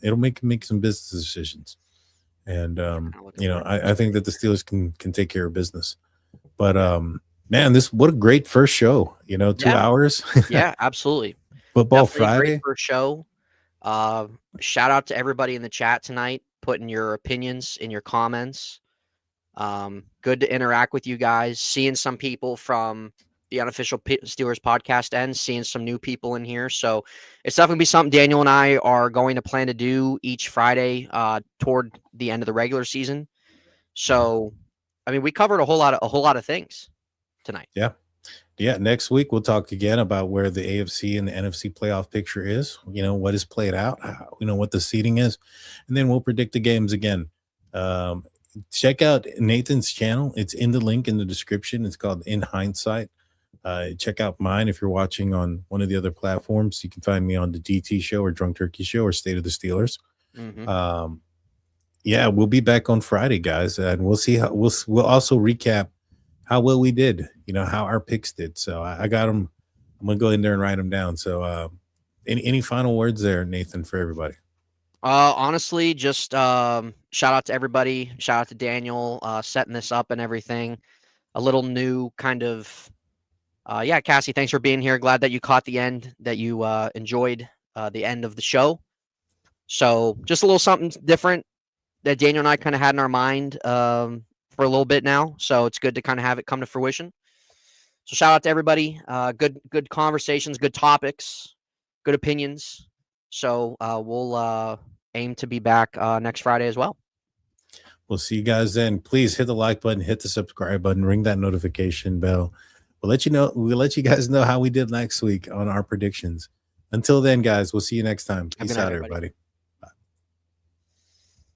it'll make some business decisions. And, I think that the Steelers can take care of business. But, man, what a great first show, 2 hours. Yeah, absolutely. Football Definitely Friday. Great first show. Shout out to everybody in the chat tonight, putting your opinions in your comments. Good to interact with you guys, seeing some people from the unofficial Steelers podcast and seeing some new people in here. So it's definitely be something Daniel and I are going to plan to do each Friday toward the end of the regular season. So, I mean, we covered a whole lot of things tonight. Yeah. Next week we'll talk again about where the AFC and the NFC playoff picture is. What is played out. What the seeding is, and then we'll predict the games again. Check out Nathan's channel. It's in the link in the description. It's called In Hindsight. Check out mine if you're watching on one of the other platforms. You can find me on the DT Show or Drunk Turkey Show or State of the Steelers. Mm-hmm. We'll be back on Friday, guys, and we'll see how we'll also recap how well we did. How our picks did. So I got them. I'm gonna go in there and write them down. So any final words there, Nathan, for everybody? Honestly, just shout out to everybody. Shout out to Daniel setting this up and everything. A little new kind of Cassie, thanks for being here. Glad that you caught the end, that you enjoyed the end of the show. So just a little something different that Daniel and I kind of had in our mind for a little bit now. So it's good to kind of have it come to fruition. So shout out to everybody. Good conversations, good topics, good opinions. So we'll aim to be back next Friday as well. We'll see you guys then. Please hit the like button, hit the subscribe button, ring that notification bell. We'll let you guys know how we did next week on our predictions. Until then, guys, we'll see you next time. Peace out, everybody.